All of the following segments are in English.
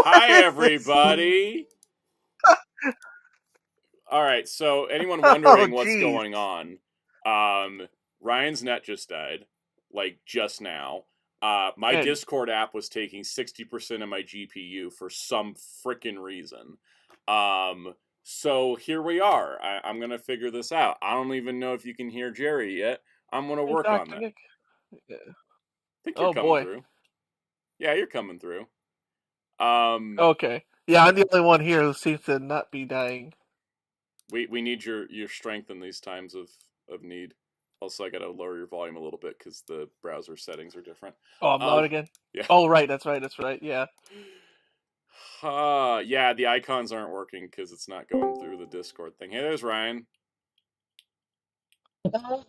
Hi, everybody. All right, so anyone wondering what's going on? Ryan's net just died, like just now. My Discord app was taking 60% of my GPU for some frickin' reason. So here we are. I'm gonna figure this out. I don't even know if you can hear Jerry yet. I'm gonna work on that. Yeah. I think you're coming through. Yeah, you're coming through. Okay. Yeah, I'm the only one here who seems to not be dying. We need your strength in these times of need. Also, I gotta lower your volume a little bit because the browser settings are different. Oh, I'm loud again? Yeah. Oh, right, that's right, yeah. Yeah, the icons aren't working because it's not going through the Discord thing. Hey, there's Ryan.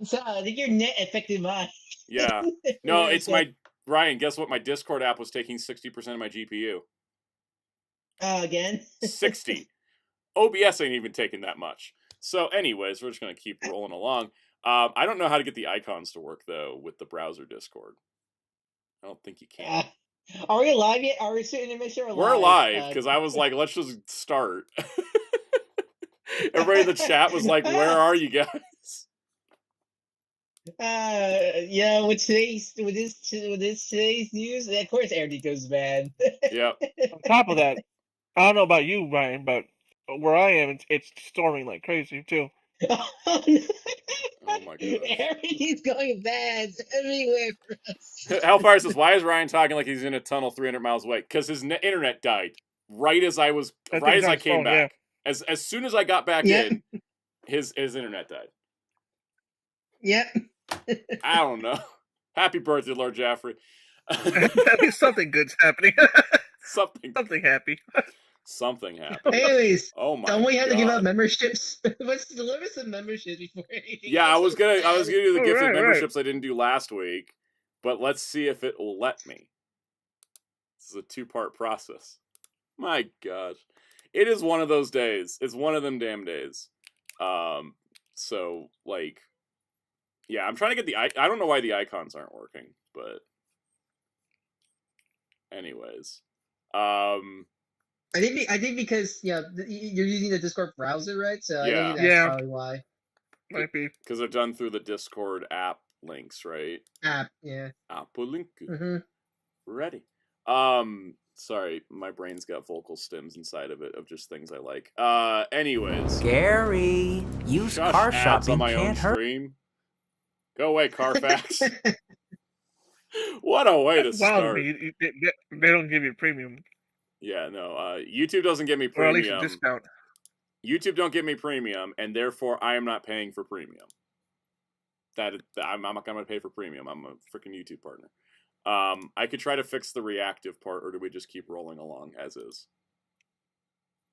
So I think your net affected mine. Yeah. No, it's my... Ryan, guess what? My Discord app was taking 60% of my GPU. Again? 60. OBS ain't even taking that much. So anyways, we're just going to keep rolling along. I don't know how to get the icons to work, though, with the browser Discord. I don't think you can. Are we live yet? Are we sitting to make sure we're live? Because I was like, let's just start. Everybody in the chat was like, where are you guys? Yeah, with today's news, of course Air goes bad. Yep. On top of that, I don't know about you, Ryan, but where I am, it's storming like crazy too. Oh, no. Oh my god. Everything's going bad everywhere for us. Hellfire says, why is Ryan talking like he's in a tunnel 300 miles away? Because his internet died right as I came back. Yeah. As soon as I got back in, his internet died. Yep. I don't know. Happy birthday, Lord Jaffrey. At least something good's happening. Something happy. Something happened. Anyways, oh my! Don't we have God. to give out memberships? Let's deliver some memberships before anything. Yeah, I was gonna do the gifted memberships I didn't do last week, but let's see if it will let me. This is a 2-part process. My gosh, it is one of those days. It's one of them damn days. So like, yeah, I'm trying to get the. I don't know why the icons aren't working, but anyways, I think because you're using the Discord browser, right? So yeah, I think that's probably why. Might be because they're done through the Discord app links, right? App, yeah. Apple link. Mm-hmm. Ready. Sorry, my brain's got vocal stems inside of it of just things I like. Anyways. Gary, used car shopping on my can't own hurt. stream. Go away, Carfax. What a way to start. They don't give you premium. Yeah, no. YouTube doesn't give me premium. Or at least a discount. YouTube don't give me premium, and therefore I am not paying for premium. I'm not going to pay for premium. I'm a freaking YouTube partner. I could try to fix the reactive part, or do we just keep rolling along as is?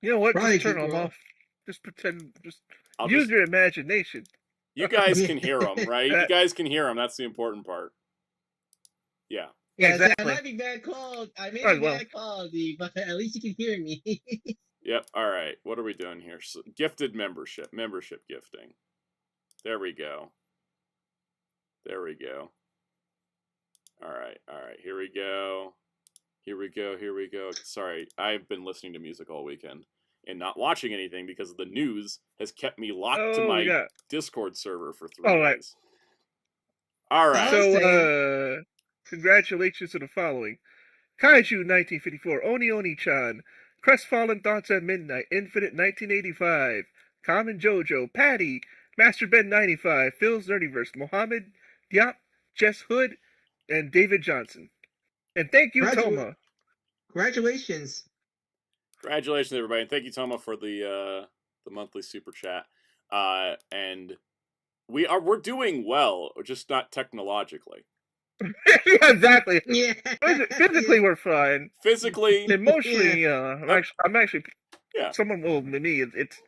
You know what? Just turn them off. Just pretend. Use your imagination. You guys can hear them, right? You guys can hear them. That's the important part. Yeah. Yeah, exactly. I might be bad called. I may be bad called, but at least you can hear me. Yep. All right. What are we doing here? So, gifted membership gifting. There we go. There we go. All right. Here we go. Sorry, I've been listening to music all weekend and not watching anything because the news has kept me locked to my Discord server for 3 days. All right. So, congratulations to the following: Kaiju 1954, Oni-Chan, Crestfallen Thoughts at Midnight, Infinite 1985, Common Jojo, Patty, Master Ben 95, Phil's Nerdyverse, Mohammed Diop, Jess Hood, and David Johnson. And thank you, Toma. Congratulations. Congratulations, everybody. And thank you, Toma, for the monthly super chat. And we're doing well, just not technologically. Yeah, exactly. Yeah. Physically, we're fine. Physically, emotionally, I'm actually. Yeah. Someone will me. It's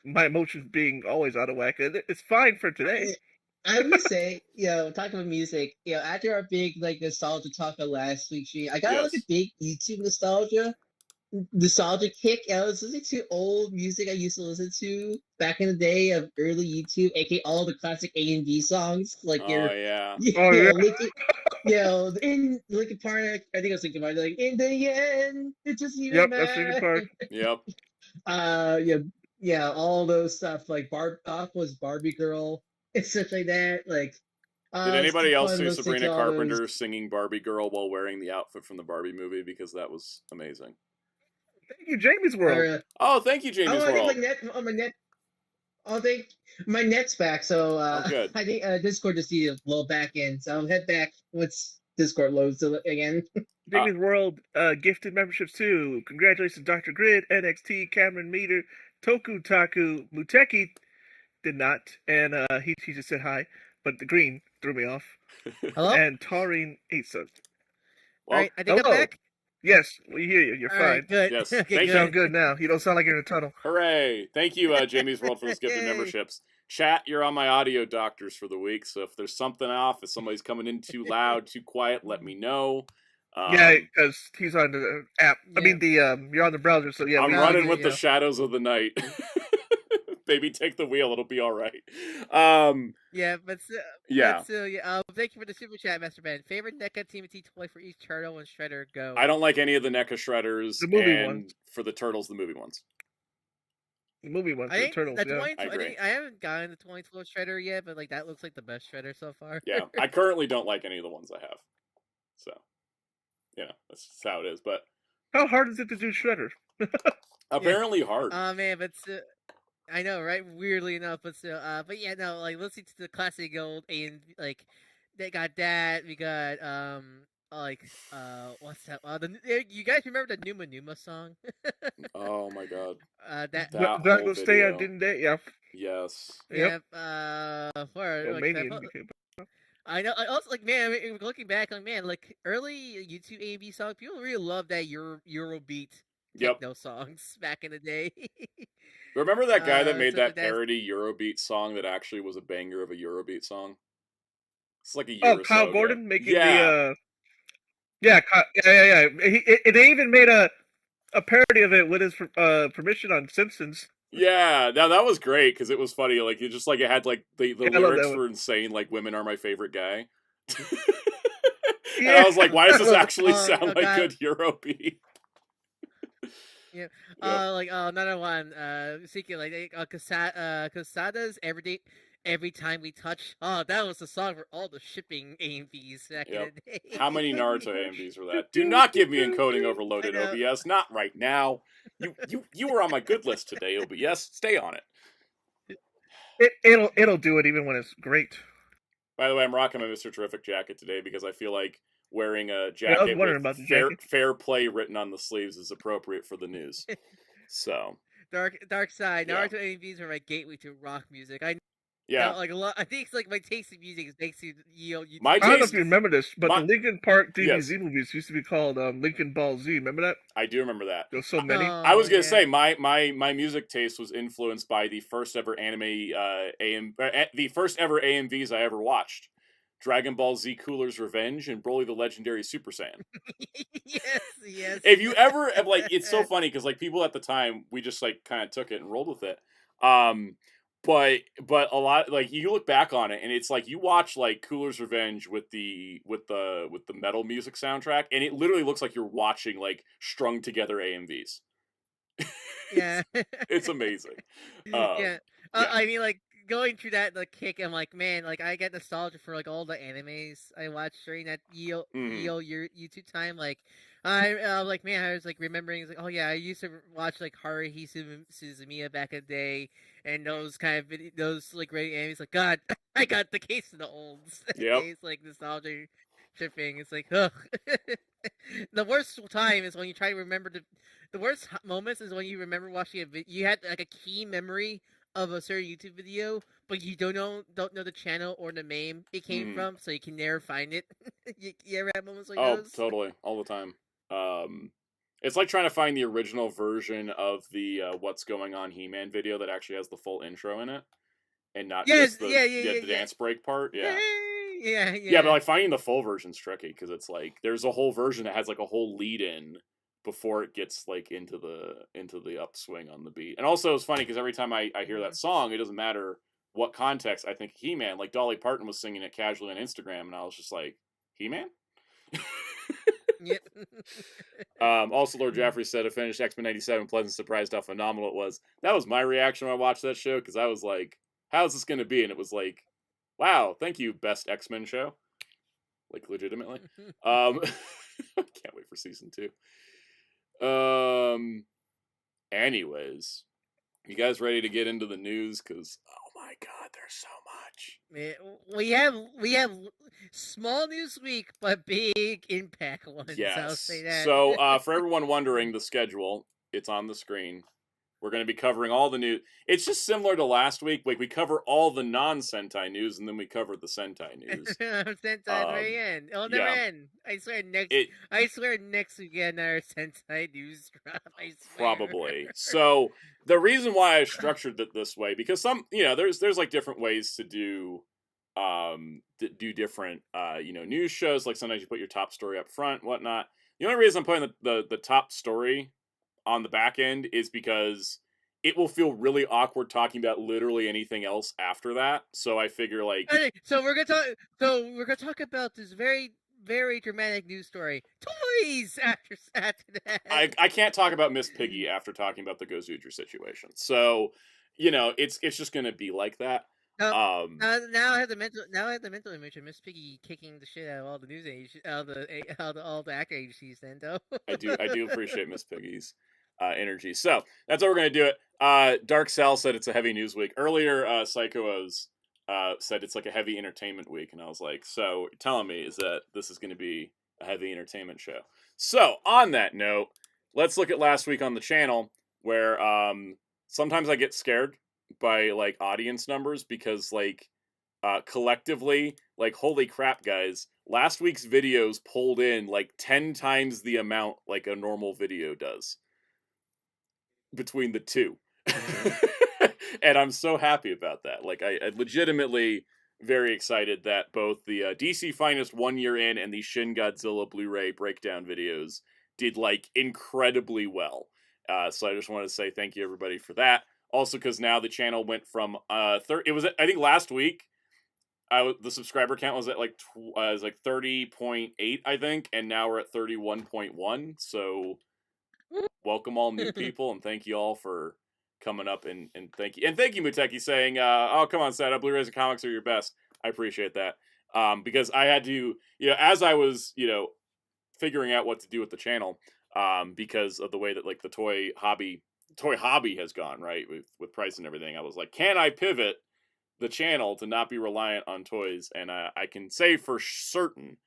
my emotions being always out of whack. It's fine for today. I would say, talking about music, after our big nostalgia talk of last week's stream, I got a big YouTube nostalgia kick. I was listening to old music I used to listen to back in the day of early YouTube, aka all the classic A and B songs, in Linkin Park, I think it was Linkin Park. Like in the end, it just even Yep, that's Linkin Park. Yep. All those stuff like Aqua's Barbie Girl and stuff like that. Like, did anybody else see listening Sabrina to all Carpenter those. singing Barbie Girl while wearing the outfit from the Barbie movie? Because that was amazing. Thank you, Jamie's World. Oh, thank you, Jamie's World. I think my net's back, so good. I think Discord just needed to load back in, so I'll head back once Discord loads again. Jamie's World gifted memberships too. Congratulations, Dr. Grid, NXT, Cameron Meter, Toku Taku, Muteki did not, and he just said hi, but the green threw me off. Hello? And Taurine Asa. All right, I think I'm back. Yes, we hear you. You're fine. Right, good. Yes. Okay, You sound good now. You don't sound like you're in a tunnel. Hooray! Thank you, Jamie's World, for those gifted memberships. Chat, you're on my audio doctors for the week, so if there's something off, if somebody's coming in too loud, too quiet, let me know. Yeah, because he's on the app. Yeah. I mean, you're on the browser, so yeah. I'm running with the shadows of the night. Baby, take the wheel. It'll be all right. Thank you for the super chat, Master Ben. Favorite NECA TMNT toy for each turtle and shredder? Go. I don't like any of the NECA shredders. The movie ones. For the turtles, the movie ones. The movie ones. The turtles. I agree. I haven't gotten the 2012 shredder yet, but like that looks like the best shredder so far. Yeah, I currently don't like any of the ones I have. So, that's just how it is. But how hard is it to do shredder? Apparently hard. Oh man, but. I know, right? Weirdly enough, but still, like listening to the classic old and like they got that. We got what's that? You guys remember the Numa Numa song? Oh my god. That will stay out, didn't they? Yeah. Yes. Yep. I know. I also like, man. Looking back, like, man, like early YouTube A&B songs, people really love that Eurobeat techno songs back in the day. Remember that guy that made that parody Eurobeat song that actually was a banger of a Eurobeat song? It's like a year or Kyle so Gordon ago. making the yeah. They even made a parody of it with his permission on Simpsons. Yeah, now that was great because it was funny. Like it had like the lyrics were insane. Like "Women are my favorite guy," and I was like, "Why does this actually sound like good Eurobeat?" Yeah. Another one. Seeking Casada's every time we touch. Oh, that was the song for all the shipping AMVs back in the day. How many Naruto AMVs were that? Do not give me encoding overloaded OBS. Not right now. You were on my good list today, OBS. Stay on it. It'll do it even when it's great. By the way, I'm rocking my Mr. Terrific jacket today because I feel like wearing a jacket with fair play written on the sleeves is appropriate for the news. So dark side. Naruto AMVs were my gateway to rock music. I think it's like my taste in music is basically I don't know if you remember this, but the Linkin Park DBZ movies used to be called Linkin Ball Z. Remember that? I do remember that. There were so many. I was gonna say my music taste was influenced by the first ever the first ever AMVs I ever watched. Dragon Ball Z Cooler's Revenge and Broly the Legendary Super Saiyan. yes. If you ever it's so funny because like people at the time we just like kind of took it and rolled with it. But a lot like you look back on it and it's like you watch like Cooler's Revenge with the metal music soundtrack and it literally looks like you're watching like strung together AMVs. Yeah, it's amazing. I mean like. Going through that kick, I'm like, man, like I get nostalgia for like all the animes I watched during that YouTube time. Like, I like, man, I was like remembering, like, oh yeah, I used to watch like Haruhi Suzumiya back in the day, and those kind of those like great animes. Like, God, I got the case of the olds. Yep. It's like nostalgia tripping. It's like, ugh. The worst time is when you try to remember the worst moments is when you remember watching a video. You had like a key memory of a certain YouTube video, but you don't know the channel or the name it came from, so you can never find it. you ever have moments like those? Oh, totally, all the time. It's like trying to find the original version of the What's Going On He-Man video that actually has the full intro in it, and not just the dance break part. Yeah, but like finding the full version's tricky because it's like there's a whole version that has like a whole lead-in before it gets like into the upswing on the beat. And also it's funny because every time I hear that song, it doesn't matter what context I think He-Man, like Dolly Parton was singing it casually on Instagram and I was just like, He-Man? Yep. Also, Lord Jaffrey said, I finished X-Men 97, pleasant surprised how phenomenal it was. That was my reaction when I watched that show, because I was like, how's this going to be? And it was like, wow, thank you, best X-Men show. Like, legitimately. Can't wait for season 2. Anyways, you guys ready to get into the news? Because, oh my god, there's so much. We have small news week, but big impact ones. Yes. I'll say that. So, for everyone wondering, the schedule, it's on the screen. We're going to be covering all the news. It's just similar to last week. Like, we cover all the non-Sentai news, and then we cover the Sentai news. Sentai at the very end. It'll never end. I swear next week we get another Sentai news drop. I swear. Probably. So, the reason why I structured it this way, because some, there's like different ways to do different, news shows. Like, sometimes you put your top story up front, whatnot. The only reason I'm putting the top story on the back end is because it will feel really awkward talking about literally anything else after that. So I figure okay, so we're gonna talk about this very, very dramatic news story. Toys after that. I can't talk about Miss Piggy after talking about the Gozyuger situation. So, it's just gonna be like that. Now I have the mental image of Miss Piggy kicking the shit out of all the news agencies, all the actor agencies. Then though, I do appreciate Miss Piggy's energy. So that's how we're gonna do it. Dark Sal said it's a heavy news week. Earlier, Psycho's said it's like a heavy entertainment week, and I was like, so you're telling me is that this is gonna be a heavy entertainment show? So on that note, let's look at last week on the channel, where sometimes I get scared by like audience numbers, because like collectively, like, holy crap, guys, last week's videos pulled in like 10 times the amount like a normal video does between the two. And I'm so happy about that. Like, I legitimately very excited that both the DC Finest 1 year in and the Shin Godzilla Blu-ray breakdown videos did like incredibly well. So I just want to say thank you everybody for that. Also, because now the channel went from it was, I think last week, the subscriber count was at like 30.8, I think, and now we're at 31.1. So welcome all new people, and thank you all for coming up, and thank you Muteki saying, oh come on, Seta, Blu-rays and comics are your best. I appreciate that, because I had to, as I was figuring out what to do with the channel, because of the way that like the toy hobby has gone, right, with price and everything. I was like, can I pivot the channel to not be reliant on toys? And I can say for certain,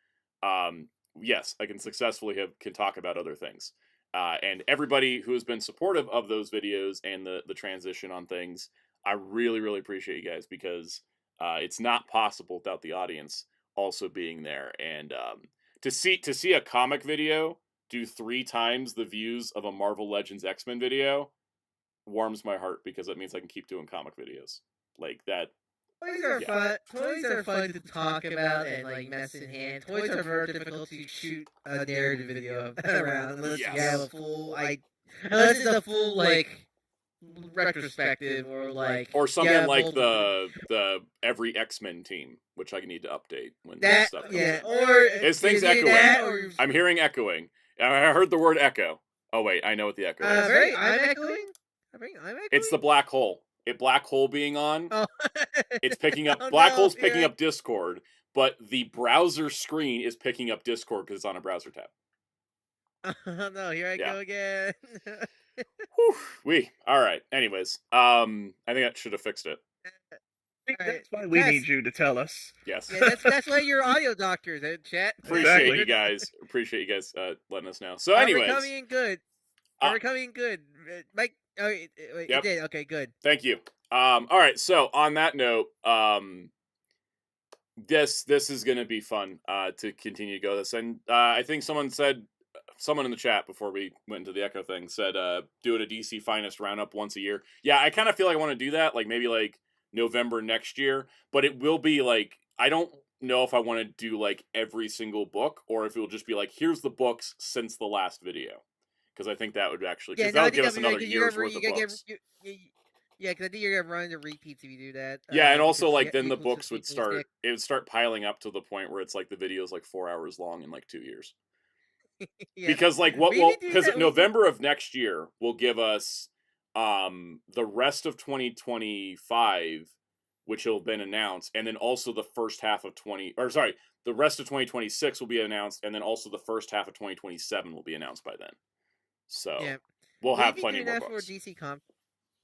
yes, I can successfully can talk about other things. And everybody who has been supportive of those videos and the transition on things, I really, really appreciate you guys, because it's not possible without the audience also being there. And to see a comic video do 3 times the views of a Marvel Legends X-Men video warms my heart, because that means I can keep doing comic videos like that. Toys are fun. Toys are fun to talk about and like mess in hand. Toys are very difficult to shoot a narrative video around unless you have a full unless it's a full like retrospective or something like the every X-Men team, which I need to update when that stuff comes out. Or is things echoing? I'm hearing echoing. I heard the word echo. Oh wait, I know what the echo is. I'm echoing. I'm echoing. It's the black hole. Black hole being on. Oh. It's picking up black hole's picking up Discord, but the browser screen is picking up Discord because it's on a browser tab. Oh no, here I go again. All right. Anyways, I think that should have fixed it. That's why we need you to tell us. Yes. Yeah, that's why you're audio doctors, chat. Appreciate you guys. Appreciate you guys letting us know. So, anyways, we're coming in good. We're coming in good, Mike. Oh, wait, you did. Okay, good. Thank you. All right. So, on that note, this is going to be fun to continue to go this, and I think someone in the chat before we went into the Echo thing said, do it a DC Finest roundup once a year. Yeah, I kind of feel like I want to do that, like maybe like November next year, but it will be like, I don't know if I want to do like every single book, or if it will just be like, here's the books since the last video, because I think that would actually, because that would give us another year's worth of books. Yeah, because I think you're gonna run into repeats if you do that. Yeah, and also because like then the requels books just would equals start. It would start piling up to the point where it's like the video's like 4 hours long in like 2 years. Yeah. Because like what We will even do because that. November of next year will give us the rest of 2025, which will have been announced, and then also the first half of the rest of 2026 will be announced, and then also the first half of 2027 will be announced by then. So Yeah. we'll Will you have be plenty doing more that for books. DC Comp?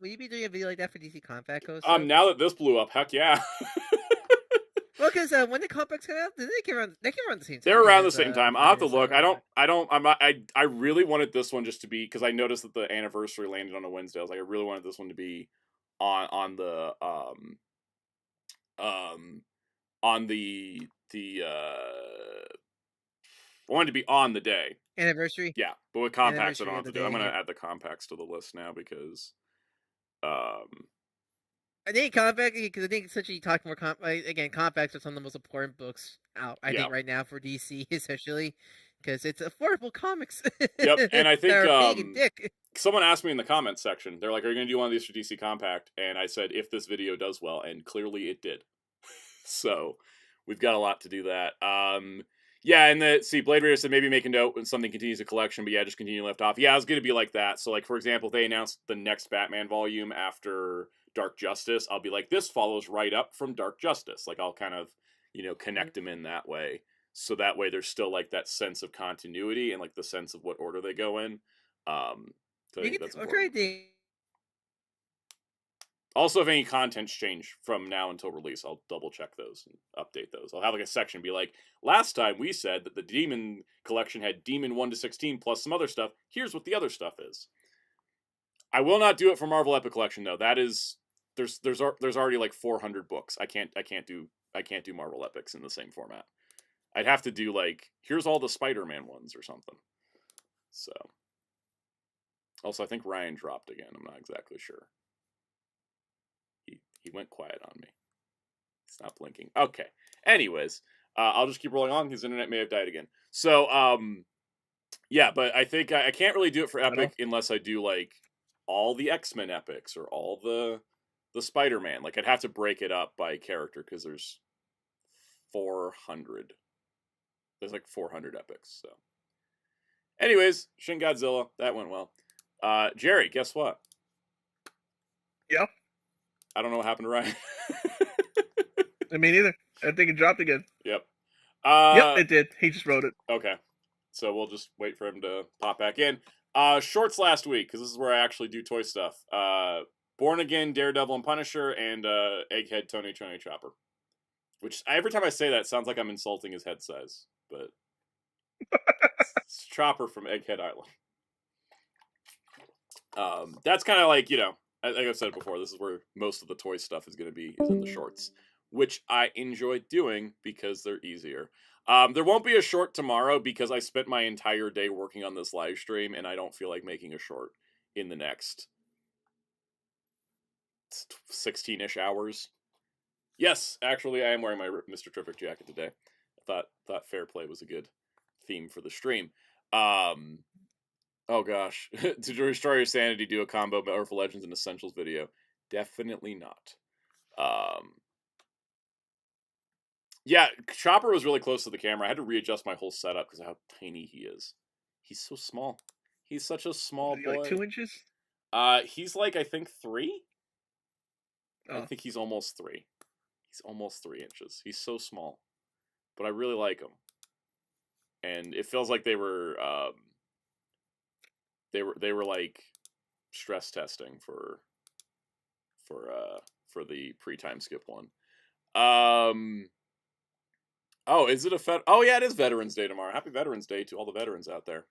Will you be doing a video like that for DC Compact also? Now that this blew up, heck yeah. Well, because when the comics come out, they came around. They came around the same time. They're around the as, same time. I'll have to look. I really wanted this one just to be, because I noticed that the anniversary landed on a Wednesday. I was like, I really wanted this one to be on the I wanted to be on the day. Anniversary. Yeah, but with compacts I Anniversary don't have of to the do. I'm day, gonna yeah. add the compacts to the list now because I think compact, because I think essentially you talk more again, compacts are some of the most important books out. I think right now for DC, especially because it's affordable comics. Yep, and I think that are big and thick. Someone asked me in the comments section. They're like, "Are you going to do one of these for DC Compact?" And I said, "If this video does well," and clearly it did. So we've got a lot to do that. Yeah, and Blade Raider said maybe make a note when something continues a collection, but yeah, just continue left off. Yeah, I was going to be like that. So like for example, if they announced the next Batman volume after Dark Justice, I'll be like, this follows right up from Dark Justice. Like I'll kind of, connect them in that way. So that way there's still like that sense of continuity and like the sense of what order they go in. So I think that's important. Also, if any contents change from now until release, I'll double check those and update those. I'll have like a section be like, last time we said that the Demon collection had Demon 1 to 16 plus some other stuff. Here's what the other stuff is. I will not do it for Marvel Epic Collection though. That is there's already like 400 books. I can't do Marvel Epics in the same format. I'd have to do like, here's all the Spider-Man ones or something. So also I think Ryan dropped again. I'm not exactly sure. He went quiet on me. He's not blinking. Okay. Anyways, I'll just keep rolling on. His internet may have died again. So, yeah, but I think I can't really do it for Epic unless I do, like, all the X-Men epics or all the Spider-Man. Like, I'd have to break it up by character because there's 400. There's, like, 400 epics, so. Anyways, Shin Godzilla. That went well. Jerry, guess what? Yeah. I don't know what happened to Ryan. I mean, neither. I think it dropped again. Yep. Yep, it did. He just wrote it. Okay. So we'll just wait for him to pop back in. Shorts last week, because this is where I actually do toy stuff. Born Again, Daredevil, and Punisher, and Egghead, Tony Chopper. Which, every time I say that, it sounds like I'm insulting his head size. But it's Chopper from Egghead Island. That's kind of like, like I've said before, this is where most of the toy stuff is going to be, is in the shorts, which I enjoy doing because they're easier. There won't be a short tomorrow because I spent my entire day working on this live stream, and I don't feel like making a short in the next 16-ish hours. Yes, actually, I am wearing my Mr. Terrific jacket today. I thought fair play was a good theme for the stream. Oh gosh, to restore your sanity, do a combo Powerful Legends and Essentials video. Definitely not. Yeah, Chopper was really close to the camera. I had to readjust my whole setup because of how tiny he is. He's so small. He's such a small boy. Like 2 inches? He's like, I think 3? Oh. I think he's almost 3. He's almost 3 inches. He's so small. But I really like him. And it feels like they were like stress testing for the pre-time skip one. Oh, is it oh yeah, it is Veterans Day tomorrow. Happy Veterans Day to all the veterans out there.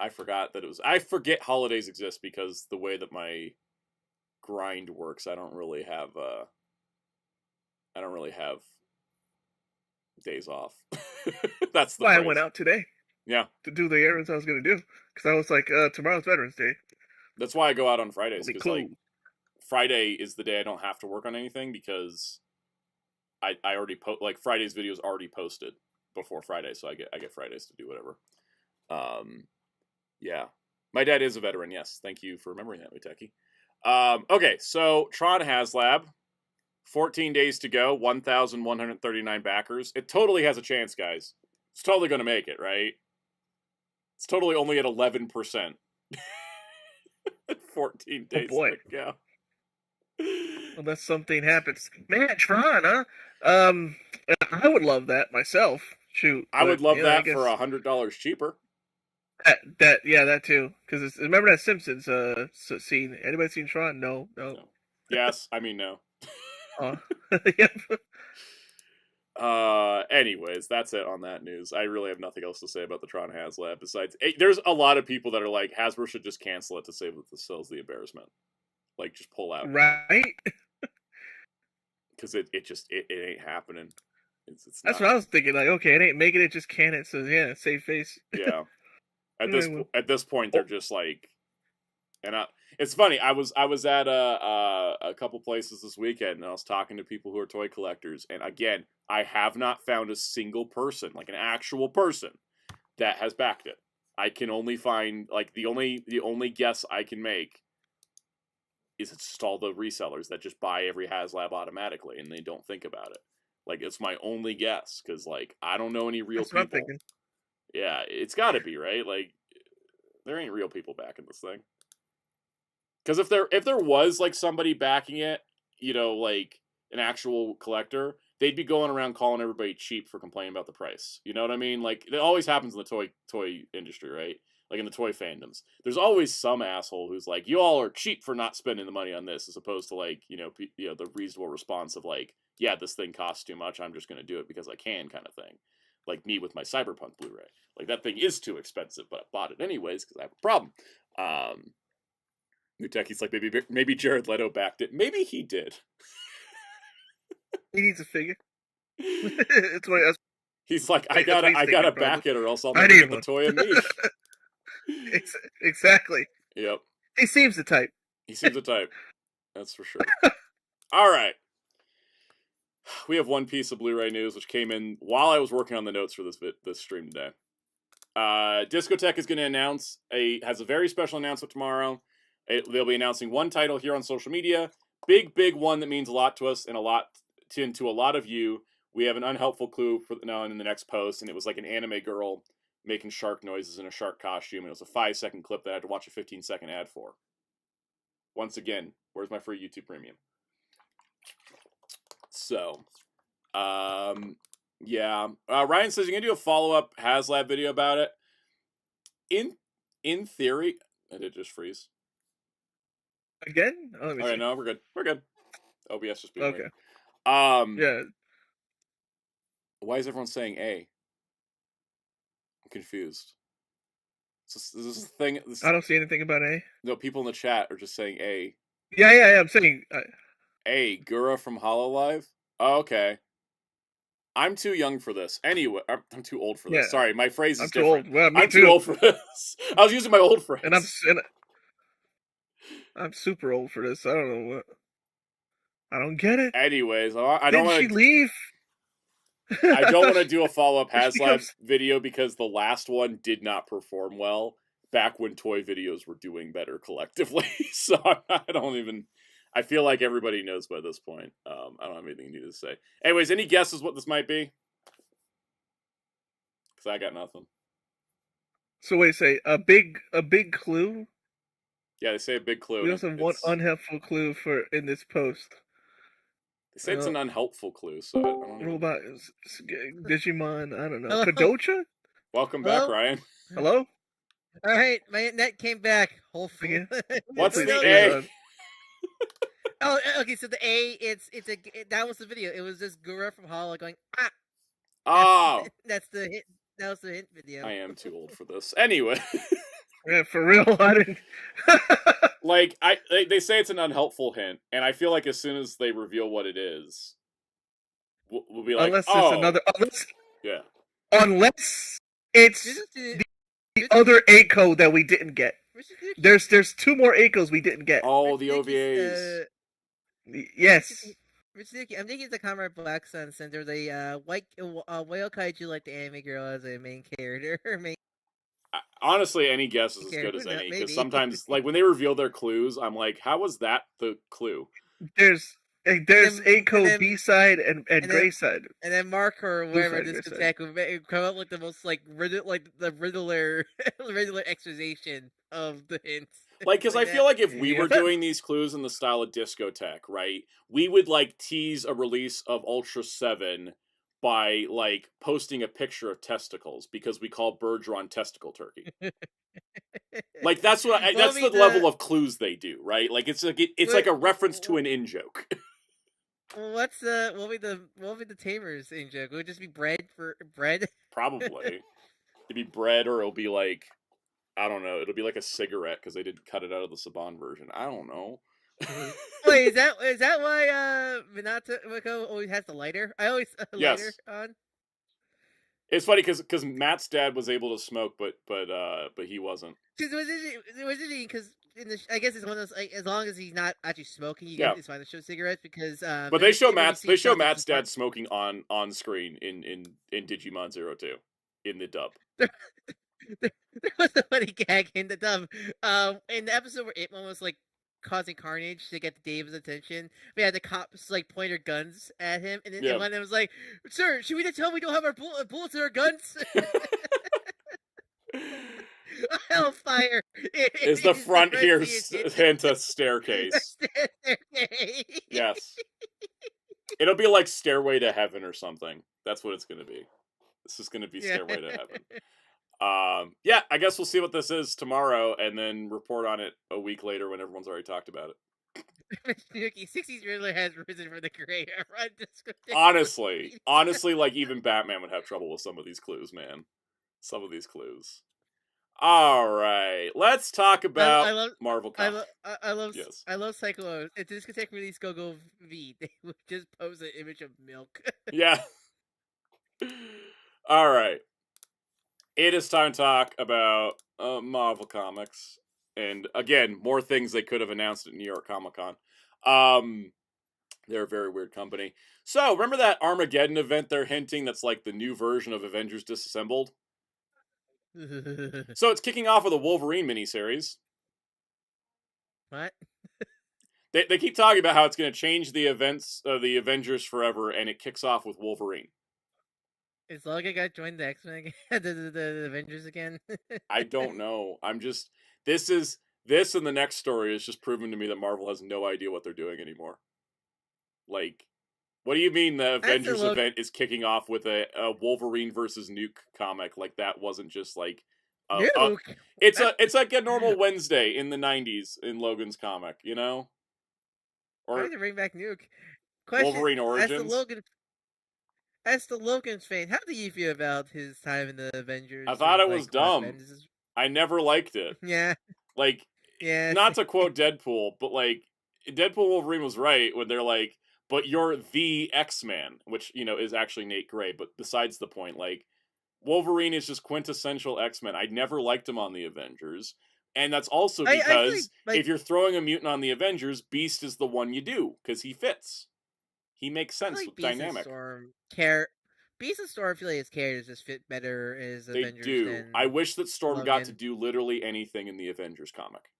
I forgot that it was. I forget holidays exist because the way that my grind works, I don't really have days off. That's the why phrase. I went out today. Yeah. To do the errands I was going to do. Because I was like, tomorrow's Veterans Day. That's why I go out on Fridays. Because, cool. like, Friday is the day I don't have to work on anything because I already like, Friday's video is already posted before Friday, so I get Fridays to do whatever. Yeah. My dad is a veteran, yes. Thank you for remembering that, Miteki. Okay, so Tron Haslab, 14 days to go, 1,139 backers. It totally has a chance, guys. It's totally going to make it, right? It's totally only at 11%. 14 days to go. Unless something happens. Man, Tron, huh? I would love that myself. Shoot. I would love that for $100 cheaper. That too. Because remember that Simpsons scene? Anybody seen Tron? No. Yes, I mean no. Yeah. Anyways, that's it on that news. I really have nothing else to say about the Tron Haslab besides there's a lot of people that are like Hasbro should just cancel it to save themselves the embarrassment. Like just pull out. Right? Because it ain't happening. It's That's what I was thinking. Like, okay, it ain't making it, just can it. So yeah, save face. Yeah. At this point, they're just like, and it's funny. I was at a couple places this weekend, and I was talking to people who are toy collectors, and again, I have not found a single person, like an actual person, that has backed it. I can only find like the only guess I can make is it's just all the resellers that just buy every Haslab automatically and they don't think about it. Like it's my only guess because like I don't know any real people. What I'm thinking. Yeah, it's got to be right. Like there ain't real people backing this thing. Because if there was like somebody backing it, you know, like an actual collector, they'd be going around calling everybody cheap for complaining about the price. You know what I mean? Like it always happens in the toy industry, right? Like in the toy fandoms, there's always some asshole who's like, "You all are cheap for not spending the money on this," as opposed to like, the reasonable response of like, "Yeah, this thing costs too much. I'm just going to do it because I can," kind of thing. Like me with my Cyberpunk Blu-ray, like that thing is too expensive, but I bought it anyways because I have a problem. New Techie's like maybe Jared Leto backed it. Maybe he did. He needs a figure. It's what he's like, I gotta back it, or else I'll never get the toy of me. Exactly. Yep. He seems the type. He seems the type. That's for sure. All right. We have one piece of Blu-ray news which came in while I was working on the notes for this stream today. Discotek is going to has a very special announcement tomorrow. They'll be announcing one title here on social media. Big one that means a lot to us and a lot to a lot of you. We have an unhelpful clue for now in the next post, and it was like an anime girl making shark noises in a shark costume. It was a 5-second clip that I had to watch a 15-second ad for. Once again, where's my free YouTube premium? So, yeah. Ryan says you're gonna do a follow-up Haslab video about it. In theory, I did just freeze. Again? Oh, okay, no, we're good. We're good. OBS just being okay. Weird. Yeah. Why is everyone saying A? I'm confused. Is this thing? I don't see anything about A. No, people in the chat are just saying A. Yeah. I'm saying A. Gura from HoloLive. Oh, okay. I'm too young for this. Anyway, I'm too old for this. Yeah. Sorry, my phrase is I'm different. Too old. Well, I'm too old for this. I was using my old phrase. And I'm super old for this. I don't know what. I don't get it. Anyways, I don't want to leave. I don't want to do a follow-up Haslab video because the last one did not perform well back when toy videos were doing better collectively. So I feel like everybody knows by this point. I don't have anything new to say. Anyways, any guesses what this might be? Because I got nothing. So wait, say a big clue? Yeah, they say a big clue. We also have one unhelpful clue in this post. They say it's an unhelpful clue, so I don't know. What about Digimon? I don't know. Kadocha? Welcome back, Ryan. Hello? All right, my net came back. Hopefully. What's the A? Oh, okay. So the A, that was the video. It was this Gura from Hollow going ah. Oh, that's the hint. That was the hint video. I am too old for this. Anyway. Yeah, for real. I didn't. Like they say it's an unhelpful hint, and I feel like as soon as they reveal what it is, we'll be like, unless it's another. Yeah. Unless it's the other A code that we didn't get. There's 2 more A codes we didn't get. Oh, the OVAs. Yes. I'm thinking the Comrade Black Sun Center. The white whale kaiju like the anime girl as a main character. Honestly, any guess is as good as any. Because sometimes, like when they reveal their clues, I'm like, how was that the clue? There's A-Code B-side and Gray side. And then Mark or wherever Discotek would come up with the most the Riddler exposition of the hints. Like, because I feel like if we were doing these clues in the style of Discotek, right, we would like tease a release of Ultra 7 by like posting a picture of testicles because we call Bergeron testicle turkey. Like that's what that's the level of clues they do, right? Like it's like a reference to an in joke. Well, what would be the Tamer's in joke? Would it just be bread for bread? Probably. It'd be bread, or it'll be like, I don't know. It'll be like a cigarette because they didn't cut it out of the Saban version. I don't know. Wait, is that why Minato always has the lighter? I always lighter on. It's funny because Matt's dad was able to smoke, but he wasn't. Because because I guess it's one of those, like, as long as he's not actually smoking, it's fine to show cigarettes because. But they show Matt's dad smoking on screen in Digimon 02 in the dub. There was a funny gag in the dub. In the episode where Itmon was like causing carnage to get Dave's attention, we had the cops like point their guns at him, and then one of them was like, "Sir, should we just tell him we don't have our bullets in our guns?" Hellfire is the front here hint a staircase. Yes, it'll be like Stairway to Heaven or something. That's what it's gonna be. This is gonna be Stairway to Heaven. Yeah, I guess we'll see what this is tomorrow, and then report on it a week later when everyone's already talked about it. 60s Riddler has risen from the grave. Honestly, like even Batman would have trouble with some of these clues, man. Some of these clues. All right, let's talk about Marvel Comics. I love Cyclone. If Discotek release Go V, they would just pose an image of milk. Yeah. All right. It is time to talk about Marvel Comics. And again, more things they could have announced at New York Comic Con. They're a very weird company. So, remember that Armageddon event they're hinting that's like the new version of Avengers Disassembled? So, it's kicking off with a Wolverine miniseries. What? They keep talking about how it's going to change the events of the Avengers forever, and it kicks off with Wolverine. Is Logan gonna join the X-Men again? the Avengers again? I don't know. I'm just this and the next story is just proving to me that Marvel has no idea what they're doing anymore. Like, what do you mean the Avengers event is kicking off with a Wolverine versus Nuke comic? Like that wasn't just like Nuke. It's like a normal Wednesday in the 90s in Logan's comic, you know? Or trying to bring back Nuke. Question, Wolverine Origins. As the Logan's fan, how do you feel about his time in the Avengers? I thought it was dumb. I never liked it. Yeah. Like, not to quote Deadpool, but like, Deadpool Wolverine was right when they're like, but you're the X-Man, which, you know, is actually Nate Gray, but besides the point, like, Wolverine is just quintessential X-Men. I never liked him on the Avengers. And that's also because if you're throwing a mutant on the Avengers, Beast is the one you do, because he fits. He makes sense with dynamic. Beast and Storm, I feel like his characters just fit better as Avengers. They do. Than I wish that Storm Logan got to do literally anything in the Avengers comic.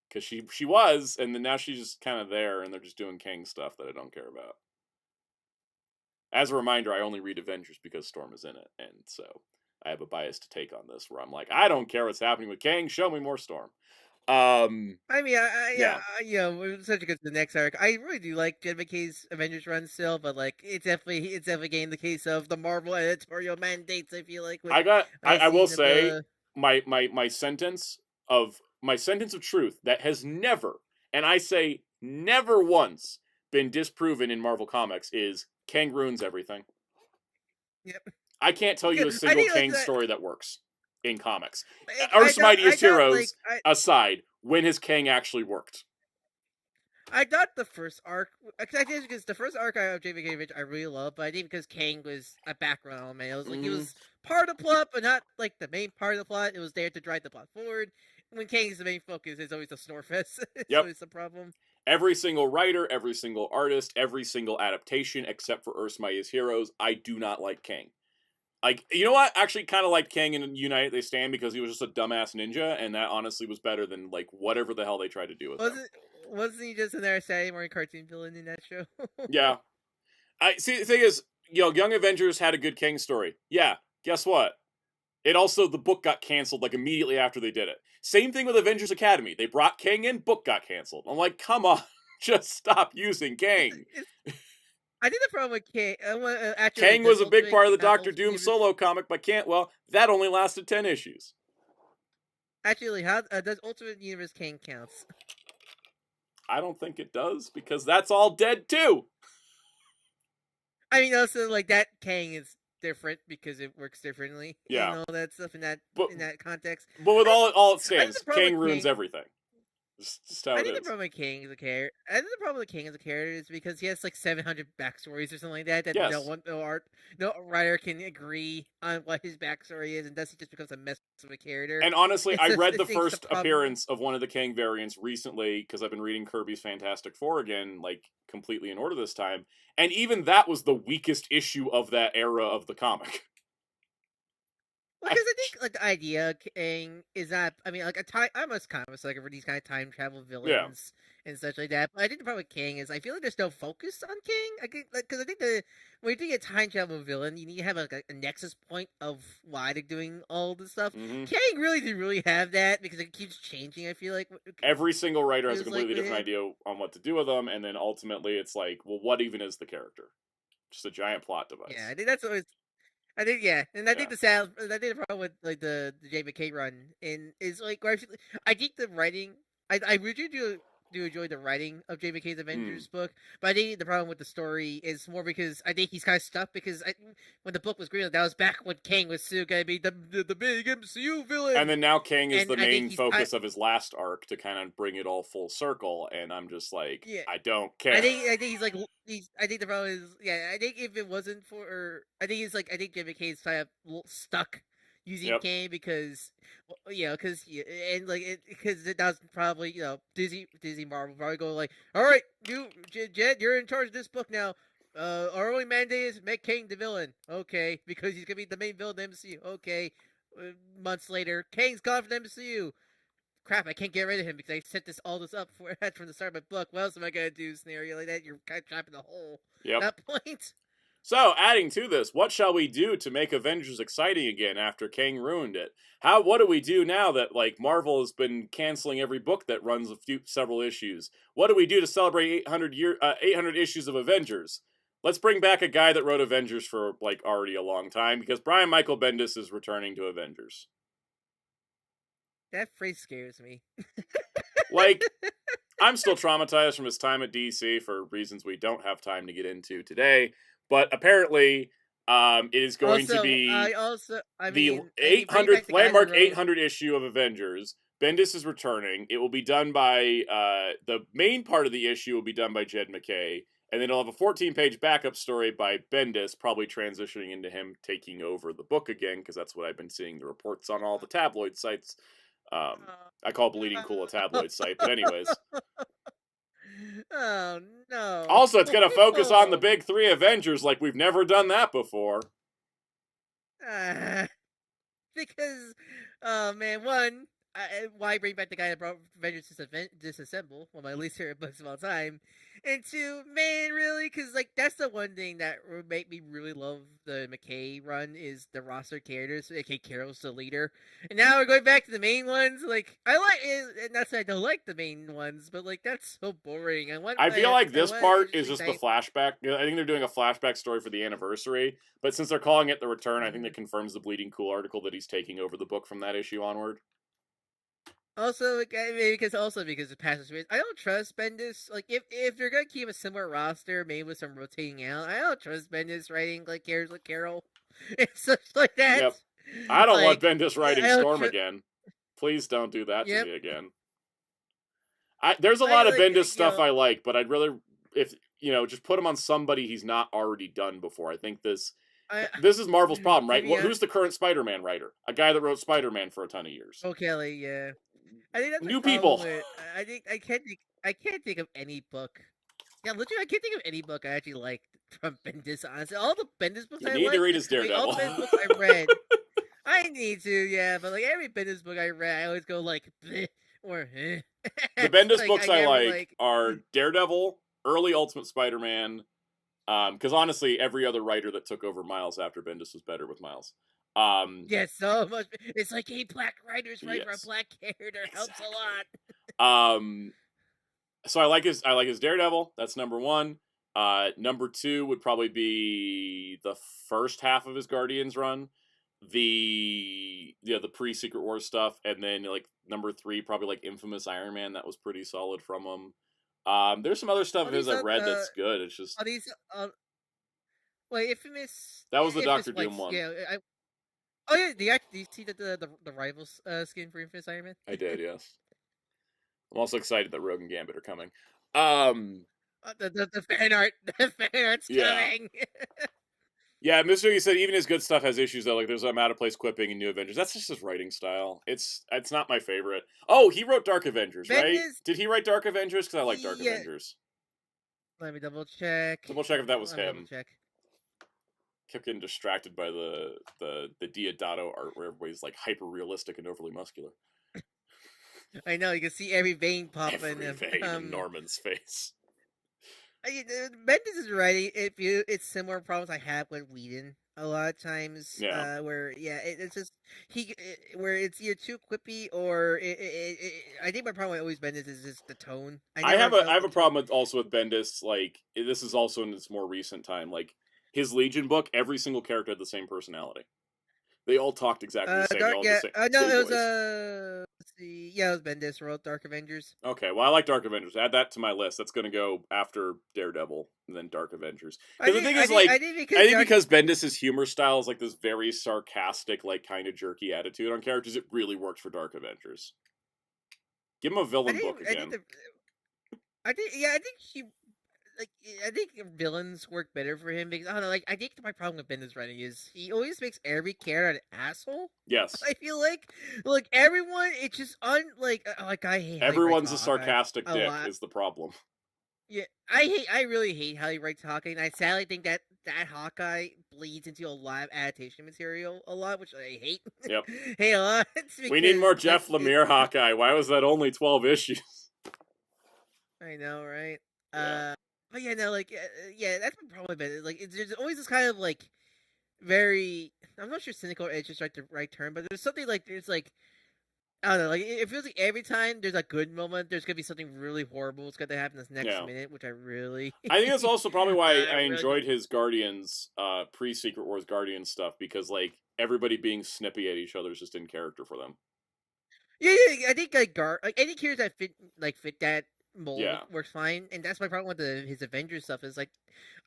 Because she was, and then now she's just kind of there, and they're just doing Kang stuff that I don't care about. As a reminder, I only read Avengers because Storm is in it, and so I have a bias to take on this, where I'm like, I don't care what's happening with Kang, show me more Storm. I mean, it's such a good the next arc. I really do like Jed McKay's Avengers run still, but like it's definitely getting the case of the Marvel editorial mandates. I feel like I will say my sentence of truth that has never, and I say never once, been disproven in Marvel Comics is Kang ruins everything. Yep. I can't tell you a single Kang story that works in comics. Earth's Mightiest Heroes aside, when has Kang actually worked? I thought the first arc, because the first arc of J. McKay I really loved, but I think because Kang was a background element, it was like he was part of the plot, but not like the main part of the plot. It was there to drive the plot forward. When Kang is the main focus, it's always a snorefest. It's always a problem. Every single writer, every single artist, every single adaptation, except for Earth's Mightiest Heroes, I do not like Kang. Like, you know what? Actually, kind of like King in United They Stand because he was just a dumbass ninja, and that honestly was better than like whatever the hell they tried to do with him. Wasn't he just in there Saturday morning cartoon villain in that show? Yeah. I see. The thing is, Young Avengers had a good King story. Yeah. Guess what? It also, the book got canceled like immediately after they did it. Same thing with Avengers Academy. They brought King in, book got canceled. I'm like, come on, just stop using King. I think the problem with King, King was a big part of the Doctor Doom solo comic, but that only lasted 10 issues. Actually, how does Ultimate Universe King counts? I don't think it does, because that's all dead too. I mean, also, like, that King is different because it works differently. Yeah. And all that stuff in that context. But with all it stands, King ruins everything. Just how I think the problem with King as a character. I think the problem with King as a character is because he has like 700 backstories or something like that. That no writer can agree on what his backstory is, and thus he just becomes a mess of a character. And honestly, I read the first appearance of one of the King variants recently because I've been reading Kirby's Fantastic Four again, like completely in order this time, and even that was the weakest issue of that era of the comic. Because I think like the idea of King is not. I mean, like I'm a kind of a sucker for these kind of time travel villains and such like that. But I think the problem with King is I feel like there's no focus on King. Because I think when you think a time travel villain, you need to have a nexus point of why they're doing all this stuff. Mm-hmm. King really didn't really have that because it keeps changing. I feel like every single writer has a completely different idea on what to do with them, and then ultimately it's like, well, what even is the character? Just a giant plot device. Yeah, I think that's always. I think and I think the problem with like the J McKay run is like I think the writing I really do enjoy the writing of J McKay's Avengers book, but I think the problem with the story is more because I think he's kind of stuck because when the book was greenlit, that was back when King was still gonna be the big MCU villain, and then now King is the main focus of his last arc to kind of bring it all full circle, and I'm just like, I don't care. I think he's like I think the problem is I think if it wasn't for I think J McKay's kind of stuck using King because because that was probably Disney Marvel probably go like, all right, Jed, you're in charge of this book now. Our only mandate is make King the villain, okay? Because he's gonna be the main villain of the MCU, okay? Months later, King's gone from the MCU. Crap, I can't get rid of him because I set all this up from the start of my book. What else am I gonna do? Scenario like that, you're kind of trapped in the hole. At that point. So, adding to this, what shall we do to make Avengers exciting again after King ruined it? What do we do now that like Marvel has been canceling every book that runs several issues? What do we do to celebrate 800 issues of Avengers? Let's bring back a guy that wrote Avengers for like already a long time because Brian Michael Bendis is returning to Avengers. That phrase scares me. Like, I'm still traumatized from his time at DC for reasons we don't have time to get into today. But apparently, it is going to be the 800th landmark 800 issue of Avengers. Bendis is returning. It will be done by the main part of the issue will be done by Jed McKay, and then it'll have a 14-page backup story by Bendis, probably transitioning into him taking over the book again, because that's what I've been seeing the reports on all the tabloid sites. I call Bleeding Cool a tabloid site, but anyways. Oh, no. Also, it's going to focus on the big three Avengers like we've never done that before. Because, oh man, one, why bring back the guy that brought Avengers Disassemble, one of my least favorite books of all time? And two, man, really? Because, like, that's the one thing that would make me really love the McKay run is the roster characters. A.K. Carol's the leader. And now we're going back to the main ones. Like, I like it, and that's why I don't like the main ones, but, like, that's so boring. I feel like this part is just the flashback. I think they're doing a flashback story for the anniversary, but since they're calling it the return, I think that confirms the Bleeding Cool article that he's taking over the book from that issue onward. Also, maybe because of past experience, I don't trust Bendis. Like, if they're gonna keep a similar roster, maybe with some rotating out, I don't trust Bendis writing like characters like Carol and such like that. Yep. I don't want Bendis writing Storm again. Please don't do that to me again. There's a lot of Bendis stuff I like, but I'd rather just put him on somebody he's not already done before. I think this is Marvel's problem, right? Who's the current Spider-Man writer? A guy that wrote Spider-Man for a ton of years. Oh, Kelly, yeah. I think that's new people. I can't think of any book. Yeah, literally, I can't think of any book I actually liked from Bendis. Honestly, all the Bendis books you I need to read his like, Daredevil. all the Bendis books I read. I need to, yeah, but like every Bendis book I read, I always go like, bleh, or eh. The Bendis like, books I never, like are Daredevil, early Ultimate Spider-Man, because honestly, every other writer that took over Miles after Bendis was better with Miles. Yeah, so much. It's like, hey, black writers write for a Yes. black character helps a lot. So I like his Daredevil. That's number one. Number two would probably be the first half of his Guardians run, the pre-Secret Wars stuff, and then like number three, probably like Infamous Iron Man. That was pretty solid from him. There's some other stuff of his I've read that's good. It's just are these wait, Infamous. That was the Infamous, Doctor Doom one. Yeah, oh yeah, do you see the rivals skin for Infamous Iron Man? I did, yes. I'm also excited that Rogue and Gambit are coming. The fan art, the fan art's coming. Yeah, Mr. You said even his good stuff has issues though. Like there's out of place quipping in New Avengers. That's just his writing style. It's not my favorite. Oh, he wrote Dark Avengers, right? Did he write Dark Avengers? Because I like Dark Avengers. Let me double check. Double check if that was him. Double check. Kept getting distracted by the Diodato art where everybody's like hyper realistic and overly muscular. I know, you can see every vein pop in Norman's face. Bendis is writing. It's similar problems I have with Whedon a lot of times. Yeah. It's just where it's either too quippy or I think my problem with always Bendis is just the tone. I have a problem with Bendis. Like this is also in this more recent time. Like his Legion book, every single character had the same personality. They all talked exactly the same. Let's see. Yeah, it was Bendis wrote Dark Avengers. Okay, well, I like Dark Avengers. Add that to my list. That's going to go after Daredevil and then Dark Avengers. Because the thing is, I think because Bendis' humor style is like this very sarcastic, like kind of jerky attitude on characters, it really works for Dark Avengers. Give him a villain book again. I think villains work better for him because I don't know. Like I think my problem with Bendis writing is he always makes every character an asshole. Yes, I feel like everyone. It's just I hate. Everyone's a sarcastic dick is the problem. Yeah, I really hate how he writes Hawkeye, and I sadly think that Hawkeye bleeds into a lot of adaptation material a lot, which I hate. Yep, hate a lot. We need more Jeff Lemire Hawkeye. Why was that only 12 issues? I know, right? Yeah. But yeah, no, that's my problem with it. Like, there's always this kind of like very, I'm not sure cynical is just the right term, but there's something like I don't know, like it feels like every time there's a good moment, there's gonna be something really horrible. It's gonna happen this next minute, which I think that's also probably why I enjoyed his Guardians, pre-Secret Wars Guardians stuff because like everybody being snippy at each other is just in character for them. Yeah, I think like any characters that fit that mold works fine, and that's my problem with his Avengers stuff. Is like,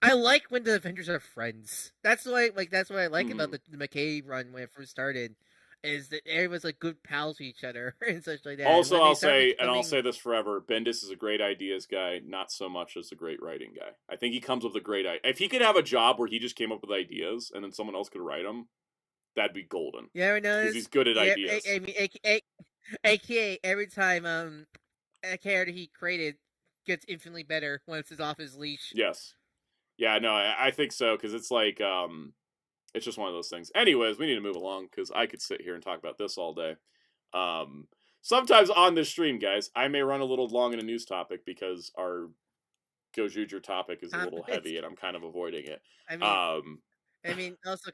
I like when the Avengers are friends. That's what I like about the McKay run when it first started, is that everyone's like good pals with each other and such like that. Also, I'll say this forever: Bendis is a great ideas guy, not so much as a great writing guy. I think he comes up with a great idea. If he could have a job where he just came up with ideas and then someone else could write them, that'd be golden. Yeah, I know. Because he's good at ideas. AKA every time a character he created gets infinitely better once it's off his leash. Yes. Yeah, no, I think so, because it's like, it's just one of those things. Anyways, we need to move along, because I could sit here and talk about this all day. Sometimes on this stream, guys, I may run a little long in a news topic, because our Gozyuger topic is a little heavy, and I'm kind of avoiding it. Also,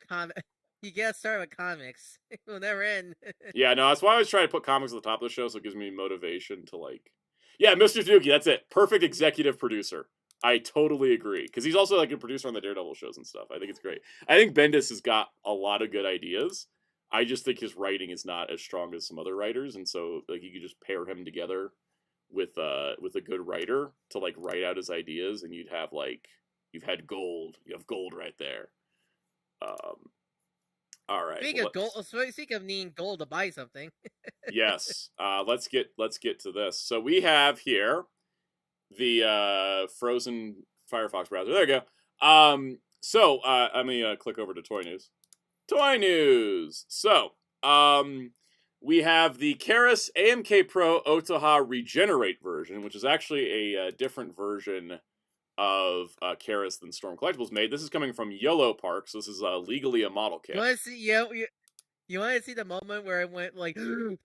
you gotta start with comics. It will never end. Yeah, no, that's why I always try to put comics at the top of the show, so it gives me motivation to, like... Yeah, Mr. Suzuki, that's it. Perfect executive producer. I totally agree. Because he's also, like, a producer on the Daredevil shows and stuff. I think it's great. I think Bendis has got a lot of good ideas. I just think his writing is not as strong as some other writers, and so, like, you could just pair him together with a good writer to, like, write out his ideas, and you'd have, like... You have gold right there. All right. Speaking of needing gold to buy something. Yes. Let's get to this. So we have here the Frozen Firefox browser. There you go. So let me click over to Toy News. Toy News. So we have the Keras AMK Pro Otaha Regenerate version, which is actually a different version of Karis than Storm Collectibles made. This is coming from Yellow Park, so this is legally a model kit. You want to see? You want to see the moment where I went like to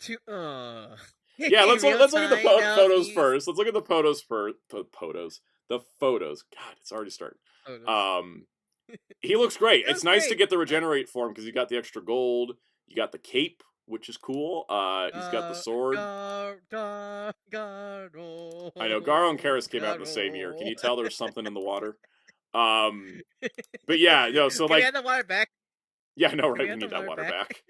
Yeah, let's look at the photos first. Let's look at the photos first. The photos. God, it's already started. He looks great. It's nice to get the regenerate form because you got the extra gold. You got the cape, which is cool. He's got the sword. I know Garo and Karis came out in the same year. Can you tell there's something in the water? But yeah, no. So Can like, we have the water back? Yeah, no, right. We need that water back.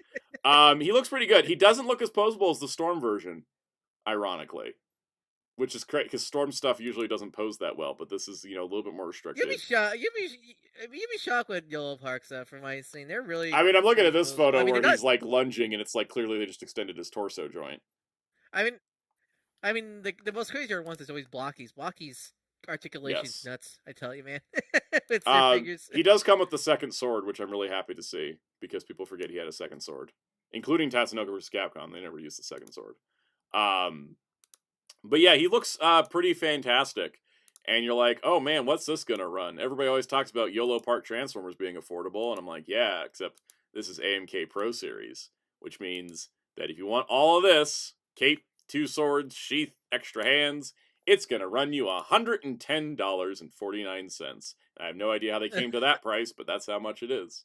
He looks pretty good. He doesn't look as posable as the Storm version, ironically, which is great because Storm stuff usually doesn't pose that well. But this is, a little bit more restricted. You'd be shocked. You'd be shocked with Yellow Park stuff from my scene. They're really. I mean, I'm looking at this photo where he's like lunging, and it's like clearly they just extended his torso joint. I mean, the most crazier ones is always Blocky's. Blocky's articulation's nuts. I tell you, man. With their figures. He does come with the second sword, which I'm really happy to see because people forget he had a second sword, including Tatsunoko vs. Capcom. They never used the second sword. But yeah, he looks pretty fantastic. And you're like, oh man, what's this gonna run? Everybody always talks about YOLO Park Transformers being affordable, and I'm like, yeah, except this is AMK Pro Series, which means that if you want all of this, cape, 2 swords, sheath, extra hands, it's gonna run you $110.49. I have no idea how they came to that price, but that's how much it is.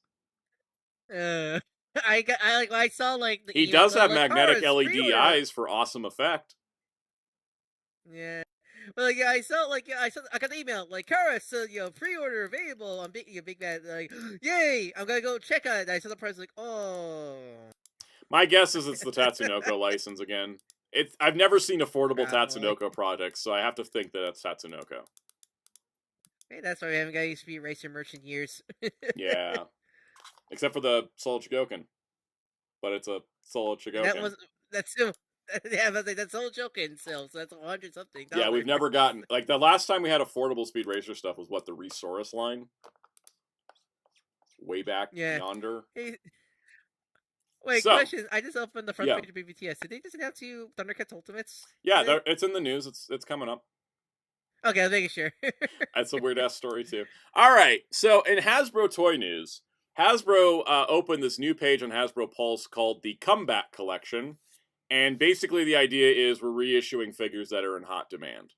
I saw like he does have magnetic LED eyes for awesome effect. Yeah. Well, yeah, I got the email like, Karis, pre-order available on Big Bad. Like, yay! I'm gonna go check on it. I saw the price, like, oh. My guess is it's the Tatsunoko license again. I've never seen affordable Tatsunoko projects, so I have to think that it's Tatsunoko. Hey, that's why we haven't got HP Racer Merchant years. Yeah, except for the Solo Chigoken, but it's a Solo Chigoken. That's still. Yeah, but that's Solo Chigoken still, so that's $100 something. Yeah, we've never gotten like the last time we had affordable Speed Racer stuff was what, the Resaurus line, way back yonder. Hey. Wait, question. I just opened the front page of BBTS. Did they just announce you Thundercats Ultimates? Yeah, it's in the news. It's coming up. Okay, I'm making sure. That's a weird ass story too. All right, so in Hasbro toy news, Hasbro opened this new page on Hasbro Pulse called the Comeback Collection, and basically the idea is we're reissuing figures that are in hot demand.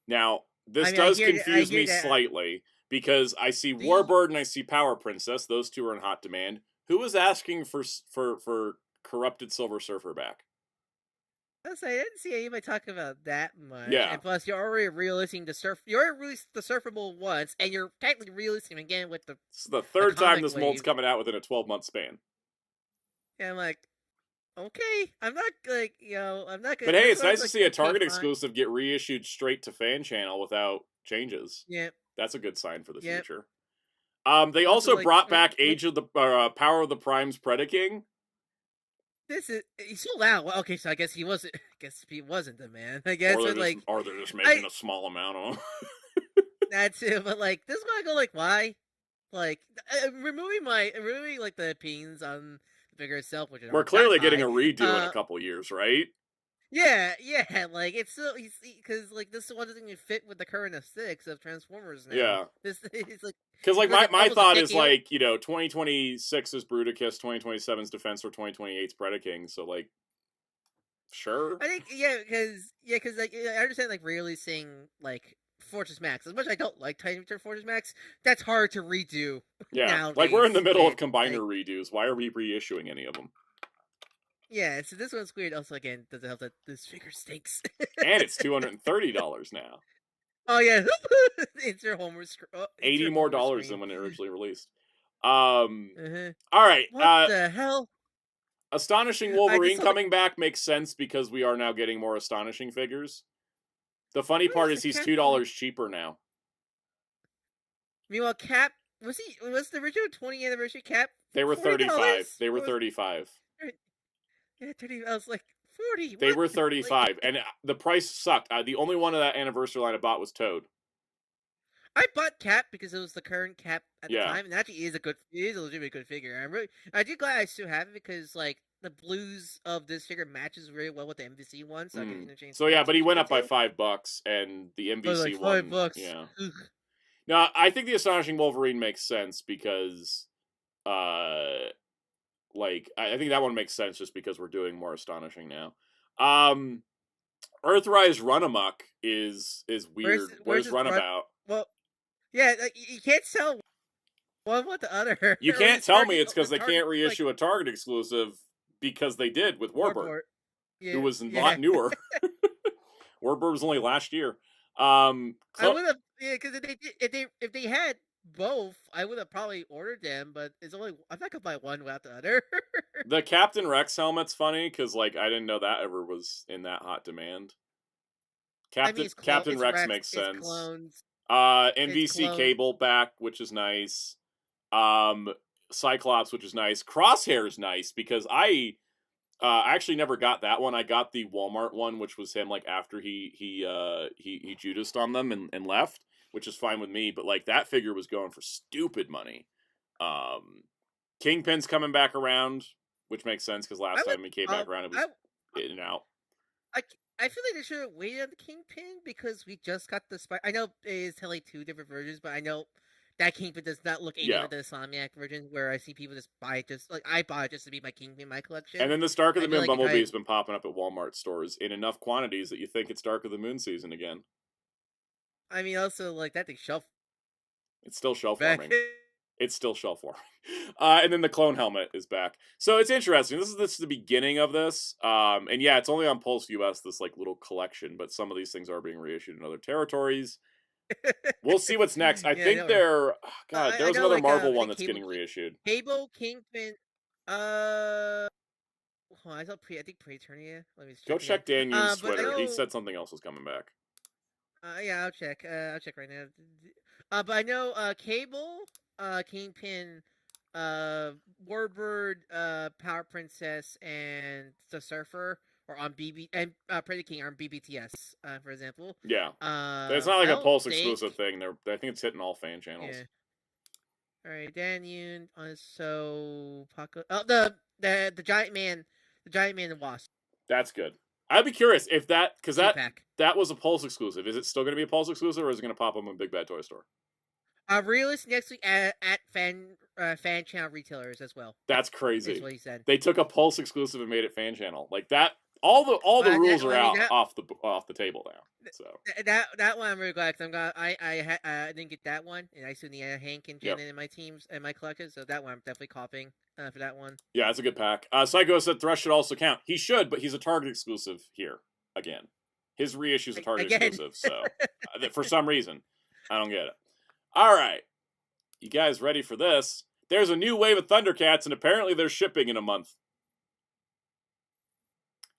Now, this does confuse me slightly because I see Warbird and I see Power Princess. Those two are in hot demand. Who was asking for Corrupted Silver Surfer back? I didn't see anybody talking about that much. Yeah. And plus, you're already releasing you already released the Surfable once, and you're technically releasing again with the. This is the third time this mold's coming out within a 12-month span. Yeah, I'm like, okay, I'm not like I'm not. But hey, it's nice to see a Target exclusive get reissued straight to fan channel without changes. Yeah. That's a good sign for the future. They also brought back Age of the Power of the Prime's Predaking. He's sold out. Well, okay, so I guess he wasn't. The man. I guess or they're just making a small amount of them. That's it. But like, this is gonna go like, why? Like, removing like the pins on the figure itself, which we're clearly getting a redo in a couple years, right? Yeah, like it's still because like this one doesn't even fit with the current aesthetics of Transformers now. Yeah, this is like because like my thought is like 2026 is Bruticus, 2027's Defensor, 2028's Predaking. So like, sure. I think because like I understand like releasing like Fortress Max as much as I don't like Titan Return Fortress Max. That's hard to redo. Yeah, nowadays. Like we're in the middle of combiner redos. Why are we reissuing any of them? Yeah, so this one's weird. Also, again, does it help that this figure stinks? And it's $230 now. Oh yeah, it's your Homer's. $80 more than when it originally released. All right. What the hell? Astonishing Wolverine coming back makes sense because we are now getting more astonishing figures. The funny part is he's $2 cheaper now. Meanwhile, Cap was the original 20th anniversary Cap? They were $35. They were $35. Yeah, 30. I was like 40. They were $35, and the price sucked. The only one of that anniversary line I bought was Toad. I bought Cap because it was the current Cap at the time, and actually is a legitimate good figure. I do glad I still have it because like the blues of this figure matches really well with the MVC one, so I can interchange. So yeah, but he went up by $5, and the MVC one, $5. Yeah. Now I think the Astonishing Wolverine makes sense because, like I think that one makes sense just because we're doing more astonishing now. Earthrise Runamuck is weird. Where's Runabout? Well, yeah, like, you can't tell one with the other. You can't tell me it's because they can't reissue a Target exclusive because they did with Warbird, who was a lot newer. Warbird was only last year. I would have, because if they had both, I would have probably ordered them, but I'm not gonna buy one without the other. The Captain Rex helmet's funny because like I didn't know that ever was in that hot demand. Captain Rex makes sense. Clones. MVC Cable back, which is nice. Cyclops, which is nice. Crosshair's nice because I actually never got that one. I got the Walmart one, which was him like after he Judased on them and left, which is fine with me. But like that figure was going for stupid money. Kingpin's coming back around, which makes sense because last time he came back around, it was in and out. I feel like they should have waited on the Kingpin because we just got the Spider. I know it is telling two different versions, but I know that Kingpin does not look anything like the Insomniac version, where I see people just buy it I bought it just to be my Kingpin in my collection. And then the Dark of the Moon Bumblebee has been popping up at Walmart stores in enough quantities that you think it's Dark of the Moon season again. I mean, also like that thing shelf. It's still shelf warming. It's still shelf warming. And then the clone helmet is back. So it's interesting. This is the beginning of this. And yeah, it's only on Pulse US, this like little collection, but some of these things are being reissued in other territories. We'll see what's next. I think there was another Marvel one that's getting reissued. Cable, Kingpin, I think Pre-Eternia. Let me check Dan Yoon's Twitter. He said something else was coming back. Yeah, I'll check. I'll check right now. But I know Cable, Kingpin, Warbird, Power Princess, and the Surfer are on and Predator King are on BBTS, for example. Yeah. It's not like a Pulse exclusive thing. I think it's hitting all fan channels. Yeah. All right, Dan Yoon. So Paco. Oh, the Giant Man, and Wasp. That's good. I'd be curious if because that was a Pulse exclusive. Is it still going to be a Pulse exclusive, or is it going to pop up on Big Bad Toy Store? Released next week at fan channel retailers as well. That's crazy. That's what he said. They took a Pulse exclusive and made it fan channel like that. All the rules are off the table now. So that one I'm really glad because I didn't get that one, and I still need Hank and Janet in my teams and my collection. So that one I'm definitely copying for that one. Yeah, it's a good pack. Psycho said Thresh should also count. He should, but he's a Target exclusive here again. His reissue is a Target exclusive, so for some reason I don't get it. All right, you guys ready for this? There's a new wave of Thundercats, and apparently they're shipping in a month.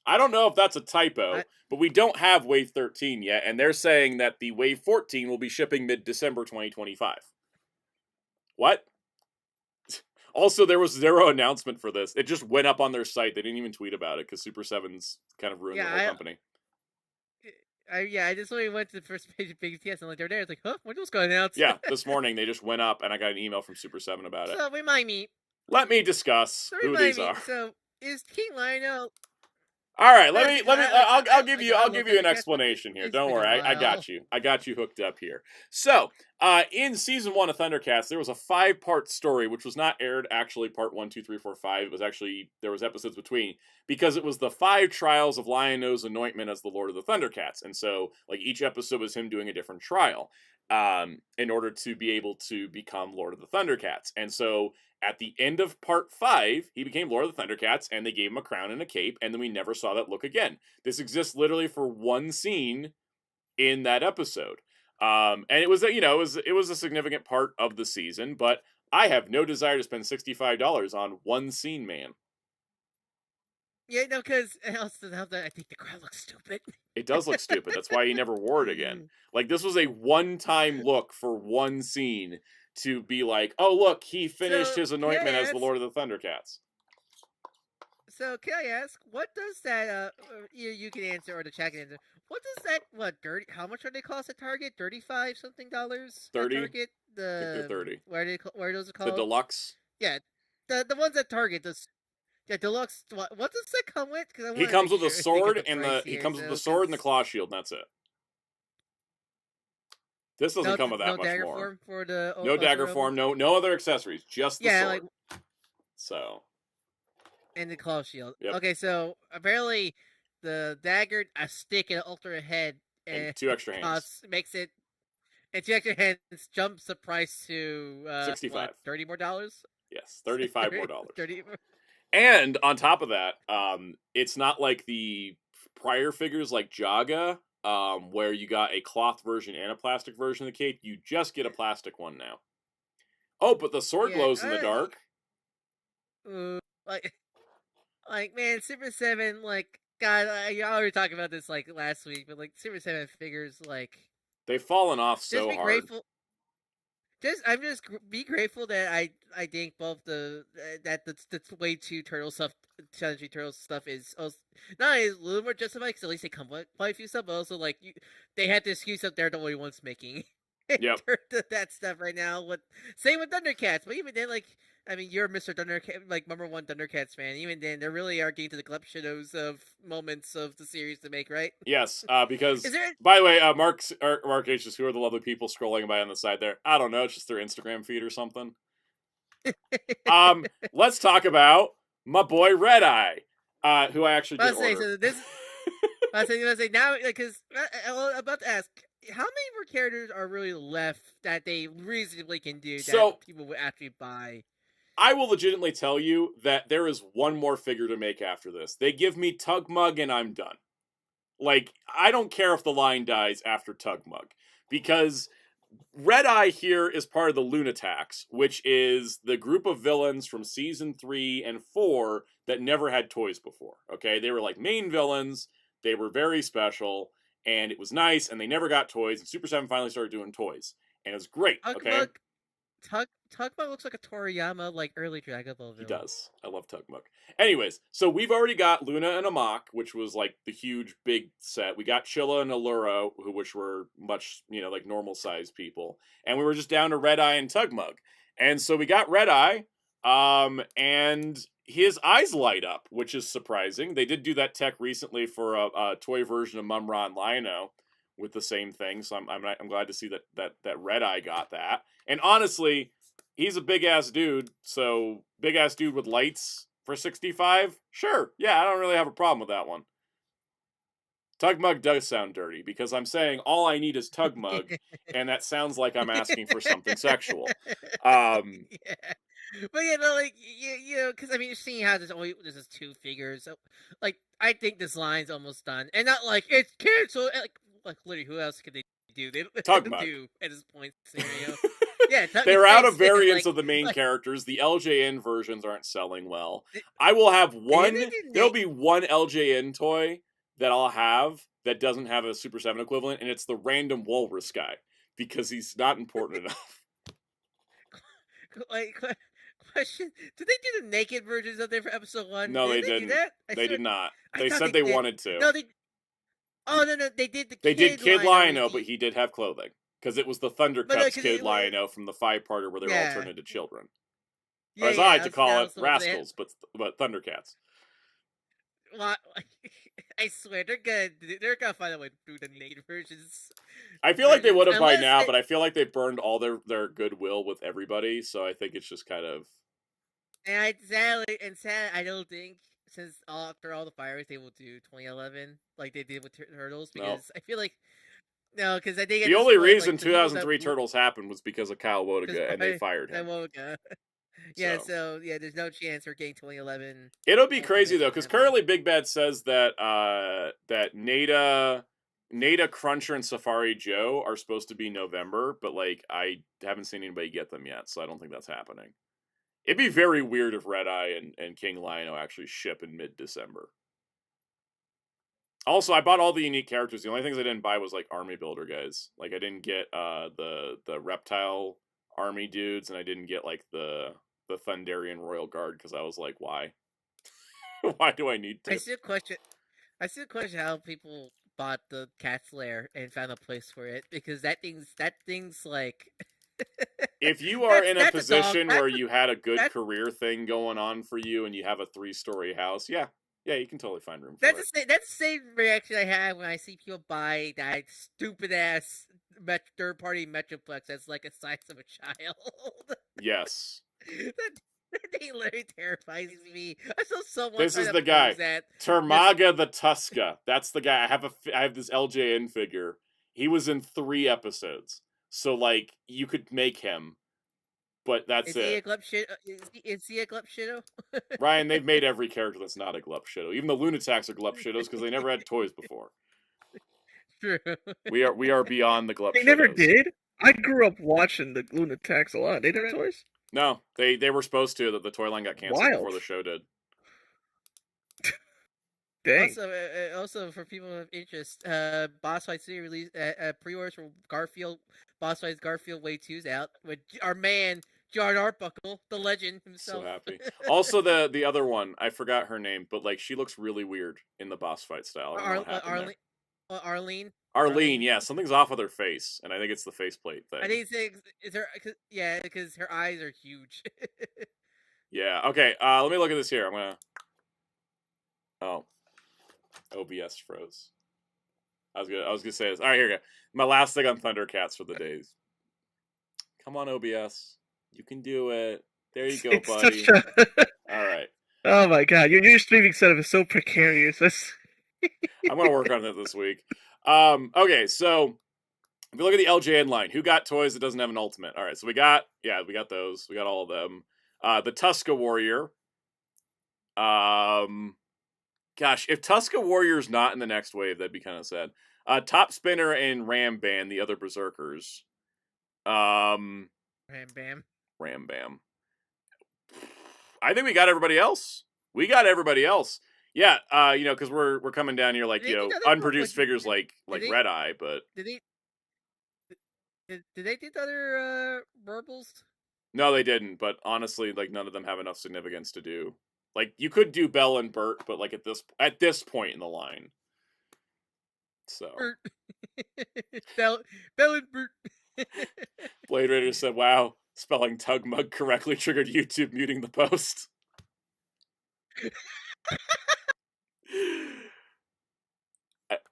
I don't know if that's a typo, but we don't have Wave 13 yet, and they're saying that the Wave 14 will be shipping mid-December 2025. What? Also, there was zero announcement for this. It just went up on their site. They didn't even tweet about it because Super 7's kind of ruined the whole company. I just only went to the first page of BTS and like they're there. It's like, huh? When was going to announce? Yeah, this morning they just went up and I got an email from Super 7 about it. So remind me. Let me discuss who these are. So is King Lionel? All right, I'll give you an explanation here. Don't worry, I got you. I got you hooked up here. So, in season 1 of Thundercats, there was a 5-part story, which was not aired actually part 1, 2, 3, 4, 5. It was actually, there was episodes between, because it was the 5 trials of Lion-O's anointment as the Lord of the Thundercats. And so, like, each episode was him doing a different trial, in order to be able to become Lord of the Thundercats. And so, at the end of part 5, he became Lord of the Thundercats, and they gave him a crown and a cape, and then we never saw that look again. This exists literally for one scene in that episode. And it was, it was a significant part of the season, but I have no desire to spend $65 on one scene, man. Yeah, no, because I think the crown looks stupid. It does look stupid. That's why he never wore it again. Like, this was a one-time look for one scene to be like, oh, look, he finished his anointment as the Lord of the Thundercats. So, can I ask, what does that, you can answer, or the chat can answer, what does that? What 30? How much are they cost at Target? $35 something dollars. 30. At Target. I think they're 30. Where are those The called? deluxe. Yeah, the ones at Target. Yeah, deluxe. What does that come with? Because He comes with a sword and the sword and the claw shield. And that's it. This doesn't come with that much dagger more. Form for the no dagger form. No other accessories. Just the sword. like. So. And the claw shield. Yep. Okay, so apparently the dagger, a stick, and an ultimate head, and 2 extra hands makes it. And 2 extra hands jumps the price to $65. $30 more. Yes, $35 more. 30. And on top of that, it's not like the prior figures like Jaga, where you got a cloth version and a plastic version of the cape. You just get a plastic one now. Oh, but the sword glows in the dark. Like man, Super 7, like God, I already talked about this like last week, but like Super 7 figures, like they've fallen off so hard. Grateful. Be grateful that I think both the way 2 turtle stuff, Challenge turtle stuff is also, not only a little more justified because at least they come with quite a few stuff, but also like they had the excuse up there the only ones making. Yep. That stuff right now. Same with Thundercats, but even then, like I mean, you're Mr. Thundercat, like #1 Thundercats fan. Even then, they really are getting to the collections of moments of the series to make, right? Yes, because by the way, Mark H is, who are the lovely people scrolling by on the side there? I don't know, it's just their Instagram feed or something. Let's talk about my boy Red Eye, who I actually did order. I was going to say now, because I'm about to ask, how many more characters are really left that they reasonably can do that people would actually buy? I will legitimately tell you that there is one more figure to make after this. They give me Tugmug and I'm done. Like, I don't care if the line dies after Tugmug, because Red Eye here is part of the Lunatics, which is the group of villains from season 3 and 4 that never had toys before. Okay, they were like main villains. They were very special, and it was nice, and they never got toys, and Super 7 finally started doing toys, and it was great. Okay. Tugmug looks like a Toriyama, like early Dragon Ball villain. He does. I love Tugmug. Anyways, so we've already got Luna and Amok, which was like the huge big set. We got Chilla and Allura, which were much, like normal sized people. And we were just down to Red Eye and Tugmug. And so we got Red Eye, and his eyes light up, which is surprising. They did do that tech recently for a toy version of Mumra and Lino with the same thing. So I'm glad to see that Red Eye got that. And honestly, he's a big-ass dude, so big-ass dude with lights for $65? Sure, yeah, I don't really have a problem with that one. Tugmug does sound dirty, because I'm saying all I need is Tugmug, and that sounds like I'm asking for something sexual. Yeah. But because I mean, you're seeing how there's just 2 figures, so like I think this line's almost done, and not like it's canceled. Like literally, who else could they do? They Tugmug do at this point scenario. Yeah, they're out of variants of the main characters. The LJN versions aren't selling well. I will have one. There'll be one LJN toy that I'll have that doesn't have a Super 7 equivalent, and it's the random Walrus guy, because he's not important enough. Question: did they do the naked versions of there for episode 1? No, they didn't. They did not. They said they wanted to. No, they. Oh no! They did the. They did Kid Lion-O, but he did have clothing. Because it was the Thundercats Kid Lion-O from the 5-parter where they were all turned into children. Or as I like to call it, Rascals, but Thundercats. Well, I swear, they're gonna find a way to do the naked versions. I feel like they would have by now, but I feel like they burned all their goodwill with everybody, so I think it's just kind of... And sadly, I don't think, since after all the fireworks, they will do 2011, like they did with Turtles, because I feel like... No, because I think the only reason 2003 Turtles happened was because of Kyle Wodiga, and they fired him. Yeah, so there's no chance we're getting 2011. It'll be crazy though, because currently Big Bad says that that Nada, Cruncher, and Safari Joe are supposed to be November, but like I haven't seen anybody get them yet, so I don't think that's happening. It'd be very weird if Red Eye and King Lion-O actually ship in mid-December. Also, I bought all the unique characters. The only things I didn't buy was like army builder guys. Like I didn't get the reptile army dudes, and I didn't get like the Thunderian Royal Guard, because I was like, why? Why do I need to? I still question how people bought the cat's lair and found a place for it because that thing's like. If you are in a position where you had a good career thing going on for you and you have a 3-story house, yeah, you can totally find room for it. That's the same reaction I have when I see people buy that stupid ass third-party Metroplex that's like the size of a child. Yes. That thing literally terrifies me. I saw someone. This is the guy, Termaga the Tuska. That's the guy. I have this LJN figure. He was in 3 episodes, so like you could make him, but that's it. Is he a Glup Shido? Ryan, they've made every character that's not a Glup Shido. Even the Lunatics are Glup Shidos because they never had toys before. True. We are beyond the Glup Shidos. They never did? I grew up watching the Lunatics a lot. They didn't have toys? No, they were supposed to. That the toy line got canceled before the show did. Dang. Also, for people of interest, Boss Fight City released pre-orders for Garfield, Boss Fights Garfield Way 2's out with our man John Arbuckle, the legend himself. So happy. Also, the other one, I forgot her name, but like she looks really weird in the boss fight style. Arlene. Arlene, yeah, something's off with her face, and I think it's the faceplate thing. I think it's her, because her eyes are huge. Yeah. Okay. Let me look at this here. I'm gonna. Oh, OBS froze. I was gonna say this. All right, here we go. My last thing on Thundercats for the days. Come on, OBS. You can do it. There you go, buddy. All right. Oh my god, your streaming setup is so precarious. I'm gonna work on it this week. Okay, so if you look at the LJN line, who got toys that doesn't have an ultimate? All right, so we got those. We got all of them. The Tuska Warrior. Gosh, if Tuska Warrior's not in the next wave, that'd be kind of sad. Top Spinner and Ram Bam, the other Berserkers. Ram Bam. I think we got everybody else. Yeah, because we're coming down here like unproduced figures like Red Eye, but did they do the other Burbles? No, they didn't. But honestly, like none of them have enough significance to do. Like you could do Bell and Bert, but like at this point in the line, so Bell and Bert. Blade Raider said, "Wow, spelling Tugmug correctly triggered YouTube muting the post."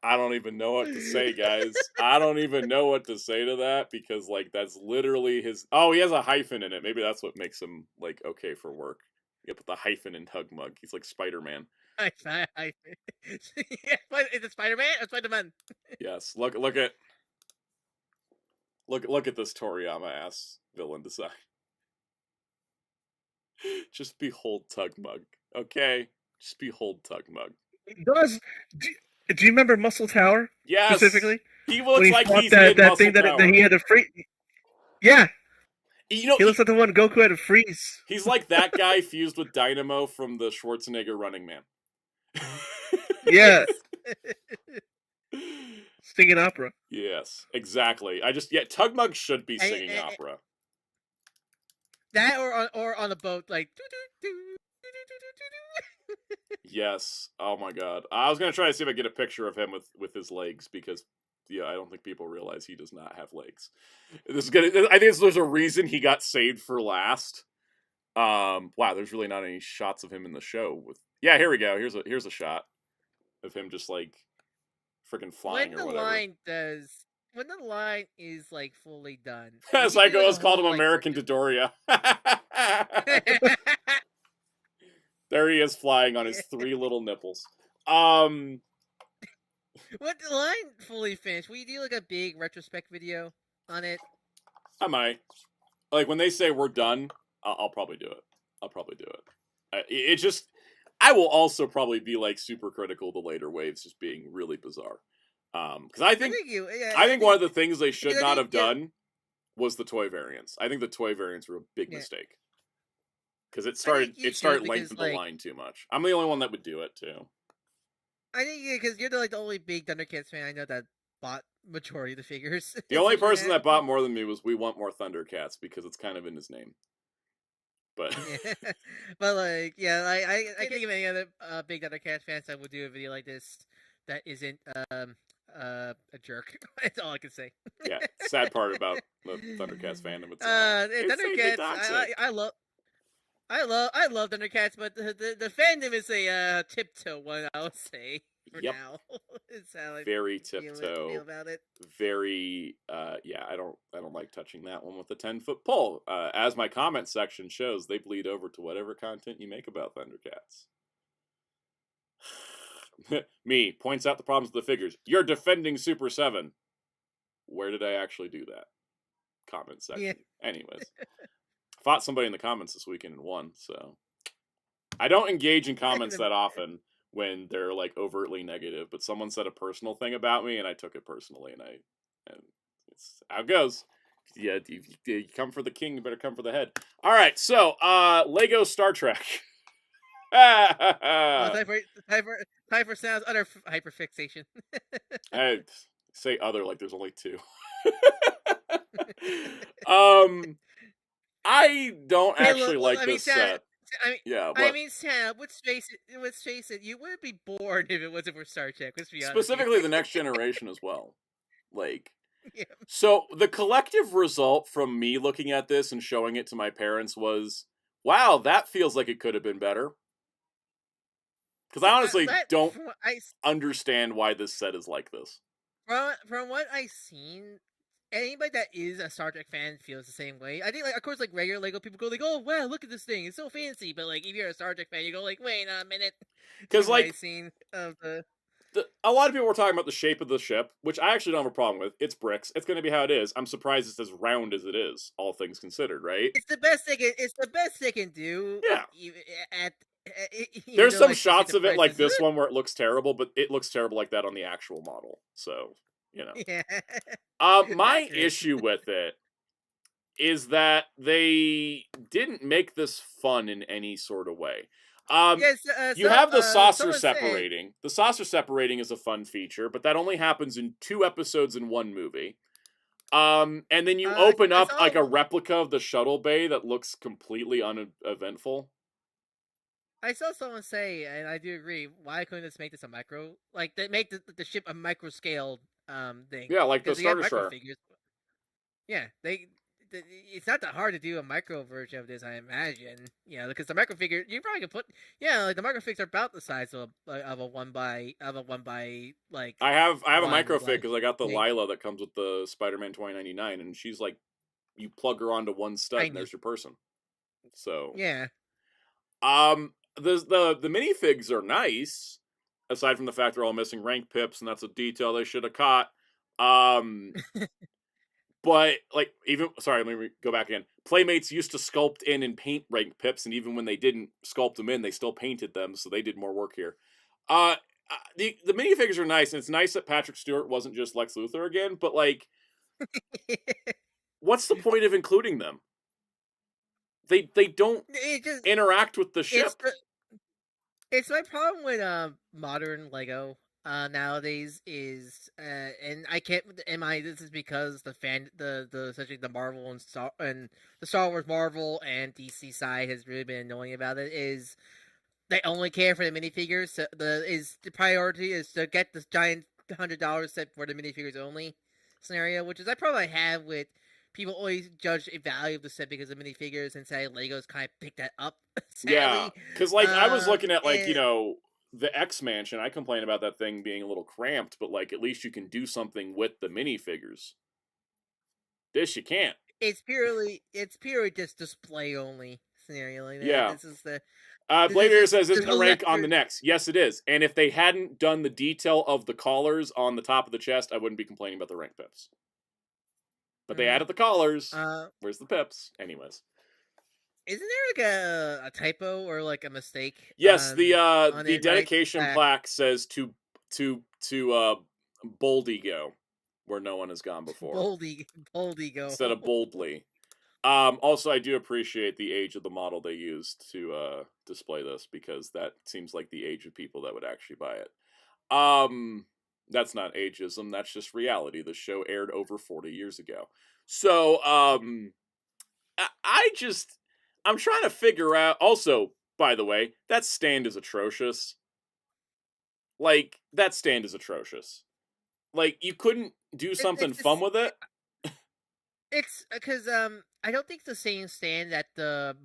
I don't even know what to say, guys. I don't even know what to say to that because, like, that's literally his. Oh, he has a hyphen in it. Maybe that's what makes him like okay for work. You put the hyphen in Tugmug. He's like Spider-Man. Is it Spider-Man or Spider-Man? Yes. Look at this Toriyama ass villain design. Just behold Tugmug, okay? Just behold Tugmug. Do you remember Muscle Tower? Yes. Specifically, he looks like he's that Muscle thing Tower. that he had to freeze. Yeah. You know, he looks like the one Goku had to freeze. He's like that guy fused with Dynamo from the Schwarzenegger Running Man. Yes. Singing opera. Yes, exactly. Tugmug should be singing opera. That or on a boat, like. Yes. Oh my god. I was gonna try to see if I get a picture of him with his legs because I don't think people realize he does not have legs. I think there's a reason he got saved for last. Wow, there's really not any shots of him in the show. Here we go. Here's a shot of him just like freaking flying or whatever. When the line is like fully done. Psycho has called him American Dodoria. There he is flying on his 3 little nipples. When the line fully finished, will you do like a big retrospect video on it? I might. Like when they say we're done, I'll probably do it. I will also probably be like super critical to later waves just being really bizarre. Because I think one of the things they should not have done was the toy variants. I think the toy variants were a big mistake. Because it started lengthening the line too much. I'm the only one that would do it too. I think because you're the only big Thundercats fan I know that bought majority of the figures. The only person that bought more than me was We Want More Thundercats because it's kind of in his name. But but like I can't think of any other big Thundercats fans that would do a video like this that isn't a jerk. That's all I can say. Yeah, sad part about the Thundercats fandom. It's Thundercats. I love Thundercats, but the fandom is a tiptoe one. I'll say for now. It's how I very tiptoe. Feel about it. Very yeah. I don't like touching that one with a 10-foot pole. As my comment section shows, they bleed over to whatever content you make about Thundercats. Me points out the problems with the figures. You're defending Super 7. Where did I actually do that? Comment section. Yeah. Anyways. Fought somebody in the comments this weekend and won, so I don't engage in comments that often when they're like overtly negative, but someone said a personal thing about me and I took it personally, and it's how it goes. Yeah, you come for the king, you better come for the head. All right, so Lego Star Trek. Time for sounds utter hyperfixation. I say other like there's only 2. I don't actually like this set. Sam, let's face it, you wouldn't be bored if it wasn't for Star Trek. Let's be honest. Specifically the Next Generation as well. Like, so the collective result from me looking at this and showing it to my parents was, wow, that feels like it could have been better. Because I honestly don't understand why this set is like this. From what I've seen, anybody that is a Star Trek fan feels the same way. I think, like, of course, like regular Lego people go like, "Oh wow, look at this thing! It's so fancy." But like, if you're a Star Trek fan, you go like, "Wait a minute," because like, scene of a lot of people were talking about the shape of the ship, which I actually don't have a problem with. It's bricks. It's going to be how it is. I'm surprised it's as round as it is, all things considered, right? It's the best they can do. Yeah. There's some shots of it like this one where it looks terrible, but it looks terrible like that on the actual model. So, you know. Yeah. My issue with it is that they didn't make this fun in any sort of way. You have the saucer separating. The saucer separating is a fun feature, but that only happens in 2 episodes in 1 movie. And then you open up like a replica of the shuttle bay that looks completely uneventful. I saw someone say, and I do agree, why couldn't this make this a micro? Like, they make the ship a micro scale thing. Yeah, like the Star Destroyer. Yeah, it's not that hard to do a micro version of this, I imagine. You know, because the micro figure you probably could put, like the micro figs are about the size of a one by like. I have a micro fig because I got the Lila that comes with the Spider-Man 2099, and she's like, you plug her onto one stud and there's your person. So yeah. The minifigs are nice, aside from the fact they're all missing rank pips, and that's a detail they should have caught. But like, let me go back again. Playmates used to sculpt in and paint rank pips, and even when they didn't sculpt them in, they still painted them, so they did more work here. The minifigures are nice, and it's nice that Patrick Stewart wasn't just Lex Luthor again. But like, what's the point of including them? They don't interact with the ship. It's my problem with modern Lego nowadays is and I can't this is because essentially the Marvel and the Star Wars Marvel and DC side has really been annoying about it, is they only care for the minifigures. So the priority is to get this giant $100 set for the minifigures only scenario, which is I probably have with people always judge the value of the set because of minifigures and say Legos kind of pick that up. Sadly. Yeah, because like I was looking at like, the X Mansion. I complain about that thing being a little cramped, but like at least you can do something with the minifigures. This you can't. It's purely just display only scenario. Like that. Yeah. This is the. Blader says, isn't the rank on the necks? Yes, it is. And if they hadn't done the detail of the collars on the top of the chest, I wouldn't be complaining about the rank pips. But they added the collars. Where's the pips? Anyways. Isn't there like a typo or like a mistake? Yes, the dedication plaque says to Boldy go, where no one has gone before. Boldy go. Instead of boldly. Also, I do appreciate the age of the model they used to display this, because that seems like the age of people that would actually buy it. That's not ageism, that's just reality. The show aired over 40 years ago. So, I'm trying to figure out... Also, by the way, that stand is atrocious. Like, that stand is atrocious. like you couldn't do something fun with it. It's because I don't think it's the same stand that the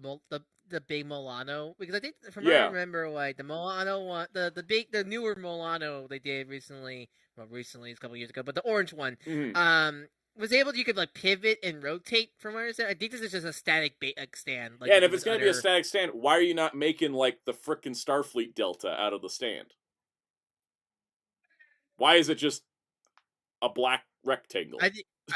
big Milano, because I think from what I remember, like the Milano one, the newer Milano they did recently, it's a couple years ago, but the orange one, was able to, you could like pivot and rotate from where it's at. I think this is just a static stand. Like, yeah, and if it's gonna be a static stand, why are you not making like the frickin' Starfleet Delta out of the stand? Why is it just a black rectangle? I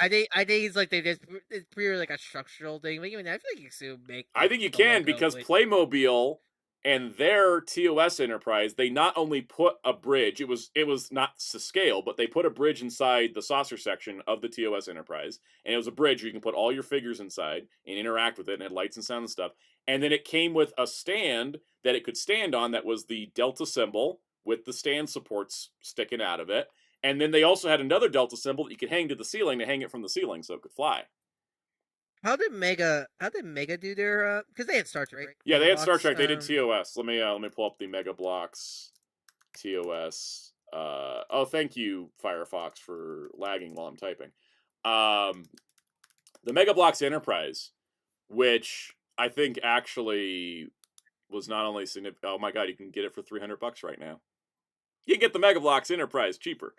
think it's like it's pretty like a structural thing. Like, I mean, I feel like you still make. I think you can because Playmobil and their TOS Enterprise, they not only put a bridge, it was not to scale, but they put a bridge inside the saucer section of the TOS Enterprise, and it was a bridge where you can put all your figures inside and interact with it, and it had lights and sound and stuff. And then it came with a stand that it could stand on that was the Delta symbol with the stand supports sticking out of it. And then they also had another Delta symbol that you could hang to the ceiling to hang it from the ceiling so it could fly. How did Mega do their? Because they had Star Trek. Right? Yeah, they had Star Trek. They did TOS. Let me pull up the Mega Bloks TOS. Oh, thank you, Firefox, for lagging while I'm typing. The Mega Bloks Enterprise, which I think actually was not only significant. Oh my God, you can get it for $300 right now. You can get the Mega Bloks Enterprise cheaper.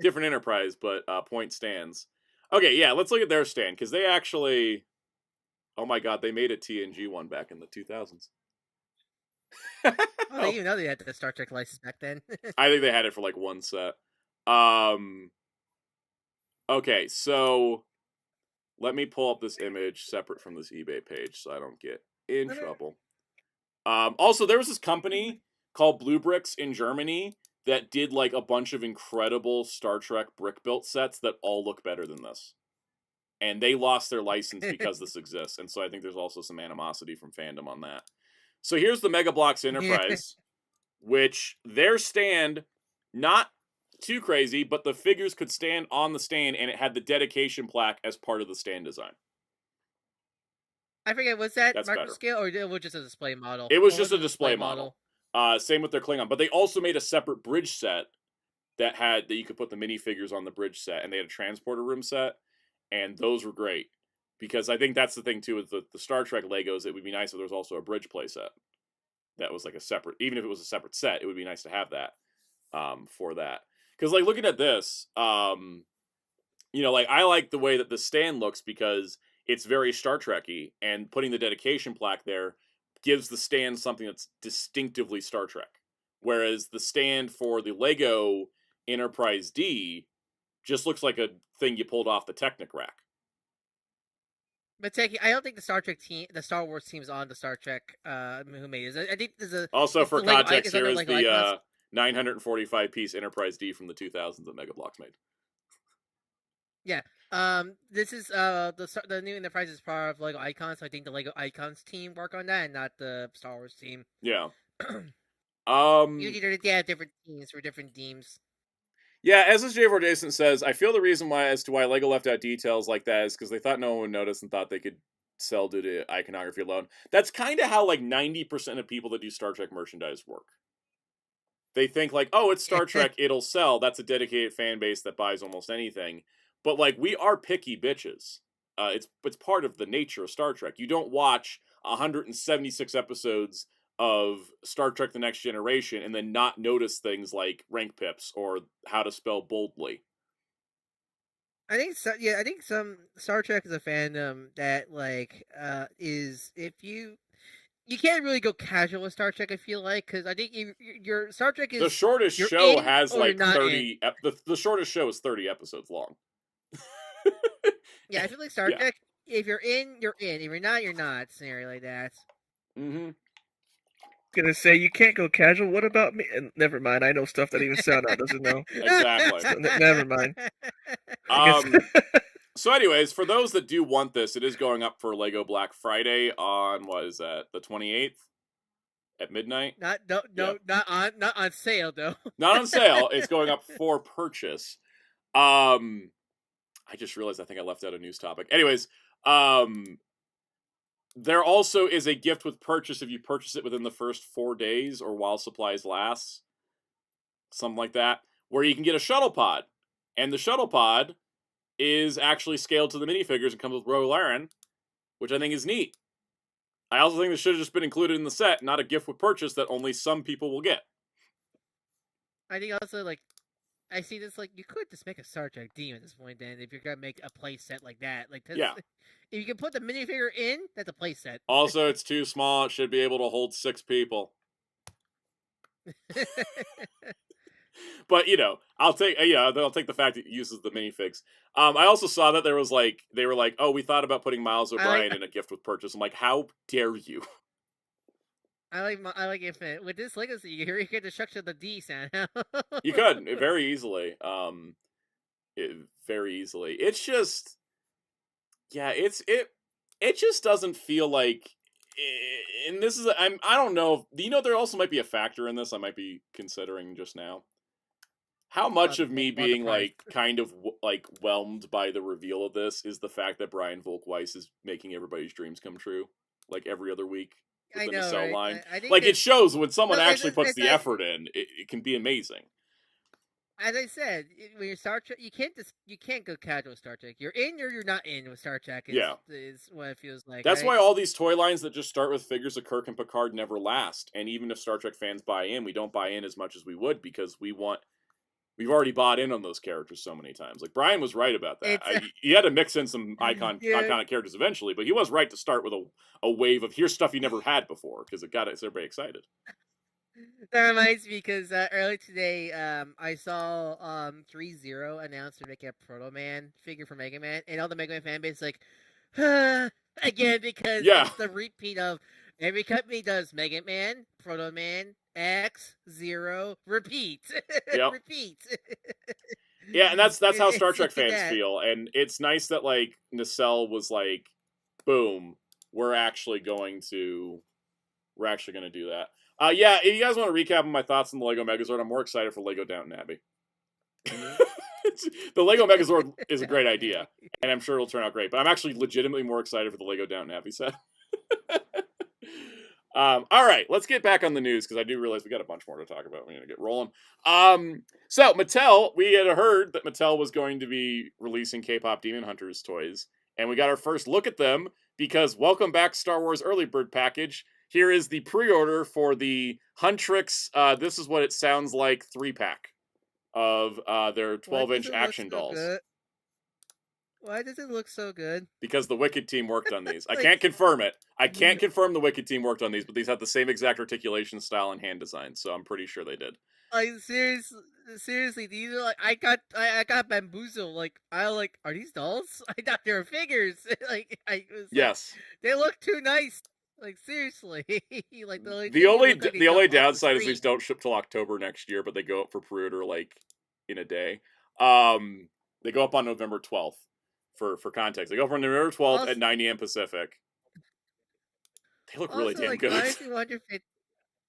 Different Enterprise, but point stands. Okay, yeah, let's look at their stand, because they actually... Oh my God, they made a TNG one back in the 2000s. Oh, they even know they had the Star Trek license back then. I think they had it for like one set. Okay, so... Let me pull up this image separate from this eBay page so I don't get in trouble. Also, there was this company called Blue Bricks in Germany that did like a bunch of incredible Star Trek brick-built sets that all look better than this. And they lost their license because this exists. And so I think there's also some animosity from fandom on that. So here's the Mega Bloks Enterprise, which their stand, not too crazy, but the figures could stand on the stand, and it had the dedication plaque as part of the stand design. I forget, was that micro scale or it was just a display model? It was just a display model. Same with their Klingon, but they also made a separate bridge set that you could put the minifigures on the bridge set, and they had a transporter room set, and those were great because I think that's the thing too with the Star Trek Legos. It would be nice if there was also a bridge play set that was like a separate, even if it was a separate set, it would be nice to have that for that. Because like looking at this, you know, like I like the way that the stand looks because it's very Star Trek-y, and putting the dedication plaque there gives the stand something that's distinctively Star Trek. Whereas the stand for the Lego Enterprise D just looks like a thing you pulled off the Technic rack. But I don't think the Star Wars team is on the Star Trek who made it. I think there's a... Also, for context, here is the 945-piece Enterprise D from the 2000s that Mega Bloks made. Yeah. This is the new Enterprise is part of Lego Icons, so I think the Lego Icons team work on that and not the Star Wars team. Yeah. Usually they have different teams for different themes. Yeah, as SJ4 Jason says, I feel the reason why Lego left out details like that is because they thought no one would notice and thought they could sell due to iconography alone. That's kind of how like 90% of people that do Star Trek merchandise work. They think like, oh, it's Star Trek, it'll sell. That's a dedicated fan base that buys almost anything. But like, we are picky bitches. It's part of the nature of Star Trek. You don't watch 176 episodes of Star Trek The Next Generation and then not notice things like rank pips or how to spell boldly. I think so. Yeah, I think some Star Trek is a fandom that like is if you can't really go casual with Star Trek. I feel like because I think your Star Trek is the shortest show has like 30. The shortest show is 30 episodes long. Yeah, I feel like Star Trek. If you're in, you're in. If you're not, you're not. Scenario like that. Mm-hmm. Gonna say you can't go casual. What about me? Never mind. I know stuff that even Soundout doesn't know. Exactly. So, never mind. So, anyways, for those that do want this, it is going up for Lego Black Friday on what is that? The 28th at midnight. Not on sale though. Not on sale. It's going up for purchase. I just realized I think I left out a news topic. Anyways, there also is a gift with purchase if you purchase it within the first 4 days or while supplies last. Something like that. Where you can get a shuttle pod. And the shuttle pod is actually scaled to the minifigures and comes with Ro Laren, which I think is neat. I also think this should have just been included in the set, not a gift with purchase that only some people will get. I think also, like, I see this, like, you could just make a Star Trek Demon at this point, then, if you're gonna make a play set like that. Like, yeah. If you can put the minifigure in, that's a play set. Also, it's too small. It should be able to hold 6 people. But, you know, I'll take the fact that it uses the minifigs. I also saw that they were like, oh, we thought about putting Miles O'Brien in a gift with purchase. I'm like, how dare you? I like Infinite. With this legacy, you get the structure of the D sound. You could very easily. Very easily. It's just, yeah, it just doesn't feel like. And this is, I don't know. There also might be a factor in this I might be considering just now. How much of me being like kind of like whelmed by the reveal of this is the fact that Brian Volk-Weiss is making everybody's dreams come true, like every other week with the nacelle line. I think like it shows when someone actually puts the effort in, it can be amazing. As I said, when you're Star Trek, you can't go casual Star Trek. You're in or you're not in with Star Trek. Is what it feels like. That's why all these toy lines that just start with figures of Kirk and Picard never last. And even if Star Trek fans buy in, we don't buy in as much as we would because we've already bought in on those characters so many times. Like Brian was right about that. You had to mix in some iconic characters eventually, but he was right to start with a wave of here's stuff you never had before because it got everybody excited. That reminds me because earlier today, I saw 3-0 announced to make a Proto Man figure for Mega Man, and all the Mega Man fan base like, again because it's the repeat of every company does Mega Man, Proto Man, X, 0, repeat, repeat. Yeah, and that's how Star Trek fans feel, and it's nice that like Nacelle was like, boom, we're actually going to do that. Yeah, if you guys want to recap on my thoughts on the Lego Megazord, I'm more excited for Lego Downton Abbey. The Lego Megazord is a great idea, and I'm sure it'll turn out great, but I'm actually legitimately more excited for the Lego Downton Abbey set. All right, let's get back on the news, because I do realize we got a bunch more to talk about. We're going to get rolling. So, Mattel, we had heard that Mattel was going to be releasing K-Pop Demon Hunters toys, and we got our first look at them, because welcome back Star Wars Early Bird Package. Here is the pre-order for the Huntrix, this is what it sounds like, 3-pack of their 12-inch action dolls. Good? Why does it look so good? Because the Wicked team worked on these. I can't confirm it. I can't confirm the Wicked team worked on these, but these have the same exact articulation style and hand design, so I'm pretty sure they did. Like seriously, these are like I got bamboozled. Like are these dolls? I thought they were figures. Yes, they look too nice. Like seriously, like the only downside is these don't ship till October next year, but they go up for pre-order like in a day. They go up on November 12th for context. They go up on November 12th at 9 a.m. Pacific. They look really damn good. Honestly, 150.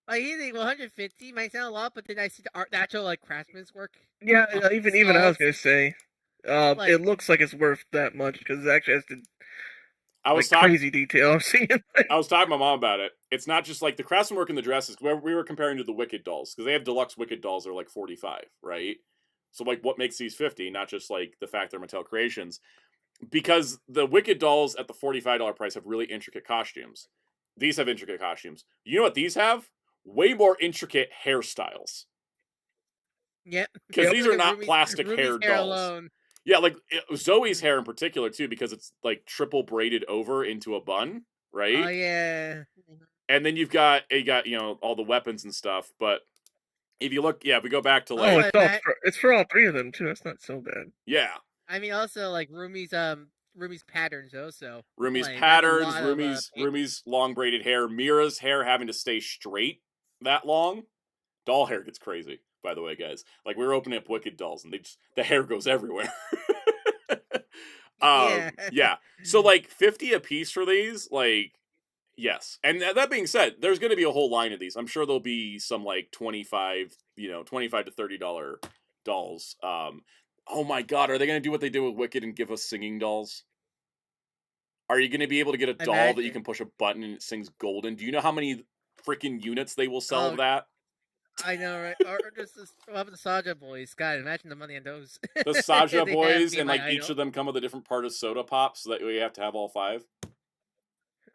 Like you think 150 might sound a lot, but then I see the actual like craftsman's work. Yeah, even I was gonna say, it looks like it's worth that much because it actually has to. Crazy detail I'm seeing. I was talking to my mom about it. It's not just like the craftsman work in the dresses. We were comparing to the Wicked dolls because they have deluxe Wicked dolls that are like 45, right? So like, what makes these 50? Not just like the fact they're Mattel creations, because the Wicked dolls at the $45 price have really intricate costumes. These have intricate costumes. You know what these have? Way more intricate hairstyles. Yep. Because these are not plastic hair dolls. Alone. Yeah, like Zoe's hair in particular too, because it's like triple braided over into a bun, right? Oh yeah. And then you got all the weapons and stuff. But if you look, if we go back to like, it's for all three of them too. That's not so bad. Yeah. I mean, also like Rumi's patterns also. Rumi's patterns, Rumi's long braided hair, Mira's hair having to stay straight that long. Doll hair gets crazy. By the way, guys, like we were opening up Wicked dolls, and the hair goes everywhere. Yeah. So like 50 a piece for these, like, yes. And that being said, there's going to be a whole line of these. I'm sure there'll be some like $25 to $30 dolls. Oh my God, are they going to do what they did with Wicked and give us singing dolls? Are you going to be able to get a doll that you can push a button and it sings Golden? Do you know how many freaking units they will sell of that? I know, right? Or just the Saja boys. God, imagine the money on those. The Saja They boys, be and my like each idol. of them come with a different part of soda pop, so that way you have to have all 5.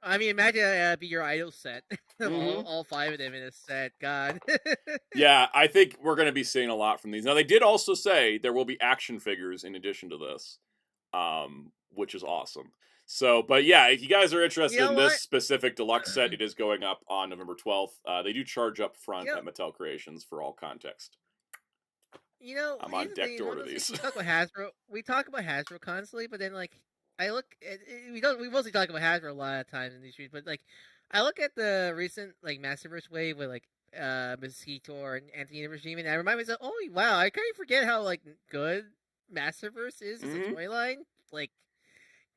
I mean, imagine be your idol set. All 5 of them in a set. God. Yeah, I think we're going to be seeing a lot from these. Now, they did also say there will be action figures in addition to this, which is awesome. So, but yeah, if you guys are interested in this specific deluxe set, it is going up on November 12th. They do charge up front at Mattel Creations for all context. You know, I'm on deck to order these. We talk about Hasbro. We talk about Hasbro constantly, but then like I look at we mostly talk about Hasbro a lot of times in these streets, but like I look at the recent like Masterverse wave with like Mosquito and Anti-Universe Demon, and I remind myself, oh wow, I kind of forget how like good Masterverse is as a toy line. Like,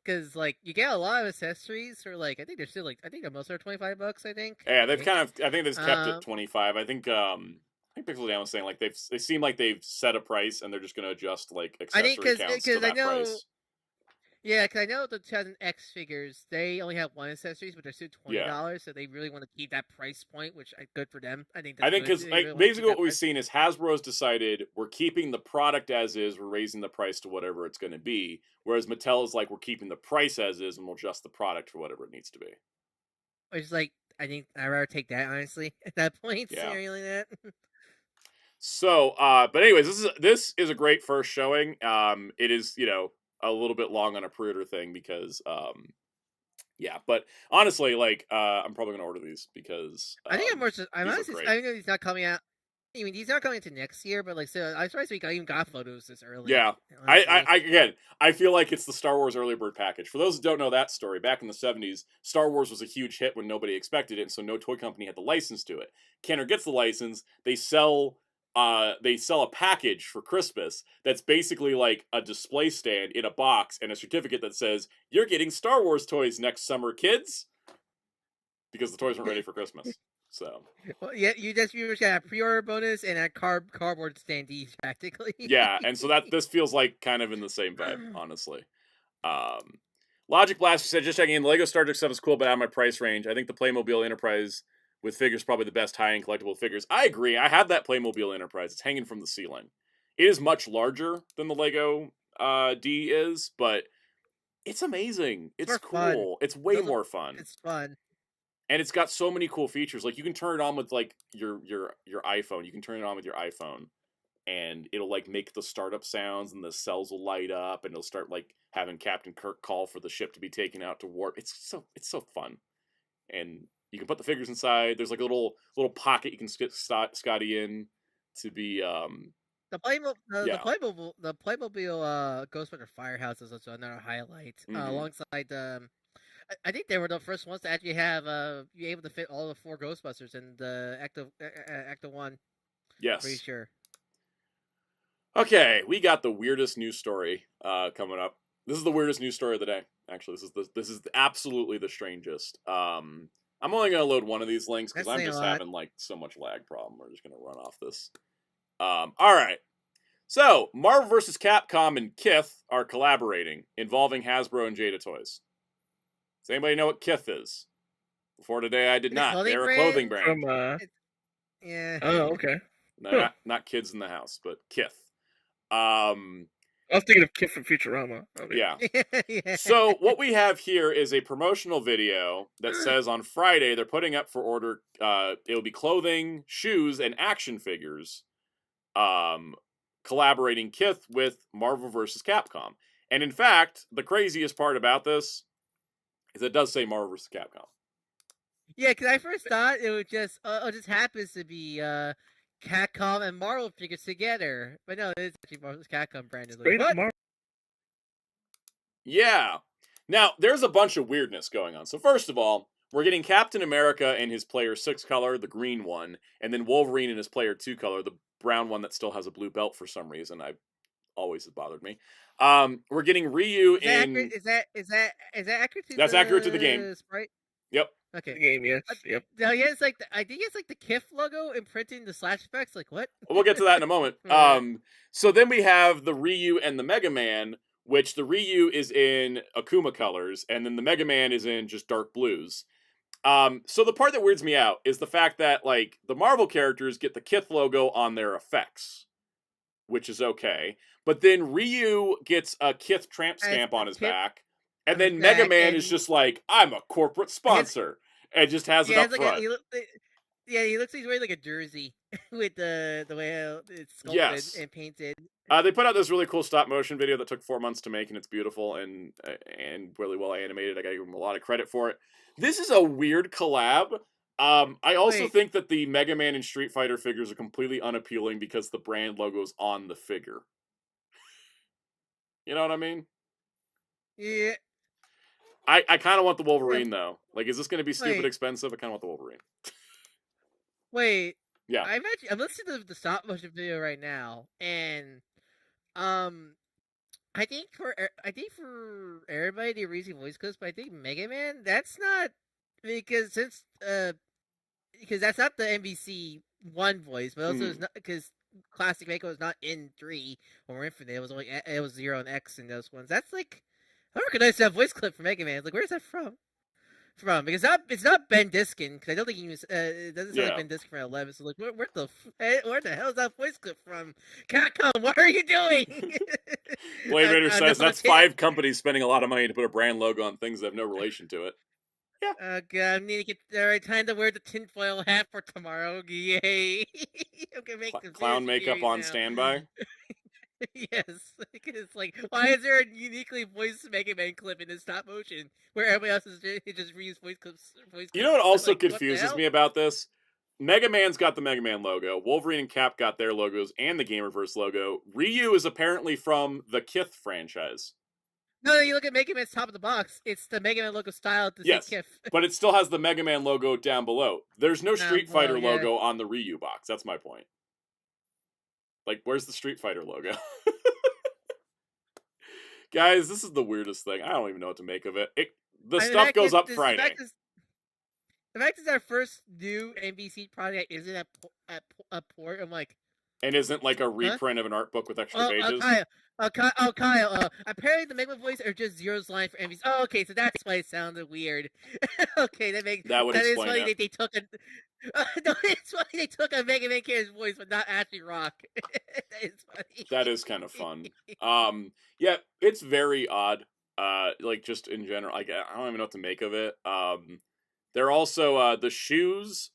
because like you get a lot of accessories for like I think they're still like I think most are $25. I think. Yeah, they've kind of I think they've kept it 25. I think Pixel Dan was saying like they seem like they've set a price and they're just going to adjust like accessory counts to that price. Yeah, because I know the 2000X figures, they only have one accessories, but they're still $20, so they really want to keep that price point, which is good for them. I think because like, basically what we've seen is Hasbro's decided we're keeping the product as is, we're raising the price to whatever it's going to be, whereas Mattel is like, we're keeping the price as is, and we'll adjust the product for whatever it needs to be. Which is like, I think I'd rather take that, honestly, at that point, scenario like that. So, but anyways, this is a great first showing. It is, you know, a little bit long on a pre-order thing because yeah, but honestly, like I'm probably gonna order these because I think I'm honestly I know he's not coming out. I mean, these are coming into next year, but like, so I'm surprised we even got photos this early. Yeah, I feel like it's the Star Wars early bird package. For those who don't know that story, back in the 70s, Star Wars was a huge hit when nobody expected it, and so no toy company had the license to it. Kenner gets the license. They sell a package for Christmas that's basically like a display stand in a box and a certificate that says, "You're getting Star Wars toys next summer, kids," because the toys weren't ready for Christmas. So, well, yeah, you just got a pre-order bonus and a cardboard standee practically. Yeah, and so this feels like kind of in the same vibe, honestly. Logic Blaster said, just checking in, the Lego Star Trek stuff is cool, but out of my price range. I think the Playmobil Enterprise with figures probably the best high-end collectible figures. I agree. I have that Playmobil Enterprise. It's hanging from the ceiling. It is much larger than the Lego D is, but it's amazing. It's cool. Fun. It's way more fun. It's fun. And it's got so many cool features. Like, you can turn it on with, like, your iPhone. You can turn it on with your iPhone, and it'll, like, make the startup sounds, and the cells will light up, and it'll start, like, having Captain Kirk call for the ship to be taken out to warp. It's so fun. And you can put the figures inside. There's, like, a little pocket you can stick Scotty in to be, The Playmobil Ghostbuster Firehouse is also another highlight, alongside I think they were the first ones to actually have be able to fit all the 4 Ghostbusters in the Ecto 1. Yes. Pretty sure. Okay, we got the weirdest news story coming up. This is the weirdest news story of the day. Actually, this is absolutely the strangest. I'm only gonna load one of these links because I'm just having like so much lag problem. We're just gonna run off this. All right. So Marvel vs. Capcom and Kith are collaborating, involving Hasbro and Jada Toys. Does anybody know what Kith is? Before today, I did not. They're a clothing brand. Yeah. Oh, okay. No, not Kids in the House, but Kith. I was thinking of Kith from Futurama. Okay. Yeah. So what we have here is a promotional video that says on Friday they're putting up for order. It'll be clothing, shoes, and action figures. Collaborating Kith with Marvel vs. Capcom. And in fact, the craziest part about this is it does say Marvel vs. Capcom. Yeah, because I first thought it would just happens to be Capcom and Marvel figures together, but no, it's actually Marvel vs. Capcom branded. Like, yeah. Now there's a bunch of weirdness going on. So first of all, we're getting Captain America in his Player 6 color, the green one, and then Wolverine in his Player 2 color, the brown one that still has a blue belt for some reason. Always has bothered me. We're getting Ryu in. Is that accurate to That's accurate to the game. Sprite? Yep. Okay. The game, yes. Yep. No, yeah, it's like I think it's like the KIF logo imprinting the slash effects. Like what? We'll get to that in a moment. So then we have the Ryu and the Mega Man, which the Ryu is in Akuma colors, and then the Mega Man is in just dark blues. So the part that weirds me out is the fact that, like, the Marvel characters get the Kith logo on their effects, which is okay. But then Ryu gets a Kith tramp stamp on his back, and then Mega Man is just like, I'm a corporate sponsor, and just has it up front. He looks like he's wearing like a jersey with the way it's sculpted and painted. They put out this really cool stop motion video that took 4 months to make, and it's beautiful and really well animated. I gotta give them a lot of credit for it. This is a weird collab. I also think that the Mega Man and Street Fighter figures are completely unappealing because the brand logo's on the figure. You know what I mean? Yeah. I kind of want the Wolverine, though. Like, is this going to be stupid expensive? I kind of want the Wolverine. Wait. Yeah. I'm listening to the stop motion video right now, and I think for everybody the reason voice clips, but I think Mega Man, that's not because that's not the NBC 1 voice, but also it's not because Classic Mako is not in 3 or Infinite. It was 0 and X in those ones. That's like, I recognize that voice clip from Mega Man. It's like, where's that from? Because it's not Ben Diskin, because I don't think he was. It doesn't sound like Ben Diskin from 11. So like, where the hell is that voice clip from? Capcom, what are you doing? Blade Raider says that's 5 companies spending a lot of money to put a brand logo on things that have no relation to it. Yeah. God, I need to get the right time to wear the tinfoil hat for tomorrow. Yay! I'm gonna make clown makeup on standby. Yes, it's like, why is there a uniquely voiced Mega Man clip in this stop motion where everybody else is just reused voice clips? You know what also confuses me about this? Mega Man's got the Mega Man logo. Wolverine and Cap got their logos and the Gamerverse logo. Ryu is apparently from the Kith franchise. No, you look at Mega Man's top of the box. It's the Mega Man logo styled to say Kith. But it still has the Mega Man logo down below. There's no Street Fighter logo on the Ryu box. That's my point. Like, where's the Street Fighter logo? Guys, this is the weirdest thing. I don't even know what to make of it. The stuff goes up Friday. The fact is our first new NBC project isn't a port. I'm like... And isn't like a reprint of an art book with extra pages? Kyle, apparently the Mega Man voice are just Zero's line for NBC. Oh, okay, so that's why it sounded weird. Okay, that is funny that they took a... no, it's funny they took a Mega Man character's voice, but not Ashley Rock. That is funny. That is kind of fun. Yeah, it's very odd. Like, just in general, like, I don't even know what to make of it. They're also, the shoes...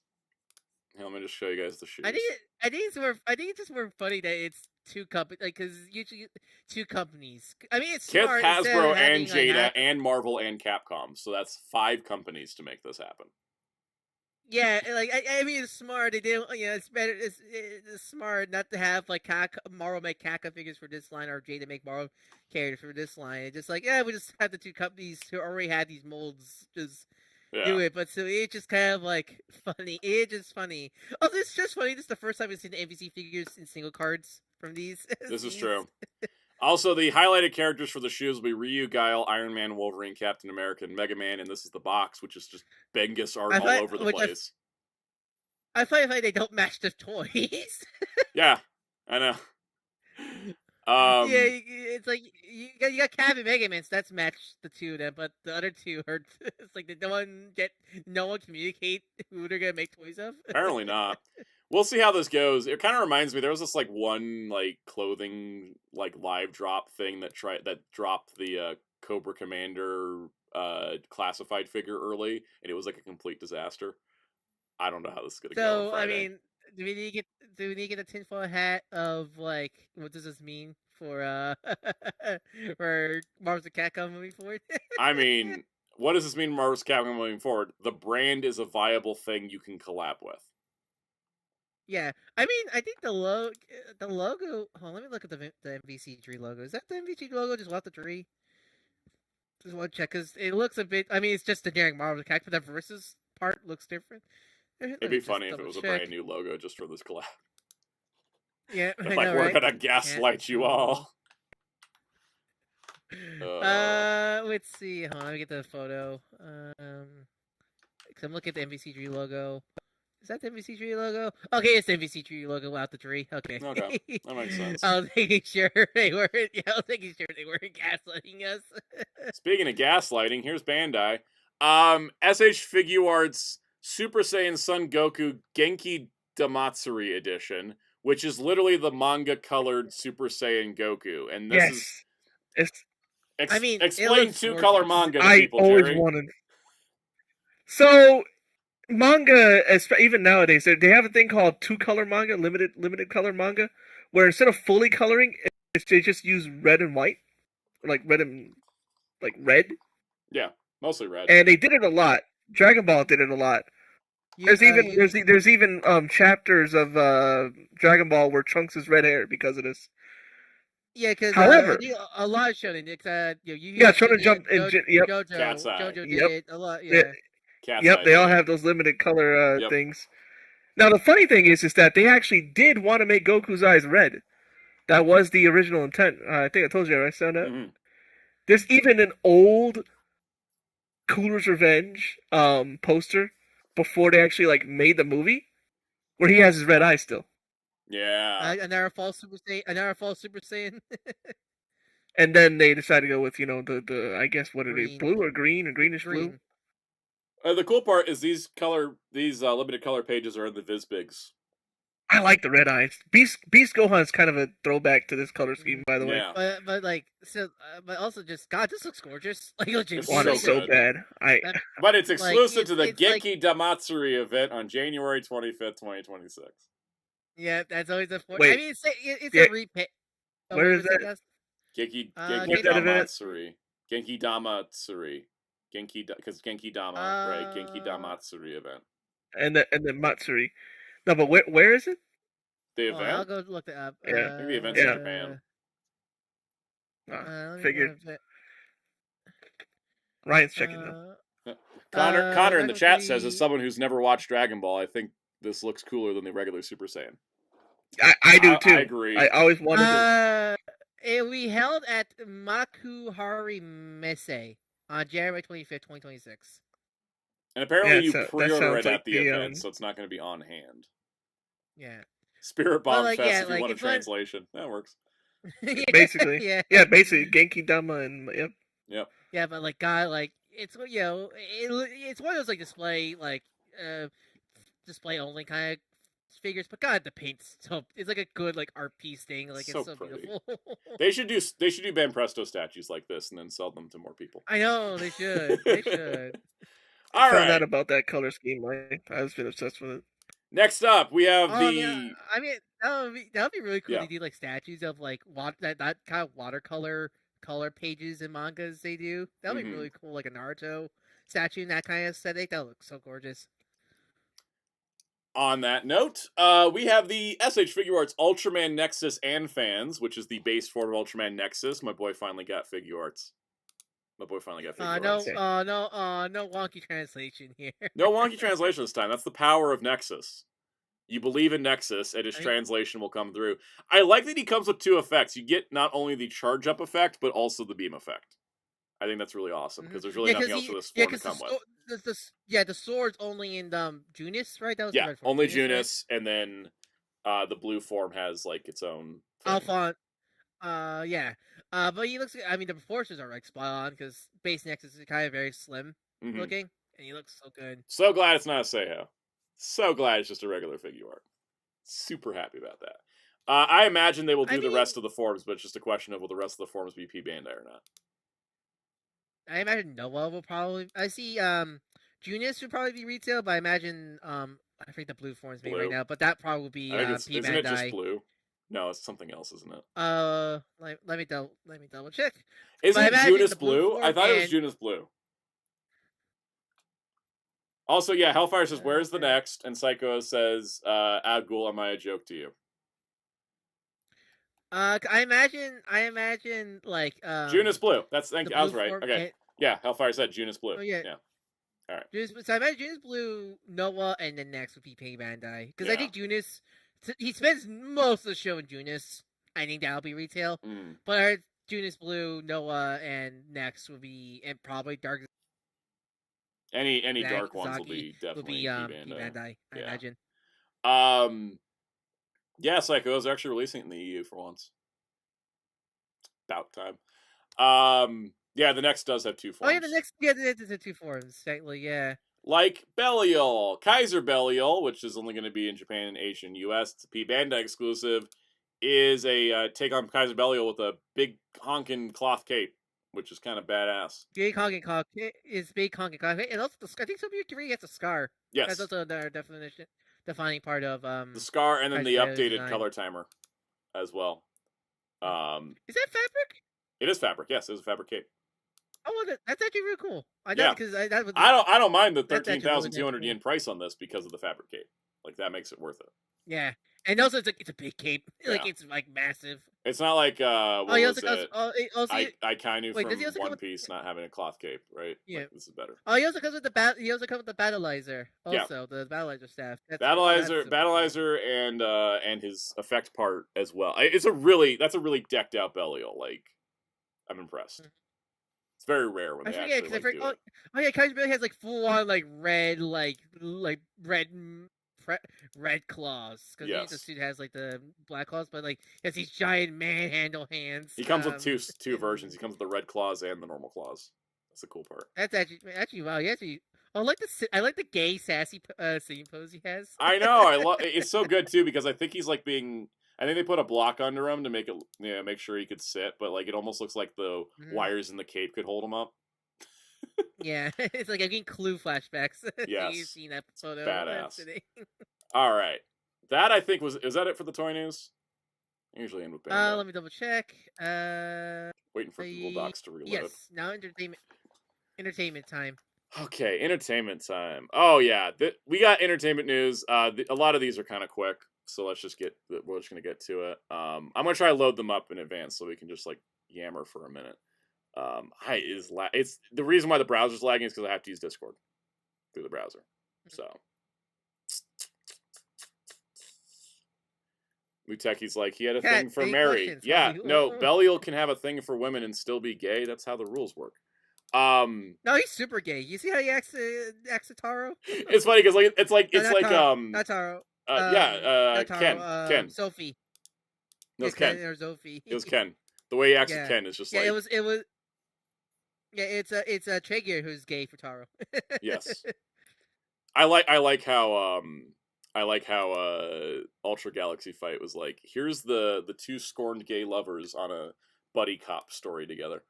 Here, let me just show you guys the shoes. I think it's just more funny that it's 2 companies, like, because usually 2 companies. I mean, it's Kith, smart. Hasbro, and Jada, and Marvel, and Capcom. So that's 5 companies to make this happen. Yeah, like I mean, it's smart. They didn't. It's better. It's smart not to have like Marvel make Kaka figures for this line or Jada make Marvel characters for this line. It's just like, we just have the 2 companies who already had these molds just. Do it, but so it's just kind of like funny. It's just funny. Oh, it's just funny. This is the first time I've seen the NBC figures in single cards from these. This is true. Also, the highlighted characters for the shoes will be Ryu, Guile, Iron Man, Wolverine, Captain America, and Mega Man, and this is the box, which is just Bengus art all over the place. I find they don't match the toys. Yeah, I know. It's like you got Cap and Mega Man, so that's matched the 2 of them, but the other 2 hurt. It's like no one communicate who they're gonna make toys of. Apparently not. We'll see how this goes. It kind of reminds me, there was this like one like clothing like live drop thing that dropped the Cobra Commander classified figure early, and it was like a complete disaster. I don't know how this is gonna go. So I mean, do we need to get a tinfoil hat of like, what does this mean for for Marvel's Capcom moving forward? I mean, what does this mean, Marvel's Capcom moving forward? The brand is a viable thing you can collab with. Yeah, I mean, I think the logo. Hold on, let me look at the MVC3 logo. Is that the MVC logo just off the tree? Just want to check because it looks a bit. I mean, it's just the generic Marvel Capcom, but that versus part looks different. It'd be funny if it was a brand new logo just for this collab. Yeah, if we're gonna gaslight you all. Let's see. Hold on, let me get the photo. Cause I'm looking at the MVC3 logo. Is that the MVC3 logo? Okay, it's the MVC3 logo out the tree. Okay. Okay, that makes sense. I was making sure they weren't. Yeah, I was making sure they weren't gaslighting us. Speaking of gaslighting, here's Bandai. SH Figuarts Super Saiyan Son Goku Genki Damatsuri edition, which is literally the manga colored Super Saiyan Goku, and this is. Explain two-color manga to people, Always Jerry. wanted. So manga, even nowadays, they have a thing called two-color manga, limited color manga, where instead of fully coloring, they just use red and white, like red. Yeah, mostly red. And they did it a lot. Dragon Ball did it a lot. There's even chapters of Dragon Ball where Trunks is red hair because of this. Yeah, because however, a lot of shonen, Shonen Jump and JoJo did it a lot. Yeah. They all have those limited color things. Now the funny thing is that they actually did want to make Goku's eyes red. That was the original intent. I think I told you, right, Soundout? Mm-hmm. There's even an old Cooler's Revenge poster before they actually made the movie, where he has his red eyes still. Yeah. Another false Super Saiyan. And then they decided to go with the I guess what are they, blue or green or greenish blue. The cool part is these limited color pages are in the Vizbigs. I like the red eyes. Beast Gohan's kind of a throwback to this color scheme, by the way. But also just God, this looks gorgeous. It's so bad. But it's exclusive to the Genki Damatsuri event on January 25th, 2026. Yeah, that's always the. Wait, I mean, it's a repaint. Where is that? Genki Damatsuri. Genki Damatsuri. Because Genki Dama, right? Genki Damatsuri event. And the Matsuri. No, but where is it? The event? I'll go look it up. Yeah. I think the event's in Japan. Figured. Ryan's checking though. Connor in the chat says, as someone who's never watched Dragon Ball, I think this looks cooler than the regular Super Saiyan. I do too. I agree. I always wanted to. It we held at Makuhari Messe on January 25th, 2026. And apparently you pre-order it at the event, so it's not going to be on hand. Yeah. Spirit Bomb Fest if you want a translation. That works. Basically. Yeah, basically. Genki Dama and Yep. Yeah, but it's it's one of those display only kind of figures, but God, the paint's it's like a good art piece thing. It's so beautiful. They should do Ben Presto statues like this and then sell them to more people. I know they should. They should. I found out about that color scheme. I've been obsessed with it. Next up, we have I mean, that would be really cool to do statues of that kind of watercolor color pages and mangas they do. That would be really cool, like a Naruto statue in that kind of aesthetic. That would look so gorgeous. On that note, we have the SH Figuarts Ultraman Nexus and Fans, which is the base form of Ultraman Nexus. My boy finally got Figuarts. No wonky translation here. No wonky translation this time. That's the power of Nexus. You believe in Nexus, and his translation will come through. I like that he comes with two effects. You get not only the charge-up effect, but also the beam effect. I think that's really awesome, because there's really nothing else for this form to come with. The sword's only in Junis, right? That was only Junis, right? And then the blue form has its own thing. Alphonse. But he looks. I mean, the proportions are spot on because base Nexus is kind of very slim looking, and he looks so good. So glad it's not a Seiho. So glad it's just a regular Figuart. Super happy about that. I imagine they will do the rest of the forms, but it's just a question of will the rest of the forms be P Bandai or not. I imagine Noah will probably. I see. Junis would probably be retail, but I imagine. I forget the blue forms being right now, but that probably will be P Bandai. Isn't it just blue? No, it's something else, isn't it? Let me double check. Isn't it Junis Blue? I thought it was Junis Blue. Also, yeah, Hellfire says, "Where's the next?" And Psycho says, "Abgul, am I a joke to you?" I imagine Junis Blue. I was right. Okay. Yeah, Hellfire said Junis Blue. Oh yeah. All right. So I imagine Junis Blue, Noah, and then next would be P Bandai because I think Junis. He spends most of the show in Junis. I think that'll be retail. But Junis Blue, Noah, and next will be, and probably Dark. Any dark ones will be definitely P Bandai, I imagine. Yeah, Psycho is actually releasing it in the EU for once. About time. Yeah, the next does have 2 forms. Oh yeah, the 2 forms. Technically, yeah. Like Belial, Kaiser Belial, which is only going to be in Japan, Asia, and US. It's a P Bandai exclusive. Is a take on Kaiser Belial with a big honking cloth cape, which is kind of badass. Big honking cloth is big honking cloth, and also I think some of you gets a scar. Yes, that's also another defining part of the scar, and then Kaiser the Belial's updated design. color timer as well. Is that fabric? It is fabric. Yes, it is a fabric cape. Oh, that's actually really cool. I don't mind the 13,200 yen price on this because of the fabric cape. Like that makes it worth it. Yeah, and also it's a big cape. Like it's like massive. It's not like Ikainu wait, from One Piece not having a cloth cape, right? Yeah, like, this is better. Oh, he also comes with the battleizer. Also, the battleizer staff. Battleizer, and his effect part as well. That's a really decked out Belial. Like, I'm impressed. It's very rare when they actually do it. Oh yeah, Kaiser Belial has like full on like red red claws, because the suit has like the black claws, but like he has these giant manhandle hands. He comes with two versions. He comes with the red claws and the normal claws. That's the cool part. That's actually wow. I like the gay sassy singing pose he has. I know. It's so good too because I think he's like being. I think they put a block under him to make it make sure he could sit, but like it almost looks like the wires in the cape could hold him up. Yeah, it's like I'm getting Clue flashbacks. Yes, you've seen that photo. Badass. Today. All right, that I think is that it for the toy news? I usually end with Bandai. Let me double check. Waiting for Google Docs to reload. Yes, now entertainment time. Okay, entertainment time. Oh yeah, we got entertainment news. A lot of these are kind of quick, so we're just gonna get to it. I'm gonna try to load them up in advance so we can just like yammer for a minute. It's the reason why the browser's lagging is because I have to use Discord through the browser. So Muteki's like, he had a thing for Mary. Yeah, no, Belial can have a thing for women and still be gay. That's how the rules work. No, he's super gay. You see how he acts to Taro? It's funny because not Taro. Ken. Sophie. It was Ken. Or Sophie. It was Ken. The way he acts with Ken is just like it was. Yeah, it's Traeger who's gay for Taro. Yes. I like how Ultra Galaxy Fight was like, here's the two scorned gay lovers on a buddy cop story together.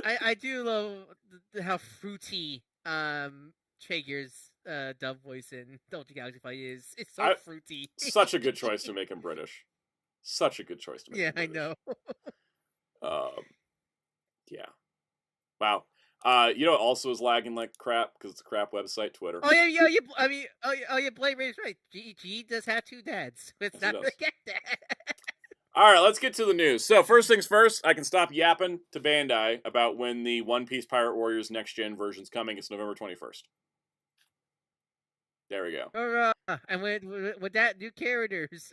I do love how fruity Traeger's dub voice in Ultra Galaxy Fight is. It's so fruity. Such a good choice to make him British. Such a good choice to make him British. I know. Yeah. Wow. You know what also is lagging like crap because it's a crap website, Twitter. Oh yeah, Blade Raider's right. G does have two dads. Let's not forget that. All right, let's get to the news. So first things first, I can stop yapping to Bandai about when the One Piece Pirate Warriors Next Gen version's coming. It's November 21st. There we go. And with that, new characters.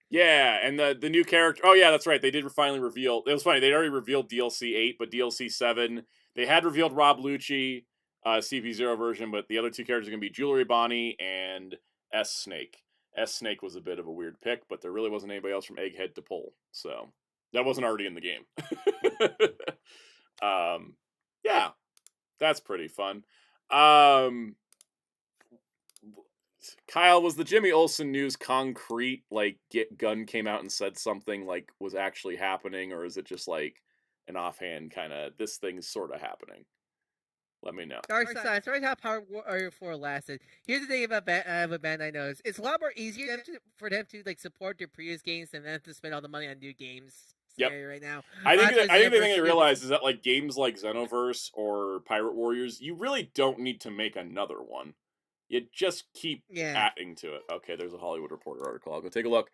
Yeah, and the new character. Oh yeah, that's right. They did finally reveal. It was funny. They'd already revealed DLC 8, but DLC 7. They had revealed Rob Lucci, CP0 version, but the other two characters are going to be Jewelry Bonnie and S Snake. S Snake was a bit of a weird pick, but there really wasn't anybody else from Egghead to pull, so that wasn't already in the game. Yeah, that's pretty fun. Kyle, was the Jimmy Olsen news concrete? Like, Gun came out and said something like was actually happening, or is it just like an offhand kind of this thing's sort of happening? Let me know. Sorry how Power Warrior 4 lasted. Here's the thing about what Bandai knows: it's a lot more easier for them to like support their previous games than them to spend all the money on new games. Yep. Right now, I think the thing they realize is that like games like Xenoverse or Pirate Warriors, you really don't need to make another one. You just keep adding to it. Okay, there's a Hollywood Reporter article. I'll go take a look.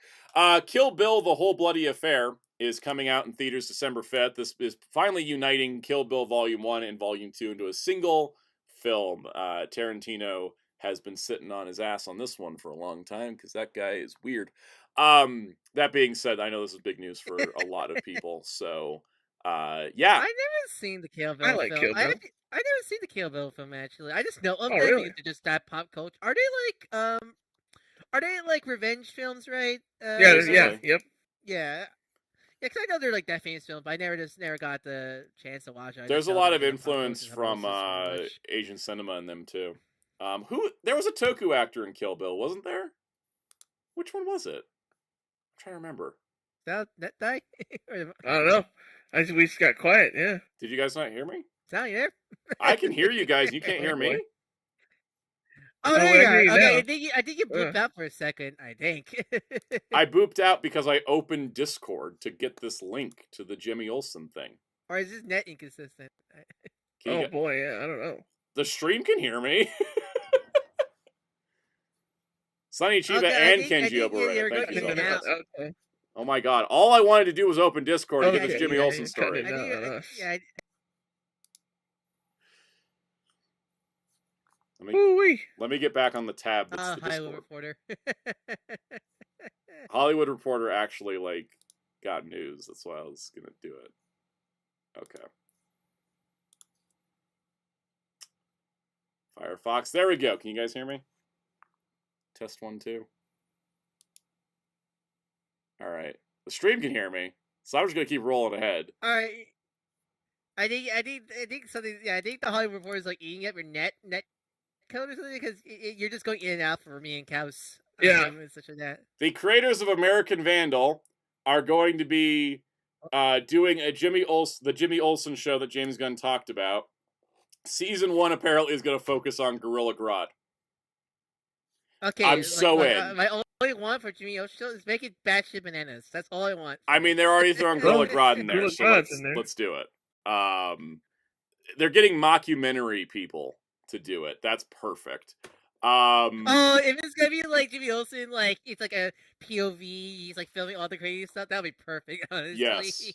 Kill Bill: The Whole Bloody Affair is coming out in theaters December 5th. This is finally uniting Kill Bill Volume 1 and Volume 2 into a single film. Tarantino has been sitting on his ass on this one for a long time because that guy is weird. That being said, I know this is big news for a lot of people. So, yeah. I've never seen the Kill Bill film. Kill Bill. I've never seen the Kill Bill film, actually. I just know of them really? because they're just that pop culture. Are they like revenge films, right? Yeah, yep. Yeah. Yeah, because I know they're like that famous film, but I never got the chance to watch it. There's a lot of influence from Asian cinema in them too. There was a Toku actor in Kill Bill, wasn't there? Which one was it? I'm trying to remember. That guy? I don't know. We just got quiet. Yeah. Did you guys not hear me? Sound you there? I can hear you guys. You can't hear me. Oh, there you are. Okay, I think you booped out for a second. I think. I booped out because I opened Discord to get this link to the Jimmy Olsen thing. Or is this net inconsistent? Oh boy, yeah, I don't know. The stream can hear me. Sunny Chiba and Kenji Oberoi. Thank you so much. Okay. Oh my god! All I wanted to do was open Discord to get this Jimmy Olsen story. Let me get back on the tab. That's the Hollywood Reporter. Hollywood Reporter actually got news. That's why I was gonna do it. Okay. Firefox. There we go. Can you guys hear me? Test 1, 2. All right. The stream can hear me, so I'm just gonna keep rolling ahead. All right. I think something. Yeah, I think the Hollywood Reporter is eating up your net code or something because you're just going in and out for me and Kaus. Yeah. Such as that. The creators of American Vandal are going to be doing the Jimmy Olsen show that James Gunn talked about. Season 1 apparently is going to focus on Gorilla Grodd. Okay, I'm so in. My only want for Jimmy Olsen show is make it batshit bananas. That's all I want. I mean, they're already throwing Gorilla Grodd in there, so let's do it. They're getting mockumentary people to do it. That's perfect. If it's gonna be Jimmy Olsen, it's like a POV, he's filming all the crazy stuff, that would be perfect, honestly. Yes.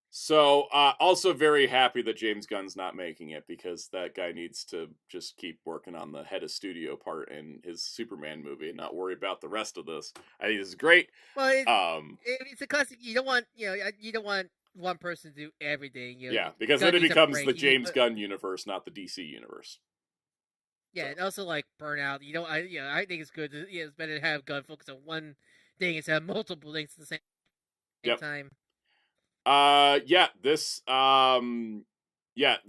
So, also very happy that James Gunn's not making it because that guy needs to just keep working on the head of studio part in his Superman movie and not worry about the rest of this. I think this is great. Well, it's a classic. You don't want one person to do everything. Yeah, because then it becomes the James Gunn universe, not the DC universe. Yeah, and also burnout. I think it's good. It's better to have Gunn focus on one thing instead of multiple things at the same time.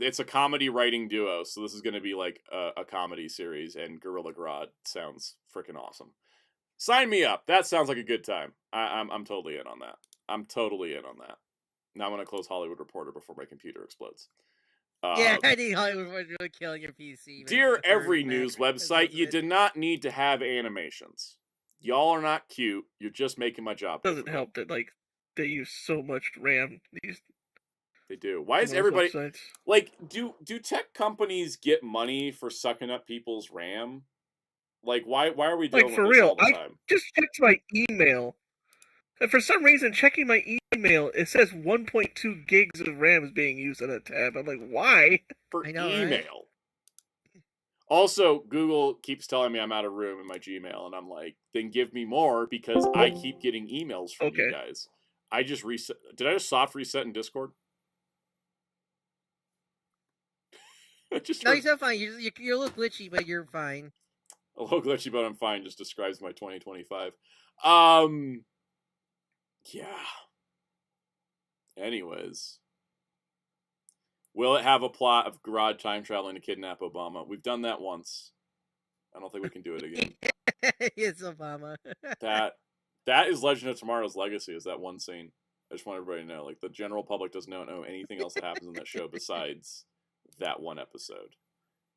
It's a comedy writing duo, so this is going to be a comedy series, and Gorilla Grodd sounds freaking awesome. Sign me up. That sounds like a good time. I'm totally in on that. I'm totally in on that. Now I'm going to close Hollywood Reporter before my computer explodes. I think Hollywood Reporter is really killing your PC. Dear every news website, you did not need to have animations. Y'all are not cute. You're just making my job. Doesn't help that they use so much RAM. They do. Why is everybody do tech companies get money for sucking up people's RAM? Why are we doing for this real? all the time? I just checked my email. And for some reason, checking my email, it says 1.2 gigs of RAM is being used on a tab. I'm like, why? For email. Right? Also, Google keeps telling me I'm out of room in my Gmail, and I'm like, then give me more because I keep getting emails from you guys. I just reset. Did I just soft reset in Discord? No, you're still fine. You're a little glitchy, but you're fine. A little glitchy, but I'm fine. Just describes my 2025. Yeah. Anyways. Will it have a plot of Grodd time traveling to kidnap Obama? We've done that once. I don't think we can do it again. It's Obama. That is Legend of Tomorrow's Legacy, is that one scene. I just want everybody to know. The general public doesn't know anything else that happens in that show besides that one episode.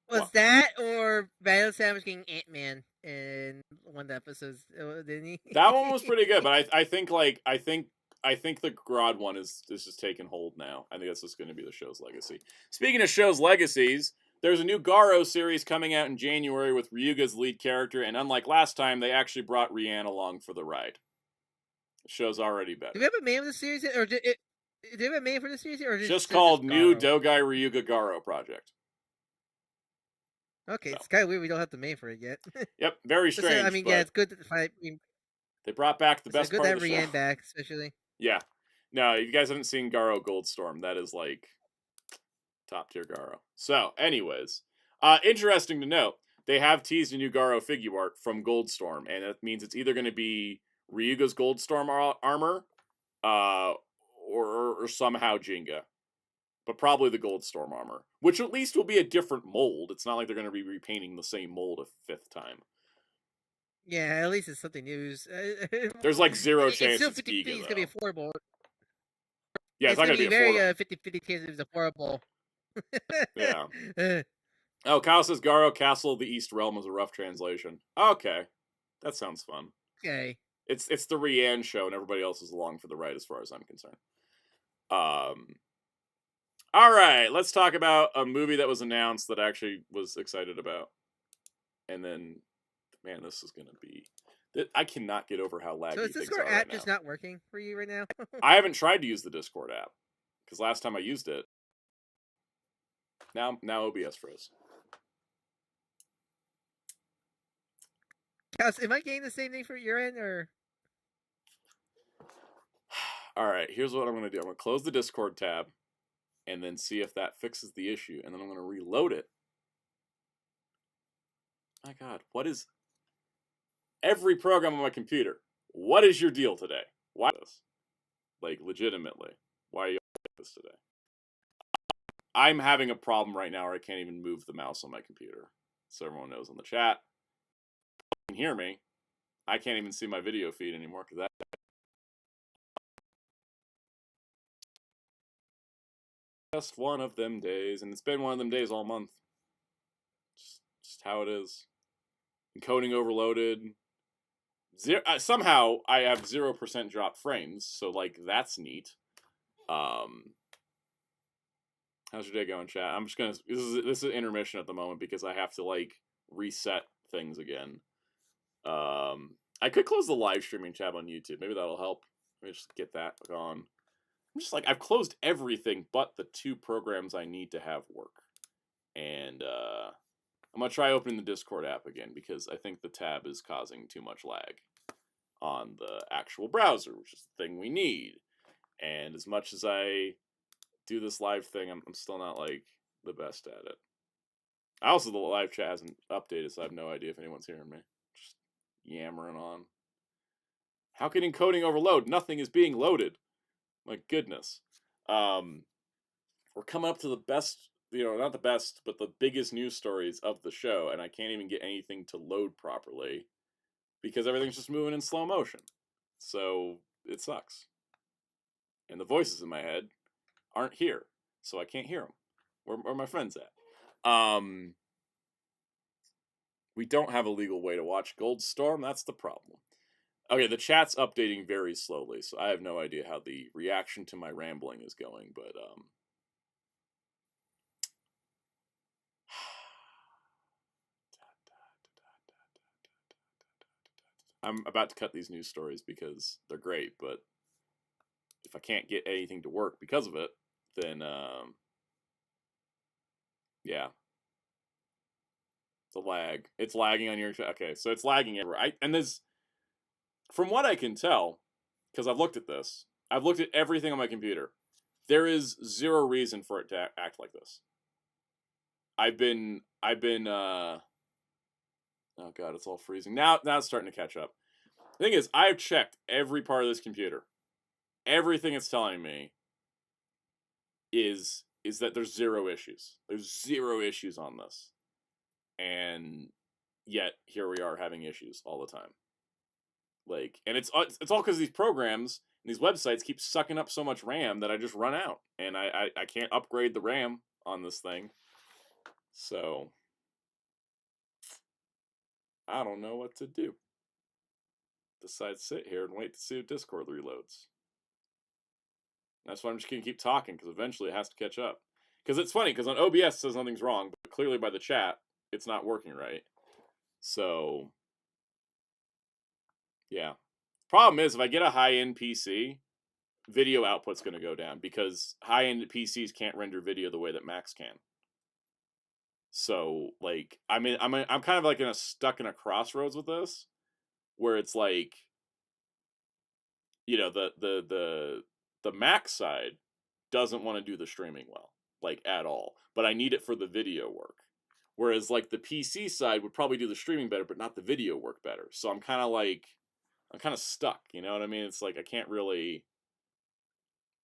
Was that or Battle Savage getting Ant-Man in one of the episodes, didn't he? That one was pretty good, but I think the Grodd one is just taking hold now. I think that's just going to be the show's legacy. Speaking of show's legacies, there's a new Garo series coming out in January with Ryuga's lead character, and unlike last time, they actually brought Rianne along for the ride. The show's already better. Do we have a name of the series, or do we have a name for the series, or just called New Dogai Ryuga Garo Project? Okay, it's kind of weird we don't have the name for it yet. Yep, very strange. I mean, yeah, it's good to find. They brought back the best part of the show. Good to have Rianne back, especially. Yeah. No, if you guys haven't seen Garo Goldstorm, that is top tier Garo. So, anyways, interesting to note, they have teased a new Garo figure art from Goldstorm, and it means it's either going to be Ryuga's Goldstorm armor, or somehow Jenga. But probably the Gold Storm armor, which at least will be a different mold. It's not like they're going to be repainting the same mold a 5th time. Yeah, at least it's something new. There's like zero chance it's it's Giga, it's gonna be affordable. Yeah, it's not gonna be very affordable. 50-50 chance it's affordable. Yeah. Oh, Kyle says Garo Castle of the East Realm is a rough translation. Okay, that sounds fun. Okay. It's the Rian show, and everybody else is along for the ride, as far as I'm concerned. All right, let's talk about a movie that was announced that I actually was excited about. And then, man, this is going to be... I cannot get over how laggy things are. So is this Discord app just not working for you right now? I haven't tried to use the Discord app, because last time I used it, now OBS froze. Am I getting the same thing for your end, or...? All right, here's what I'm going to do. I'm going to close the Discord tab, and then see if that fixes the issue, and then I'm going to reload it. My God, what is... Every program on my computer. What is your deal today? Why this? Like, legitimately. Why are you like this today? I'm having a problem right now where I can't even move the mouse on my computer. So everyone knows in the chat. You can hear me. I can't even see my video feed anymore because that... Just one of them days, and it's been one of them days all month. Just how it is. Encoding overloaded. Somehow I have 0% drop frames, so like that's neat. How's your day going, chat? I'm just gonna. This is intermission at the moment because I have to like reset things again. I could close the live streaming tab on YouTube. Maybe that'll help. Let me just get that gone. I'm just like, I've closed everything but the 2 programs I need to have work. And I'm going to try opening the Discord app again because I think the tab is causing too much lag on the actual browser, which is the thing we need. And as much as I do this live thing, I'm still not like the best at it. Also, the live chat hasn't updated, so I have no idea if anyone's hearing me. Just yammering on. How can encoding overload? Nothing is being loaded. My goodness. We're coming up to the best, not the best, but the biggest news stories of the show, and I can't even get anything to load properly because everything's just moving in slow motion. So it sucks. And the voices in my head aren't here, so I can't hear them. Where are my friends at? We don't have a legal way to watch Gold Storm. That's the problem. Okay, the chat's updating very slowly, so I have no idea how the reaction to my rambling is going, but I'm about to cut these news stories because they're great, but if I can't get anything to work because of it, then yeah. It's a lag. It's lagging on your... Okay, so it's lagging everywhere. And there's... From what I can tell, because I've looked at this, I've looked at everything on my computer, there is zero reason for it to act like this. I've been, oh God, it's all freezing. Now it's starting to catch up. The thing is, I've checked every part of this computer. Everything it's telling me is that there's zero issues. There's zero issues on this. And yet, here we are having issues all the time. Like, and it's all because these programs and these websites keep sucking up so much RAM that I just run out, and I can't upgrade the RAM on this thing. So I don't know what to do. Decide to sit here and wait to see if Discord reloads. That's why I'm just gonna keep talking because eventually it has to catch up. Because it's funny because on OBS it says nothing's wrong, but clearly by the chat it's not working right. So yeah. Problem is, if I get a high-end PC, video output's going to go down because high-end PCs can't render video the way that Macs can. So, like, I'm kind of like stuck in a crossroads with this, where it's like, the Mac side doesn't want to do the streaming well, like at all, but I need it for the video work. Whereas, like, the PC side would probably do the streaming better, but not the video work better. So I'm kind of stuck, you know what I mean? It's like I can't really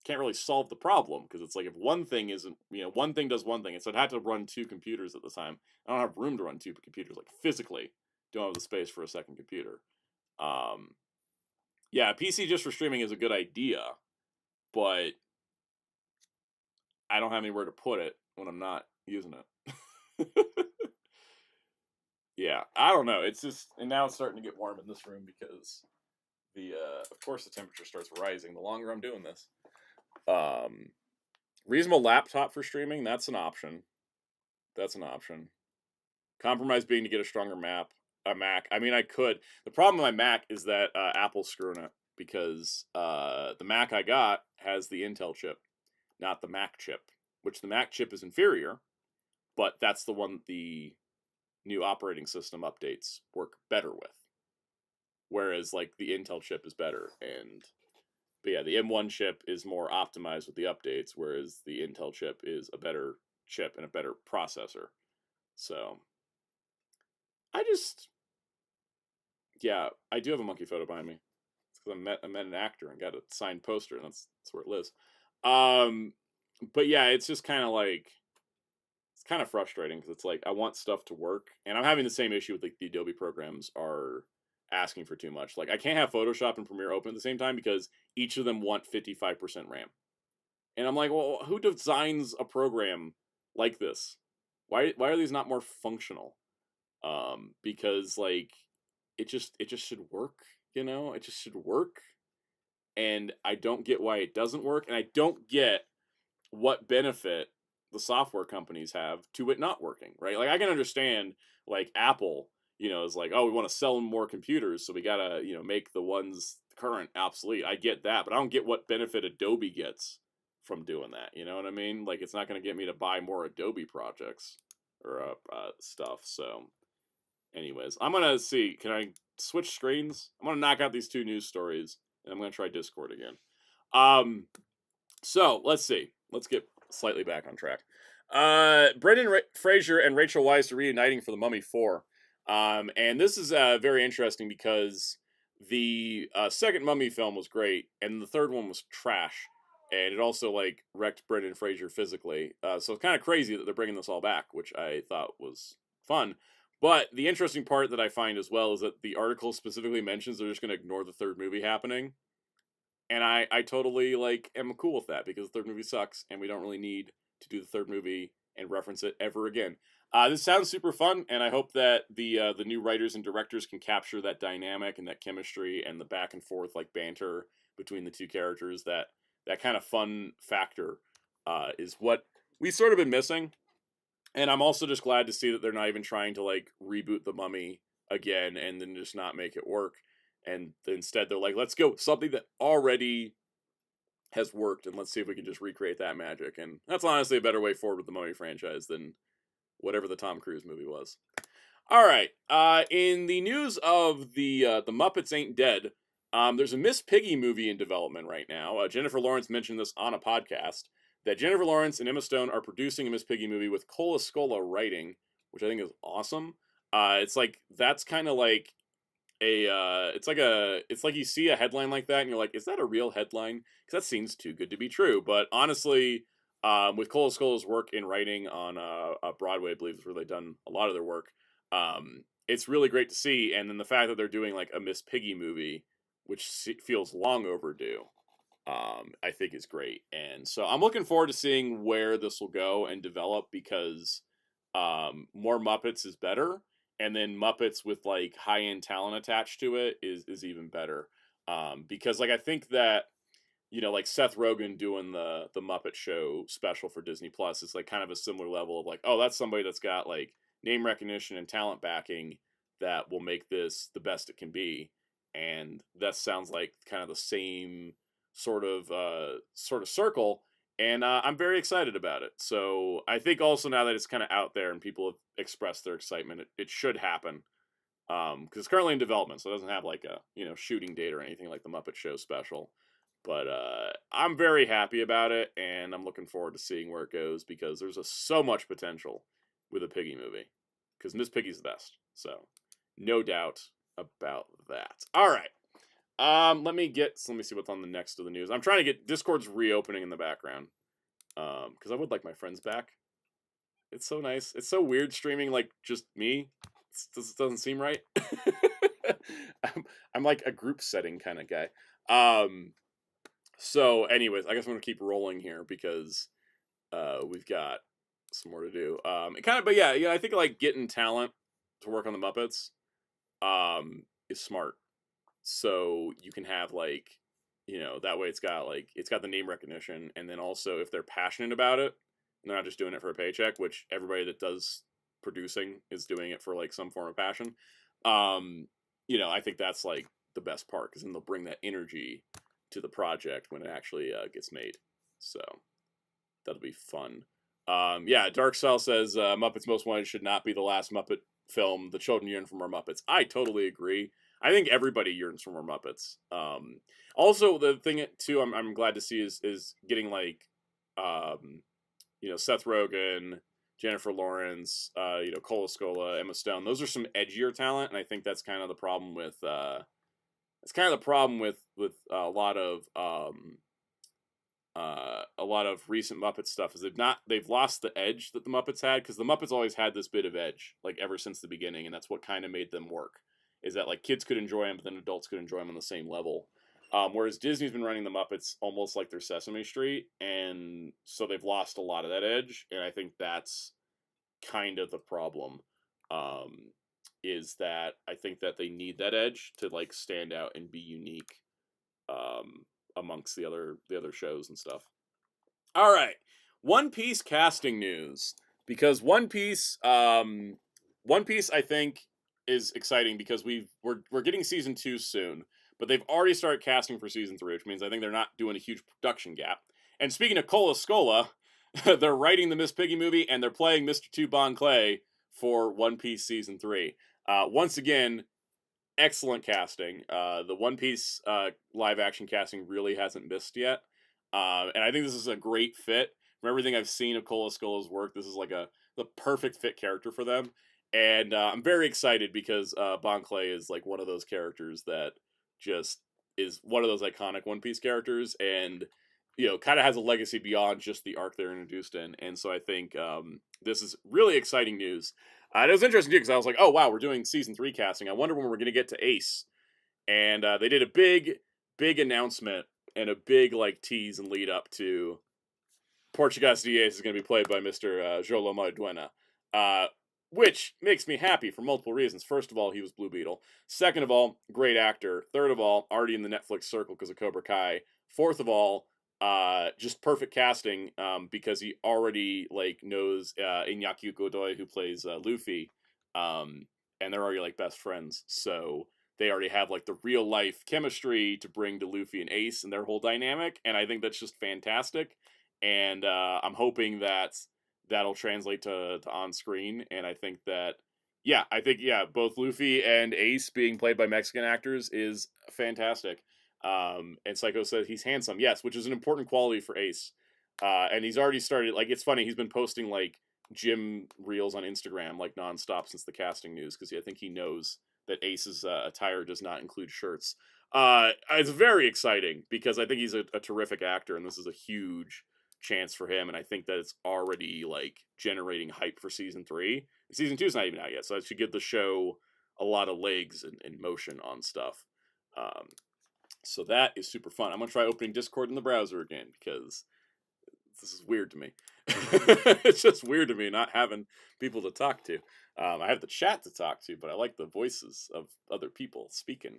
can't really solve the problem, because it's like if one thing isn't, one thing does one thing, and so I'd have to run 2 computers at the time. I don't have room to run 2 computers, like physically don't have the space for a second computer. Yeah, PC just for streaming is a good idea, but I don't have anywhere to put it when I'm not using it. Yeah, I don't know. It's just, and now it's starting to get warm in this room because of course the temperature starts rising the longer I'm doing this. Reasonable laptop for streaming, that's an option. Compromise being to get a stronger Mac. I mean, I could. The problem with my Mac is that Apple's screwing it, because the Mac I got has the Intel chip, not the Mac chip, which the Mac chip is inferior, but that's the one the new operating system updates work better with. Whereas, like, the Intel chip is better, but yeah, the M1 chip is more optimized with the updates, whereas the Intel chip is a better chip and a better processor. So, yeah, I do have a monkey photo behind me. It's because I met an actor and got a signed poster, and that's where it lives. But yeah, it's just kind of like, it's kind of frustrating, because it's like, I want stuff to work, and I'm having the same issue with, like, the Adobe programs are asking for too much. Like, I can't have Photoshop and Premiere open at the same time because each of them want 55% RAM. And I'm like, well, who designs a program like this? Why are these not more functional? Because, like, it just should work, It just should work. And I don't get why it doesn't work, and I don't get what benefit the software companies have to it not working, right? Like, I can understand, like, Apple, is like, oh, we want to sell more computers, so we gotta, make the ones current obsolete. I get that, but I don't get what benefit Adobe gets from doing that. You know what I mean? Like, it's not going to get me to buy more Adobe projects or stuff. So, anyways, I'm gonna see. Can I switch screens? I'm gonna knock out these 2 news stories, and I'm gonna try Discord again. So let's see. Let's get slightly back on track. Brendan Fraser and Rachel Weisz are reuniting for The Mummy 4. And this is very interesting because the second Mummy film was great, and the third one was trash, and it also, like, wrecked Brendan Fraser physically. So it's kind of crazy that they're bringing this all back, which I thought was fun. But the interesting part that I find as well is that the article specifically mentions they're just going to ignore the third movie happening. And I totally, like, am cool with that, because the third movie sucks, and we don't really need to do the third movie and reference it ever again. This sounds super fun, and I hope that the new writers and directors can capture that dynamic and that chemistry and the back and forth, like, banter between the 2 characters. That kind of fun factor is what we've sort of been missing. And I'm also just glad to see that they're not even trying to, like, reboot The Mummy again and then just not make it work. And instead they're like, let's go with something that already has worked, and let's see if we can just recreate that magic. And that's honestly a better way forward with the Mummy franchise than whatever the Tom Cruise movie was. All right. In the news of the Muppets Ain't Dead, there's a Miss Piggy movie in development right now. Jennifer Lawrence mentioned this on a podcast, that Jennifer Lawrence and Emma Stone are producing a Miss Piggy movie with Cola Scola writing, which I think is awesome. It's like, that's kind of like it's like you see a headline like that and you're like, is that a real headline? Because that seems too good to be true. But honestly, with Cola Scola's work in writing on Broadway, I believe is where they've done a lot of their work. It's really great to see, and then the fact that they're doing, like, a Miss Piggy movie, which feels long overdue, I think is great. And so I'm looking forward to seeing where this will go and develop, because more Muppets is better. And then Muppets with, like, high-end talent attached to it is even better. Because, like, I think that, like, Seth Rogen doing the Muppet Show special for Disney Plus is, like, kind of a similar level of, like, oh, that's somebody that's got, like, name recognition and talent backing that will make this the best it can be. And that sounds like kind of the same sort of circle. And I'm very excited about it. So I think also now that it's kind of out there and people have expressed their excitement, it should happen. Because it's currently in development, so it doesn't have, like, a shooting date or anything like the Muppet Show special. But I'm very happy about it, and I'm looking forward to seeing where it goes, because there's so much potential with a Piggy movie. Because Miss Piggy's the best. So no doubt about that. All right. Let me see what's on the next of the news. I'm trying to get Discord's reopening in the background. Because I would like my friends back. It's so nice. It's so weird streaming like just me. This doesn't seem right. I'm like a group setting kind of guy. So anyways, I guess I'm gonna keep rolling here because we've got some more to do. But yeah, I think like getting talent to work on the Muppets is smart. So you can have like, that way it's got the name recognition, and then also if they're passionate about it, and they're not just doing it for a paycheck, which everybody that does producing is doing it for like some form of passion. I think that's like the best part, because then they'll bring that energy to the project when it actually gets made. So that'll be fun. Dark Cell says Muppets Most Wanted should not be the last Muppet film. The children yearn for more Muppets. I totally agree. I think everybody yearns for more Muppets. Also, the thing too, I'm glad to see is getting like, Seth Rogen, Jennifer Lawrence, Cola Scola, Emma Stone. Those are some edgier talent, and I think that's kind of the problem with. It's kind of the problem with a lot of recent Muppet stuff is they've lost the edge that the Muppets had, because the Muppets always had this bit of edge like ever since the beginning, and that's what kind of made them work. Is that like kids could enjoy them, but then adults could enjoy them on the same level. Whereas Disney's been running the Muppets almost like they're Sesame Street, and so they've lost a lot of that edge, and I think that's kind of the problem. Is that I think that they need that edge to like stand out and be unique amongst the other shows and stuff. All right, One Piece casting news, because One Piece I think is exciting because we're getting season 2 soon, but they've already started casting for season 3, which means I think they're not doing a huge production gap. And speaking of Cola Scola, they're writing the Miss Piggy movie, and they're playing Mr. Tu Bon Clay for One Piece season 3. Once again, excellent casting. The One Piece live action casting really hasn't missed yet, and I think this is a great fit. From everything I've seen of Cola Scola's work, this is like the perfect fit character for them. And I'm very excited because Bon Clay is like one of those characters that just is one of those iconic One Piece characters, and kind of has a legacy beyond just the arc they're introduced in. And so I think this is really exciting news. It was interesting too, because I was like, oh wow, we're doing season 3 casting. I wonder when we're going to get to Ace. And they did a big announcement and a big like tease and lead up to Portuguese de Ace is going to be played by Mr. Jolo Maiduena. Which makes me happy for multiple reasons. First of all, he was Blue Beetle. Second of all, great actor. Third of all, already in the Netflix circle because of Cobra Kai. Fourth of all, just perfect casting because he already like knows Iñaki Godoy, who plays Luffy, and they're already like best friends. So they already have like the real life chemistry to bring to Luffy and Ace and their whole dynamic, and I think that's just fantastic. And I'm hoping that that'll translate to on screen, and I think that both Luffy and Ace being played by Mexican actors is fantastic. And Psycho says he's handsome, yes, which is an important quality for Ace. And he's already started, like, it's funny, he's been posting like gym reels on Instagram like nonstop since the casting news, because I think he knows that Ace's attire does not include shirts. It's very exciting because I think he's a terrific actor, and this is a huge chance for him, and I think that it's already like generating hype for season 3. Season 2 is not even out yet, so it should give the show a lot of legs and motion on stuff. So that is super fun. I'm gonna try opening Discord in the browser again because this is weird to me. It's just weird to me not having people to talk to. I have the chat to talk to, but I like the voices of other people speaking.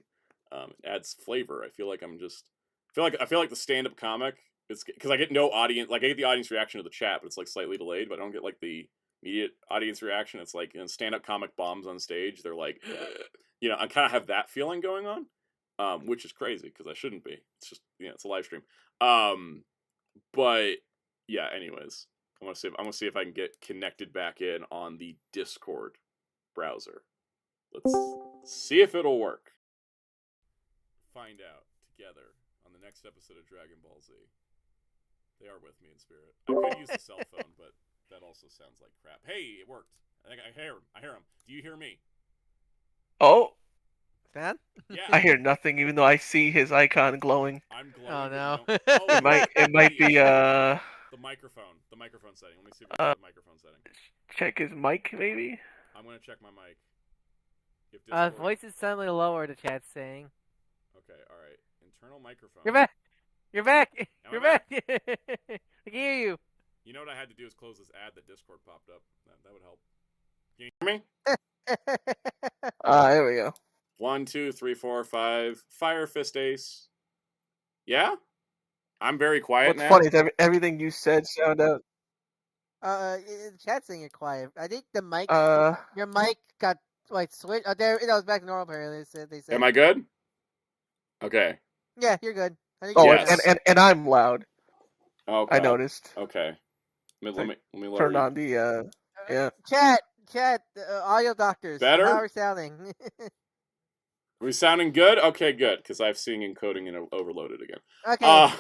It adds flavor. I feel like I feel like the stand-up comic. It's because I get no audience, like I get the audience reaction to the chat, but it's like slightly delayed, but I don't get like the immediate audience reaction. It's like stand-up comic bombs on stage. They're like, I kind of have that feeling going on, which is crazy because I shouldn't be. It's just, it's a live stream. But yeah, anyways, I'm gonna see if I can get connected back in on the Discord browser. Let's see if it'll work. Find out together on the next episode of Dragon Ball Z. They are with me in spirit. I could use the cell phone, but that also sounds like crap. Hey, it worked. I think I hear him. Do you hear me? Oh, Fan? Yeah. I hear nothing, even though I see his icon glowing. I'm glowing. Oh no. It might be the microphone setting. Let me see if it's the microphone setting. Check his mic, maybe. I'm gonna check my mic. If Discord... Voice is suddenly lower. The chat's saying. Okay, all right. Internal microphone. You're back. You're back. Am You're I back? I can hear you. You know what I had to do is close this ad that Discord popped up. That would help. Can you hear me? There we go. 1, 2, 3, 4, 5. Fire Fist Ace. Yeah? I'm very quiet now. What's funny is everything you said sound out. The chat's saying you're quiet. I think the mic. Your mic got like switched. Oh, there. It was back to normal. Apparently, they said. Am I good? Okay. Yeah, you're good. I think yes. and I'm loud. Oh, God. I noticed. Okay. Let me lower turn you. on the yeah. Chat, audio doctors. Better? How are we sounding? Are we sounding good? Okay, good, because I've seen encoding and overloaded again. Okay.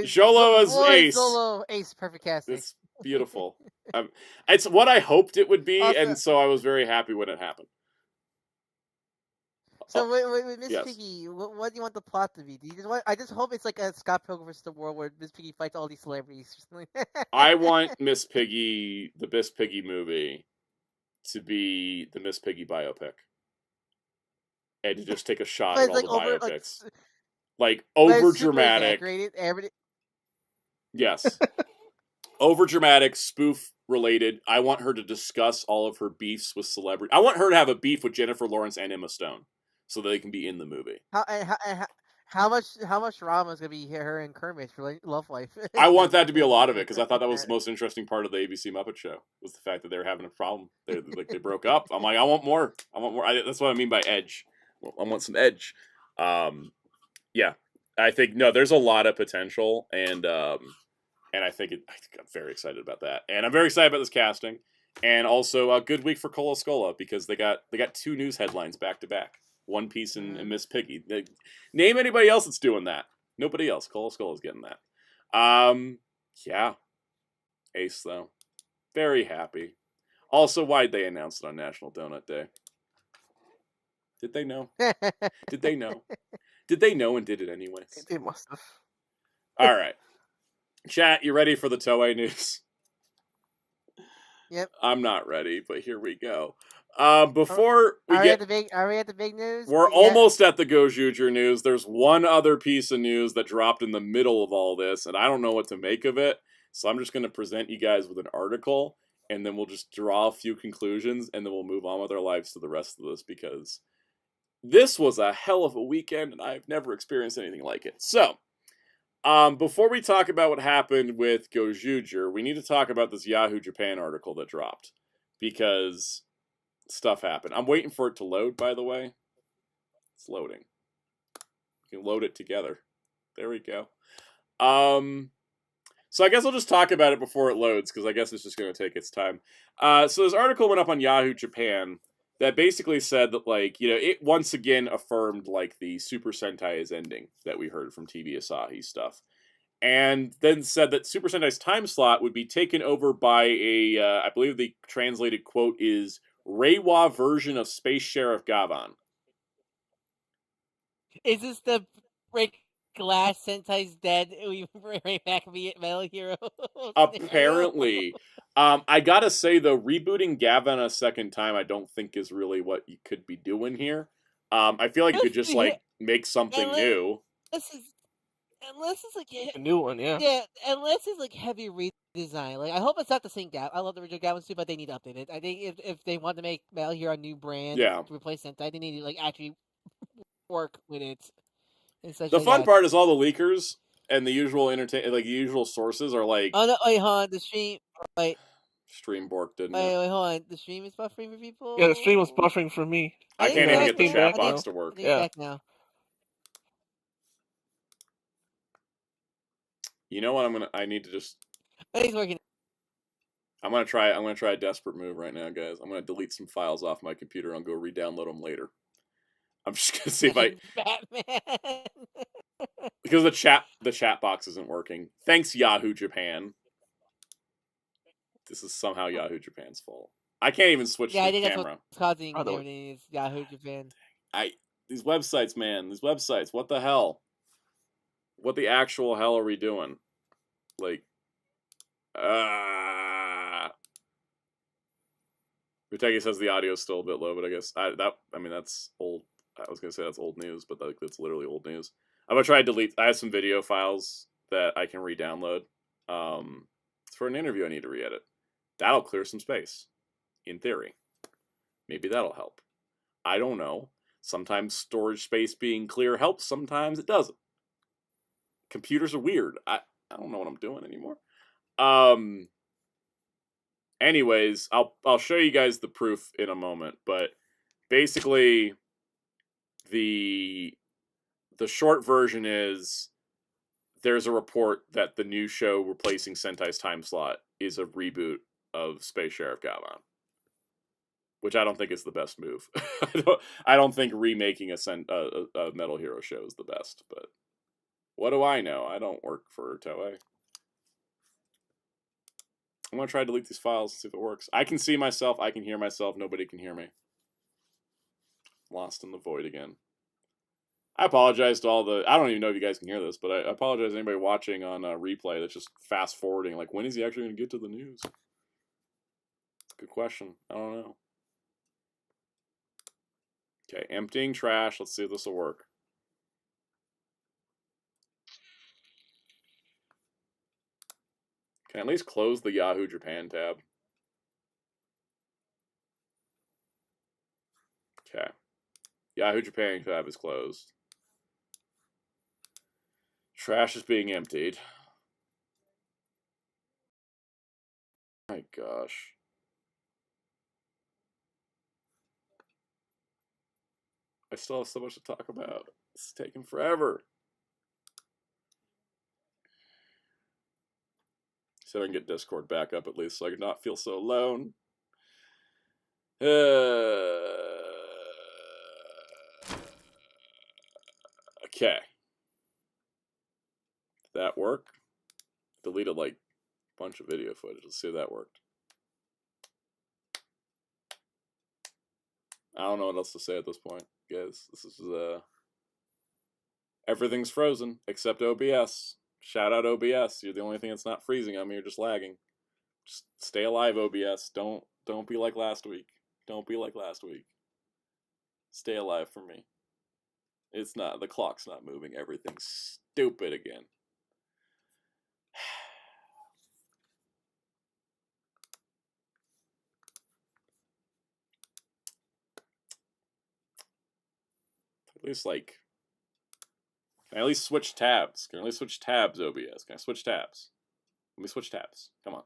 Jolo as Ace. Solo Ace, perfect casting. It's beautiful. It's what I hoped it would be, Also, and so I was very happy when it happened. So with Miss yes. Piggy, what do you want the plot to be? Do you just want? I just hope it's like a Scott Pilgrim vs. the World where Miss Piggy fights all these celebrities. I want Miss Piggy, the Miss Piggy movie, to be the Miss Piggy biopic, and to just take a shot at all the biopics, like over dramatic. Yes, over dramatic, spoof related. I want her to discuss all of her beefs with celebrity. I want her to have a beef with Jennifer Lawrence and Emma Stone, so that they can be in the movie. How much drama is gonna be her and Kermit for Love Life? I want that to be a lot of it, because I thought that was the most interesting part of the ABC Muppet Show, was the fact that they were having a problem. They broke up. I'm like, I want more. That's what I mean by edge. I want some edge. Yeah, I think there's a lot of potential, and I think I'm very excited about that, and I'm very excited about this casting, and also a good week for Cola Scola, because they got 2 news headlines back to back. One Piece and Miss Piggy. Name anybody else that's doing that. Nobody else. Cola Skola's getting that. Yeah. Ace, though. Very happy. Also, why'd they announce it on National Donut Day? Did they know? Did they know? Did they know and did it anyways? They must have. All right. Chat, you ready for the Toei news? Yep. I'm not ready, but here we go. Before we are we at the big news? We're almost at the Gozyuger news. There's one other piece of news that dropped in the middle of all this, and I don't know what to make of it. So I'm just going to present you guys with an article, and then we'll just draw a few conclusions, and then we'll move on with our lives to the rest of this, because this was a hell of a weekend, and I've never experienced anything like it. So, before we talk about what happened with Gozyuger, we need to talk about this Yahoo Japan article that dropped, because stuff happened. I'm waiting for it to load, by the way. It's loading. You can load it together. There we go. So I guess I'll just talk about it before it loads, because I guess it's just going to take its time. So this article went up on Yahoo Japan that basically said that, it once again affirmed, the Super Sentai is ending that we heard from TV Asahi stuff. And then said that Super Sentai's time slot would be taken over by I believe the translated quote is, Reiwa version of Space Sheriff Gavan. Is this the break glass Sentai's dead? We bring back Metal Hero. Apparently. I gotta say, though, rebooting Gavan a second time I don't think is really what you could be doing here. I feel like you could just, make something new. Unless it's a new one, yeah. Yeah, unless it's heavy redesign. I hope it's not the same Gavan. I love the original Gavan suit, but they need to update it. I think if they want to make Metal Hero a new brand to replace Sentai, they need to actually work with it. The fun part is all the leakers and the usual usual sources are like. Oh no! Wait, hold on. The stream. Wait. Stream borked, didn't it? Wait, hold on. The stream is buffering for people. Yeah, the stream was buffering for me. I can't even get the chat box to work. Back now. You know what? I need to just. It's working. I'm gonna try a desperate move right now, guys. I'm gonna delete some files off my computer and go re-download them later. I'm just gonna see if Batman. Because the chat box isn't working. Thanks, Yahoo Japan. This is somehow Yahoo Japan's fault. I can't even switch Yeah, the I think camera. that's what's causing Oh, no. everything is Yahoo Japan. These websites, man. These websites. What the hell? What the actual hell are we doing? Like, Rutegi says the audio is still a bit low, but I guess I mean that's old. I was gonna say that's old news, but that's literally old news. I'm gonna try to delete. I have some video files that I can re-download. It's for an interview I need to re-edit. That'll clear some space, in theory. Maybe that'll help. I don't know. Sometimes storage space being clear helps. Sometimes it doesn't. Computers are weird. I don't know what I'm doing anymore. Anyways, I'll show you guys the proof in a moment, but basically the short version is there's a report that the new show replacing Sentai's time slot is a reboot of Space Sheriff Gavan, which I don't think is the best move. I don't think remaking a Metal Hero show is the best, but what do I know? I don't work for Toei. I'm going to try to delete these files and see if it works. I can see myself. I can hear myself. Nobody can hear me. Lost in the void again. I apologize to all the... I don't even know if you guys can hear this, but I apologize to anybody watching on replay that's just fast-forwarding. Like, when is he actually going to get to the news? Good question. I don't know. Okay, emptying trash. Let's see if this will work. Can I at least close the Yahoo Japan tab? Okay. Yahoo Japan tab is closed. Trash is being emptied. My gosh. I still have so much to talk about. It's taking forever. See if I can get Discord back up at least so I can not feel so alone. Okay. Did that work? Deleted like a bunch of video footage. Let's see if that worked. I don't know what else to say at this point, guys. This is everything's frozen except OBS. Shout out OBS. You're the only thing that's not freezing on me. You're just lagging. Just stay alive, OBS. Don't be like last week. Don't be like last week. Stay alive for me. It's not. The clock's not moving. Everything's stupid again. At least like... Can I at least switch tabs? Can I at least switch tabs, OBS? Can I switch tabs? Let me switch tabs. Come on.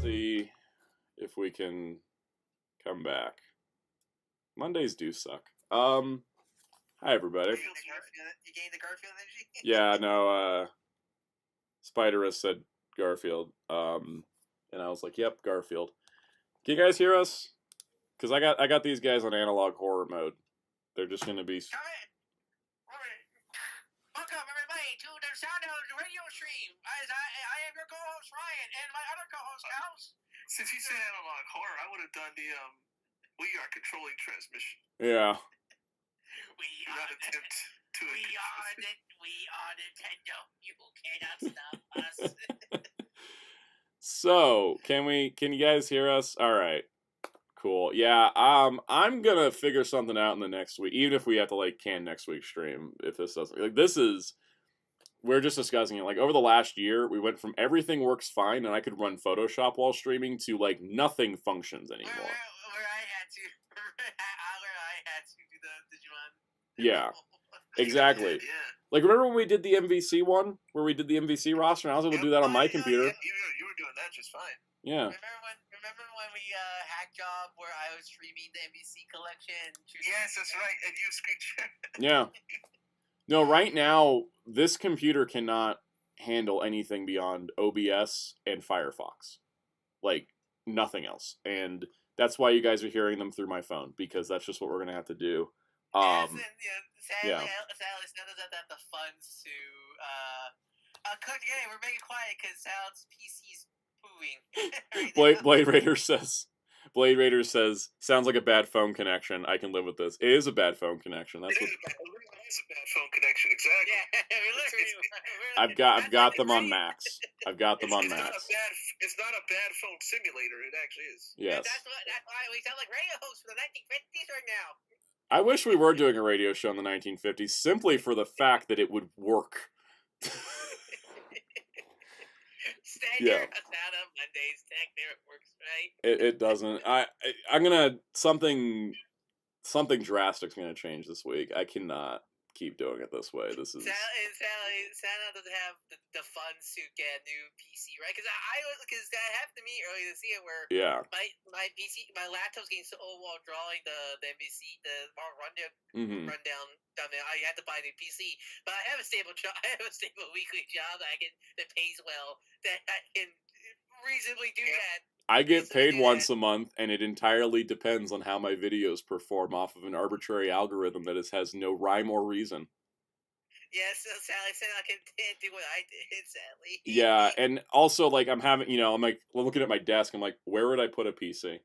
See if we can come back. Mondays do suck. Hi everybody. You gained the Garfield energy? Yeah, no, Spiderus said Garfield. And I was like, yep, Garfield. Can you guys hear us? Because I got these guys on analog horror mode. They're just gonna be. Come in. Welcome everybody to the Soundout radio stream. I am your co-host Ryan and my other co-host House. Since you said analog horror, I would have done the we are controlling transmission. Yeah. We are Nintendo. You cannot stop us. So, can you guys hear us? All right. Cool. Yeah, I'm going to figure something out in the next week, even if we have to like can next week's stream if this doesn't. Like we're just discussing it. Like over the last year, we went from everything works fine and I could run Photoshop while streaming to like nothing functions anymore. Where I had to do the Digimon. Yeah. Exactly. Yeah. Like, remember when we did the MVC one? Where we did the MVC roster? And I was able to do that on my computer. Yeah, you were doing that just fine. Yeah. Remember when we hack job where I was streaming the MVC collection? Yes, that's right. And you screen share. Yeah. No, right now, this computer cannot handle anything beyond OBS and Firefox. Like, nothing else. And that's why you guys are hearing them through my phone, because that's just what we're going to have to do. Sadly, yeah. Sal doesn't have the funds to cook. Yeah, we're making it quiet because Sal's PC's pooing. Right Blade Raider says, sounds like a bad phone connection. I can live with this. It is a bad phone connection. That's it is a bad phone connection. Exactly. Yeah, I've got them on max. I've got them on max. It's not a bad phone simulator. It actually is. Yes. That's why we sound like radio hosts for the 1950s right now. I wish we were doing a radio show in the 1950s simply for the fact that it would work. Standard out of Monday's Tech there works, right? It doesn't. I'm gonna something drastic's gonna change this week. I cannot keep doing it this way. This is Santa doesn't have the funds to get a new PC, right? Because that happened to me earlier this year where my PC, my laptop's getting so old while drawing the MVC, the rundown. I had to buy a new PC, but I have a stable job. I have a stable weekly job that pays well, that I can reasonably do that. I get paid once a month, and it entirely depends on how my videos perform off of an arbitrary algorithm that has no rhyme or reason. Yes, yeah, so Sally said I can't do what I did, sadly. Yeah, and also, like, I'm looking at my desk, I'm like, where would I put a PC?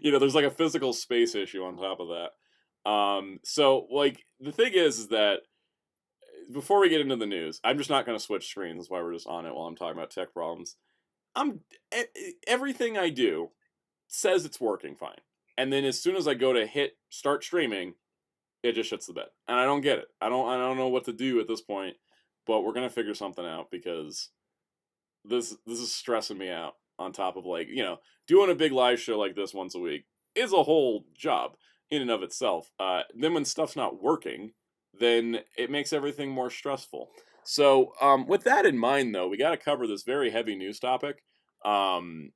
There's like a physical space issue on top of that. So, like, the thing is that before we get into the news, I'm just not going to switch screens. That's why we're just on it while I'm talking about tech problems. Everything I do says it's working fine. And then as soon as I go to hit start streaming, it just shuts the bed. And I don't get it. I don't know what to do at this point, but we're going to figure something out because this is stressing me out on top of, like, doing a big live show like this once a week is a whole job in and of itself. Then when stuff's not working, then it makes everything more stressful. So, with that in mind, though, we got to cover this very heavy news topic. And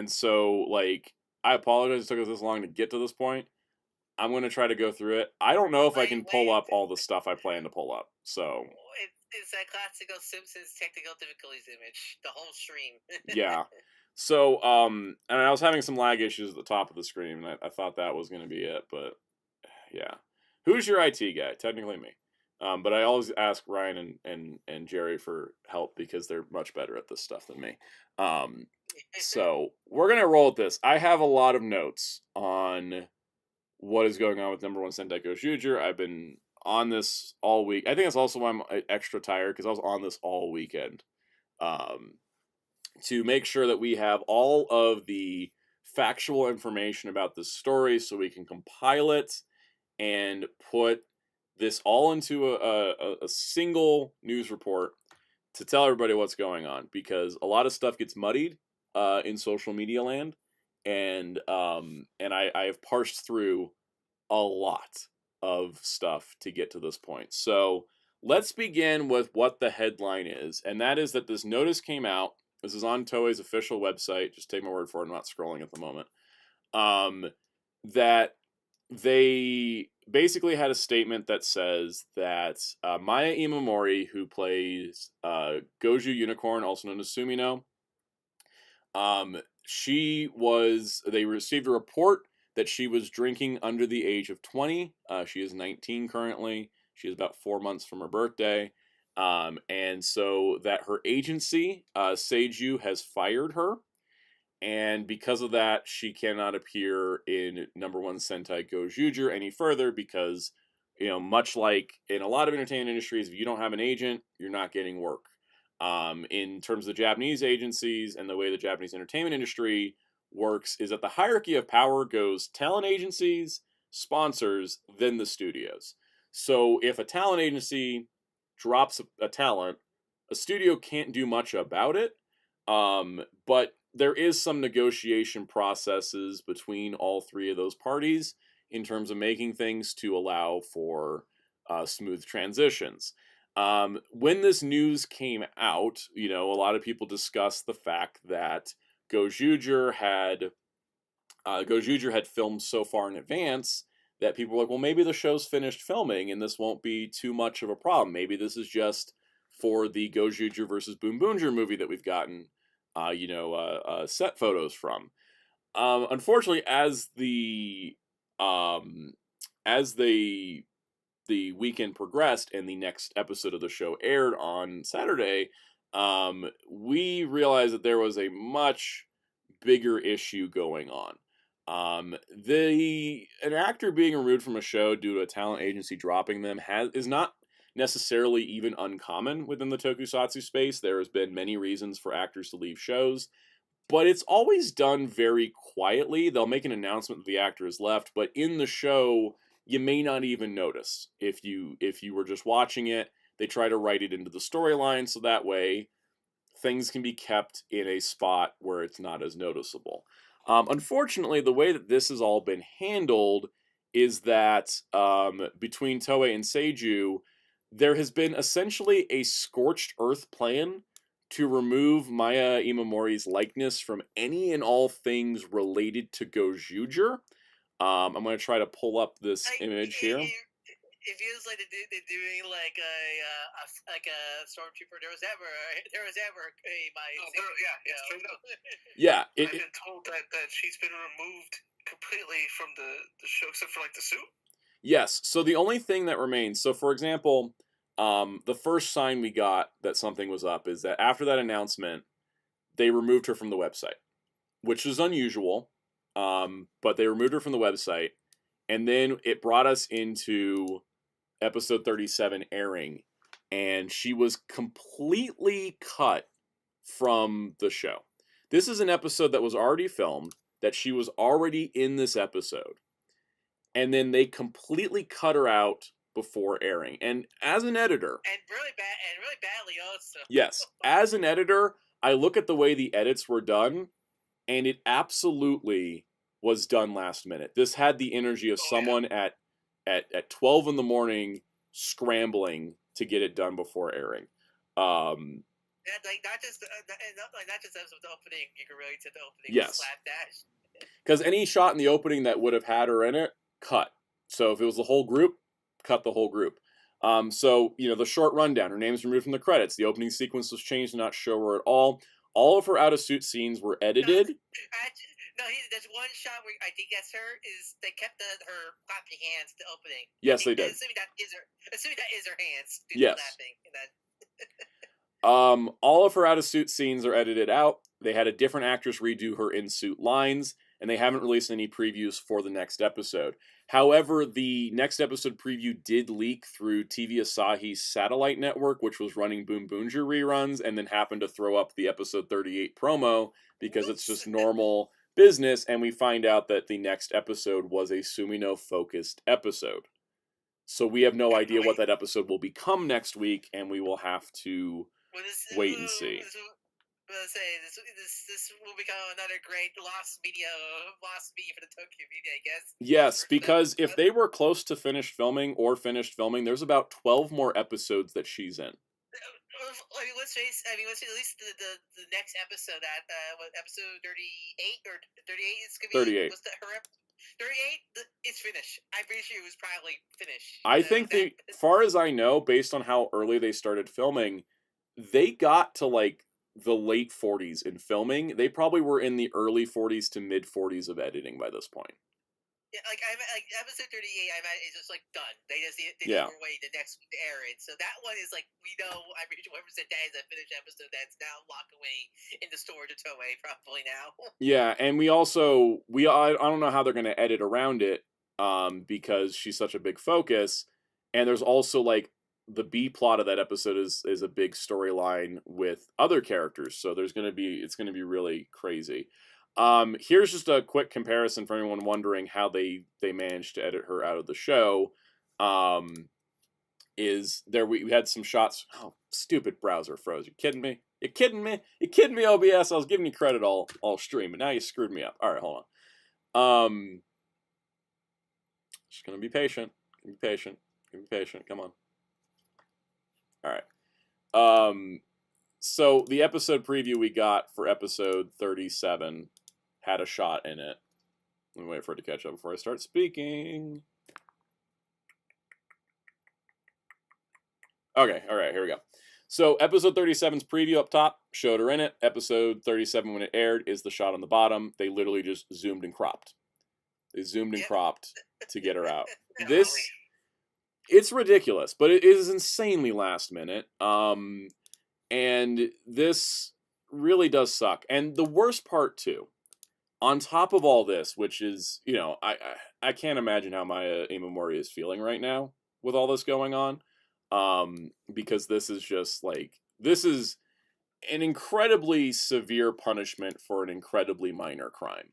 so, like, I apologize it took us this long to get to this point. I'm going to try to go through it. I don't know if I can pull up all the stuff I plan to pull up, so... It's that classical Simpsons technical difficulties image. The whole stream. Yeah. So, and I was having some lag issues at the top of the screen, and I thought that was going to be it, but, yeah. Who's your IT guy? Technically me. But I always ask Ryan and Jerry for help because they're much better at this stuff than me. So we're going to roll with this. I have a lot of notes on what is going on with number one Sentai Gozyuger. I've been on this all week. I think that's also why I'm extra tired, because I was on this all weekend to make sure that we have all of the factual information about this story so we can compile it and put this all into a single news report to tell everybody what's going on, because a lot of stuff gets muddied in social media land, and I have parsed through a lot of stuff to get to this point. So let's begin with what the headline is, and that is that this notice came out This is on Toei's official website. Just take my word for it. I'm not scrolling at the moment. That they basically had a statement that says that Maya Imamori, who plays Goju Unicorn, also known as Sumino, they received a report that she was drinking under the age of 20. She is 19 currently. She is about 4 months from her birthday. And so that her agency, Seiju, has fired her. And because of that, she cannot appear in #1 Sentai Gozyuger any further because, much like in a lot of entertainment industries, if you don't have an agent, you're not getting work. In terms of the Japanese agencies and the way the Japanese entertainment industry works is that the hierarchy of power goes talent agencies, sponsors, then the studios. So if a talent agency drops a talent, a studio can't do much about it. But there is some negotiation processes between all three of those parties in terms of making things to allow for smooth transitions. When this news came out, a lot of people discussed the fact that Gozyuger had filmed so far in advance that people were like, well, maybe the show's finished filming and this won't be too much of a problem. Maybe this is just for the Gozyuger versus Boom Boomger movie that we've gotten set photos from. Unfortunately, as the weekend progressed and the next episode of the show aired on Saturday, we realized that there was a much bigger issue going on. An actor being removed from a show due to a talent agency dropping them is not necessarily even uncommon within the tokusatsu space. There has been many reasons for actors to leave shows, but it's always done very quietly. They'll make an announcement that the actor has left, but in the show, you may not even notice. If you were just watching it, they try to write it into the storyline so that way things can be kept in a spot where it's not as noticeable. Unfortunately, the way that this has all been handled is that between Toei and Seiju, there has been essentially a scorched earth plan to remove Maya Imamori's likeness from any and all things related to Gozyuger. I'm going to try to pull up this image here. It feels like they're doing like a stormtrooper. There was ever a Yeah, I've been told that she's been removed completely from the show except for like the suit. Yes. So the only thing that remains. So for example, the first sign we got that something was up is that after that announcement, they removed her from the website, which is unusual. But they removed her from the website, and then it brought us into episode 37 airing, and she was completely cut from the show. This is an episode that was already filmed, that she was already in this episode, and then they completely cut her out before airing. And as an editor, and really badly also. Yes, as an editor, I look at the way the edits were done, and it absolutely was done last minute. This had the energy of someone at 12 in the morning scrambling to get it done before airing. Not just the opening. You can really tell the opening. Yes. Slapdash. Because any shot in the opening that would have had her in it, cut. So if it was the whole group, cut the whole group. So, the short rundown. Her name's removed from the credits. The opening sequence was changed to not show her at all. All of her out-of-suit scenes were edited. There's one shot where I think that's her. Is they kept her clapping hands at the opening? Yes, they did. Assuming that is her hands. Yes. Clapping. All of her out-of-suit scenes are edited out. They had a different actress redo her in-suit lines, and they haven't released any previews for the next episode. However, the next episode preview did leak through TV Asahi's satellite network, which was running Boom Boomger reruns, and then happened to throw up the episode 38 promo because it's just normal business, and we find out that the next episode was a Sumino-focused episode. So we have no idea what that episode will become next week, and we will have to wait and see. This will become another great lost media for the Tokyo media, I guess. Yes, because if they were close to finished filming, there's about 12 more episodes that she's in. I mean, let's face. I mean, let's say at least the next episode at what episode 38 or 38 is gonna be 38. What's that? Her 38. It's finished. I'm pretty sure it was probably finished. I think far as I know, based on how early they started filming, they got to like the late 40s in filming. They probably were in the early 40s to mid 40s of editing by this point. Yeah, like episode 38, I imagine is just like done. They just were waiting the next week to air it. So that one is like we know. I'm pretty sure 100% that is a finished episode that's now locked away in the storage of Toei probably now. Yeah, and we also I don't know how they're going to edit around it, because she's such a big focus, and there's also like the B plot of that episode is a big storyline with other characters. So it's going to be really crazy. Here's just a quick comparison for anyone wondering how they managed to edit her out of the show. Is there we had some shots. Oh, stupid browser froze. You kidding me? You kidding me? You kidding me, OBS? I was giving you credit all stream, but now you screwed me up. All right, hold on. Just gonna be patient. Be patient. Be patient. Come on. All right. So the episode preview we got for episode 37 had a shot in it. Let me wait for it to catch up before I start speaking. Okay, all right, here we go. So episode 37's preview up top showed her in it. Episode 37, when it aired, is the shot on the bottom. They literally just zoomed and cropped. They zoomed and cropped to get her out. It's ridiculous, but it is insanely last minute. And this really does suck. And the worst part, too, on top of all this, which is, I can't imagine how Maya Imamori is feeling right now with all this going on. Because this is just this is an incredibly severe punishment for an incredibly minor crime,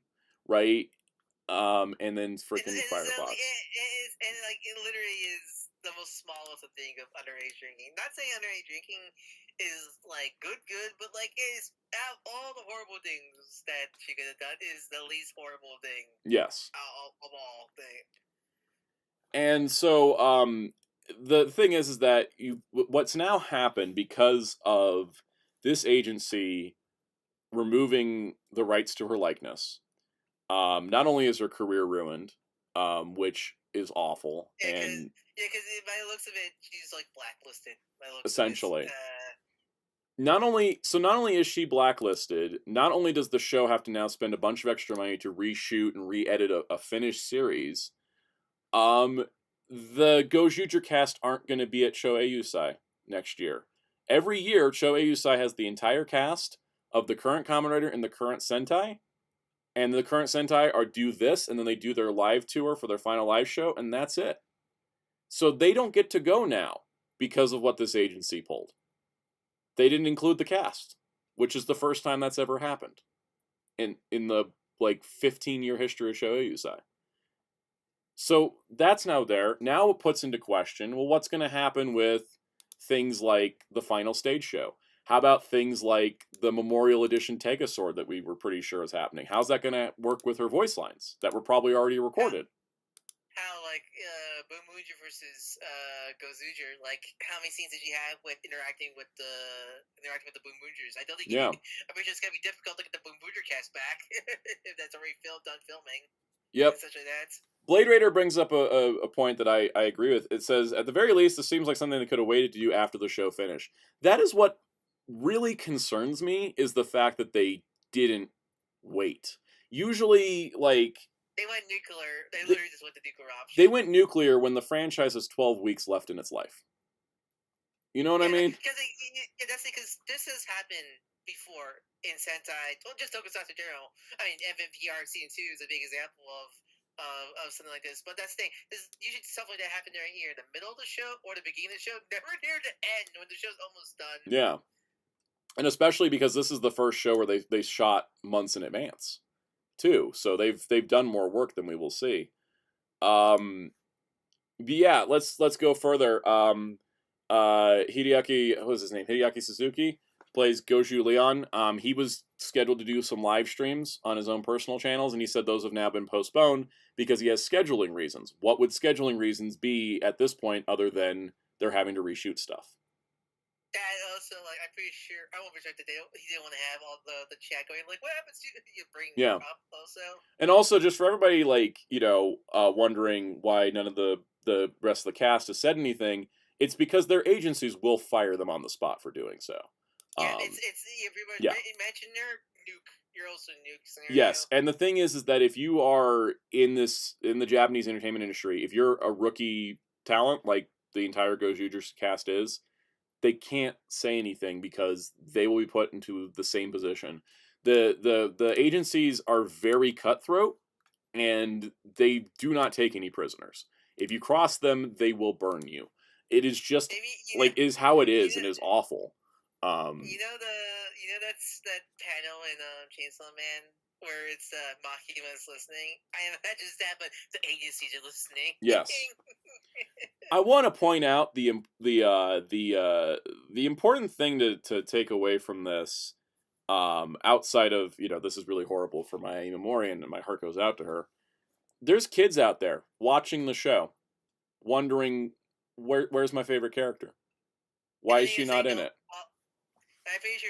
right? And then freaking Firefox. It literally is the most smallest thing of underage drinking. Not saying underage drinking is good, but is out of all the horrible things that she could have done is the least horrible thing. Yes. Of all things. And so, the thing is that what's now happened because of this agency removing the rights to her likeness. Not only is her career ruined, which is awful, because by the looks of it, she's blacklisted. Essentially. Not only is she blacklisted, not only does the show have to now spend a bunch of extra money to reshoot and re-edit a finished series, the Gozyuger cast aren't going to be at Shoei Yusai next year. Every year, Shoei Yusai has the entire cast of the current Kamen Rider and the current Sentai, and the current Sentai do this, and then they do their live tour for their final live show, and that's it. So they don't get to go now because of what this agency pulled. They didn't include the cast, which is the first time that's ever happened in the 15-year history of Shoei Yusai. So that's now there. Now it puts into question, well, what's going to happen with things like the final stage show? How about things like the Memorial Edition Tegasword that we were pretty sure is happening? How's that going to work with her voice lines that were probably already recorded? How Boomooja versus Gozyuger, how many scenes did you have with interacting with the Boomoojers? I don't think I'm pretty sure it's gonna be difficult to get the Boomooger cast back if that's already done filming. Yep. Such as that. Blade Raider brings up a point that I agree with. It says, at the very least, this seems like something they could have waited to do after the show finished. That is what really concerns me, is the fact that they didn't wait. Usually, they went nuclear. They literally just went the nuclear option. They went nuclear when the franchise has 12 weeks left in its life. You know what I mean? That's because this has happened before in Sentai, well, just Tokusatsu in general. I mean, MMPR Season 2 is a big example of something like this. But that's the thing. Is usually stuff like that happen right here in the middle of the show or the beginning of the show, never near the end when the show's almost done. Yeah. And especially because this is the first show where they shot months in advance, too. So they've done more work than we will see. But yeah, let's go further. Hideaki, what was his name? Hideaki Suzuki plays Goju Leon. He was scheduled to do some live streams on his own personal channels, and he said those have now been postponed because he has scheduling reasons. What would scheduling reasons be at this point other than they're having to reshoot stuff? also, like, I'm pretty sure, I won't reject that he didn't want to have all the chat going, like, what happens to you bring up also? And also, just for everybody, like, wondering why none of the rest of the cast has said anything, it's because their agencies will fire them on the spot for doing so. Yeah, it's imagine you're also nuke scenario. Yes, and the thing is that if you are in the Japanese entertainment industry, if you're a rookie talent, like the entire Gozyuger cast is, they can't say anything because they will be put into the same position. The agencies are very cutthroat, and they do not take any prisoners. If you cross them, they will burn you. It is just is how it is, and is awful. That's that panel in Chainsaw Man where it's Makima's listening. I imagine that, but the agencies are listening. Yes. I want to point out the important thing to take away from this, outside of this is really horrible for my Imamori, and my heart goes out to her. There's kids out there watching the show, wondering where's my favorite character? Why is she not in it? I'm pretty sure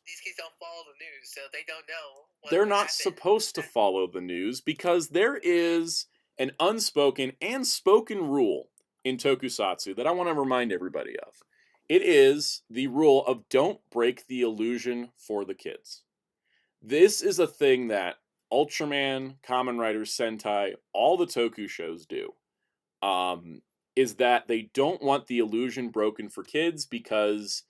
these kids don't follow the news, so they don't know. They're not supposed to follow the news because there is an unspoken and spoken rule in Tokusatsu that I want to remind everybody of. It is the rule of don't break the illusion for the kids. This is a thing that Ultraman, Kamen Rider, Sentai, all the Toku shows do. Is that they don't want the illusion broken for kids because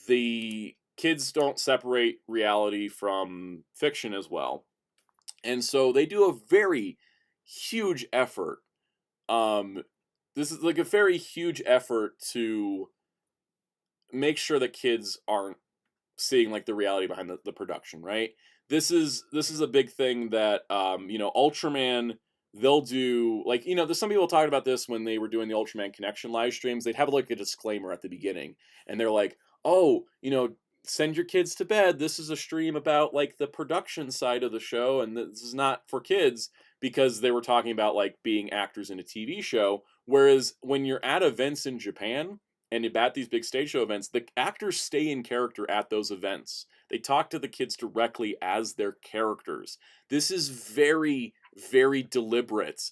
the kids don't separate reality from fiction as well. And so they do a very huge effort. This is like a very huge effort to make sure that kids aren't seeing like the reality behind the production, right? This is a big thing that Ultraman, they'll do, like, there's some people talking about this when they were doing the Ultraman Connection live streams. They'd have like a disclaimer at the beginning, and they're like, oh, send your kids to bed. This is a stream about like the production side of the show, and this is not for kids, because they were talking about like being actors in a TV show. Whereas when you're at events in Japan and at these big stage show events, the actors stay in character at those events. They talk to the kids directly as their characters. This is very, very deliberate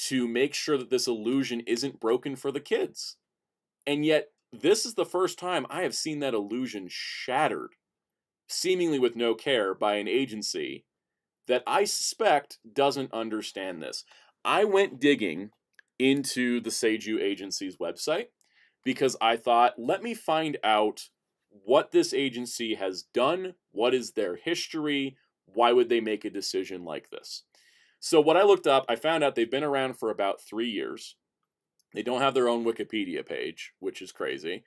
to make sure that this illusion isn't broken for the kids. And yet, this is the first time I have seen that illusion shattered, seemingly with no care, by an agency that I suspect doesn't understand this. I went digging into the Seiju agency's website because I thought, let me find out what this agency has done, what is their history, why would they make a decision like this? So what I looked up, I found out they've been around for about 3 years. They don't have their own Wikipedia page, which is crazy.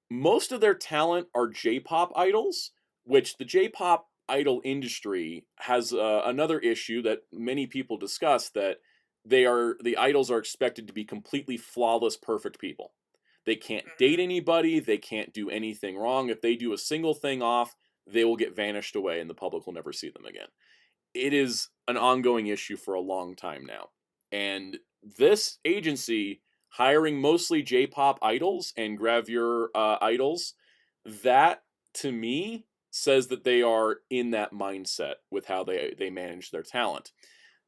Most of their talent are J-pop idols, which the J-pop idol industry has another issue that many people discuss, that the idols are expected to be completely flawless, perfect people. They can't date anybody. They can't do anything wrong. If they do a single thing off, they will get vanished away and the public will never see them again. It is an ongoing issue for a long time now. And this agency, hiring mostly J-pop idols and gravure idols, that, to me, says that they are in that mindset with how they manage their talent.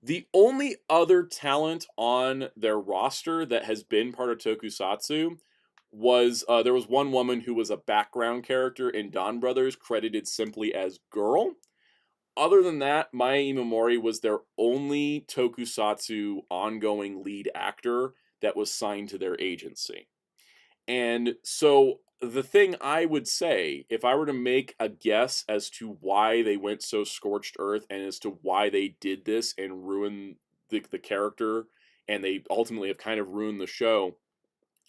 The only other talent on their roster that has been part of Tokusatsu was, there was one woman who was a background character in Dawn Brothers, credited simply as Girl. Other than that, Maya Imamori was their only Tokusatsu ongoing lead actor that was signed to their agency. And so the thing I would say, if I were to make a guess as to why they went so scorched earth and as to why they did this and ruin the character, and they ultimately have kind of ruined the show,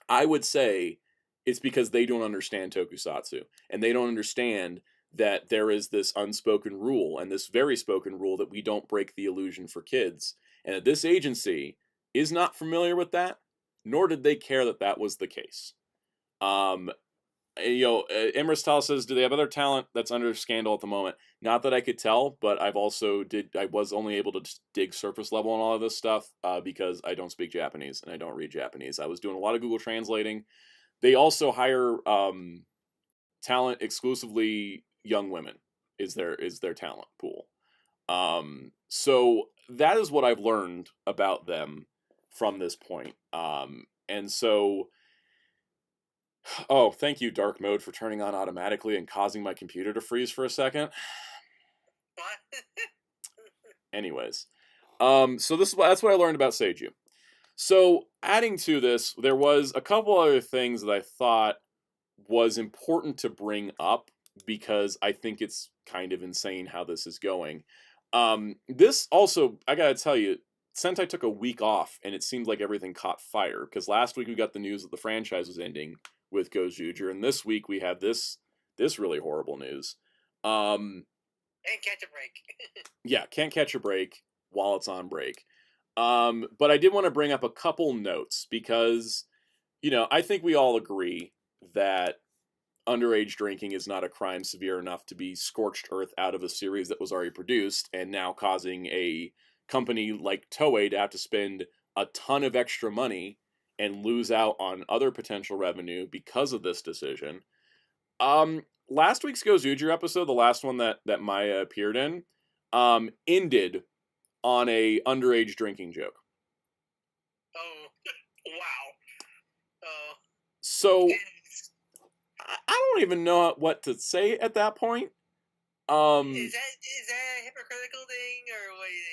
I would say it's because they don't understand Tokusatsu, and they don't understand that there is this unspoken rule and this very spoken rule that we don't break the illusion for kids, and that this agency is not familiar with that, nor did they care that that was the case. Imris Tal says, do they have other talent that's under scandal at the moment? Not that I could tell, but I was only able to dig surface level on all of this stuff because I don't speak Japanese and I don't read Japanese. I was doing a lot of Google translating. They also hire talent exclusively young women is their talent pool. So that is what I've learned about them from this point. And so, oh, thank you, Dark Mode, for turning on automatically and causing my computer to freeze for a second. What? Anyways, so that's what I learned about Seiju. So adding to this, there was a couple other things that I thought was important to bring up because I think it's kind of insane how this is going. This also, I gotta tell you, Sentai took a week off, and it seemed like everything caught fire, because last week we got the news that the franchise was ending with Gozyuger, and this week we have this really horrible news. And catch a break. Yeah, can't catch a break while it's on break. But I did want to bring up a couple notes, because, I think we all agree that underage drinking is not a crime severe enough to be scorched earth out of a series that was already produced, and now causing a company like Toei to have to spend a ton of extra money and lose out on other potential revenue because of this decision. Last week's Gozyuger episode, the last one that Maya appeared in, ended on a underage drinking joke. Oh, wow. Oh. So I don't even know what to say at that point. Is that a hypocritical thing, or what do you think?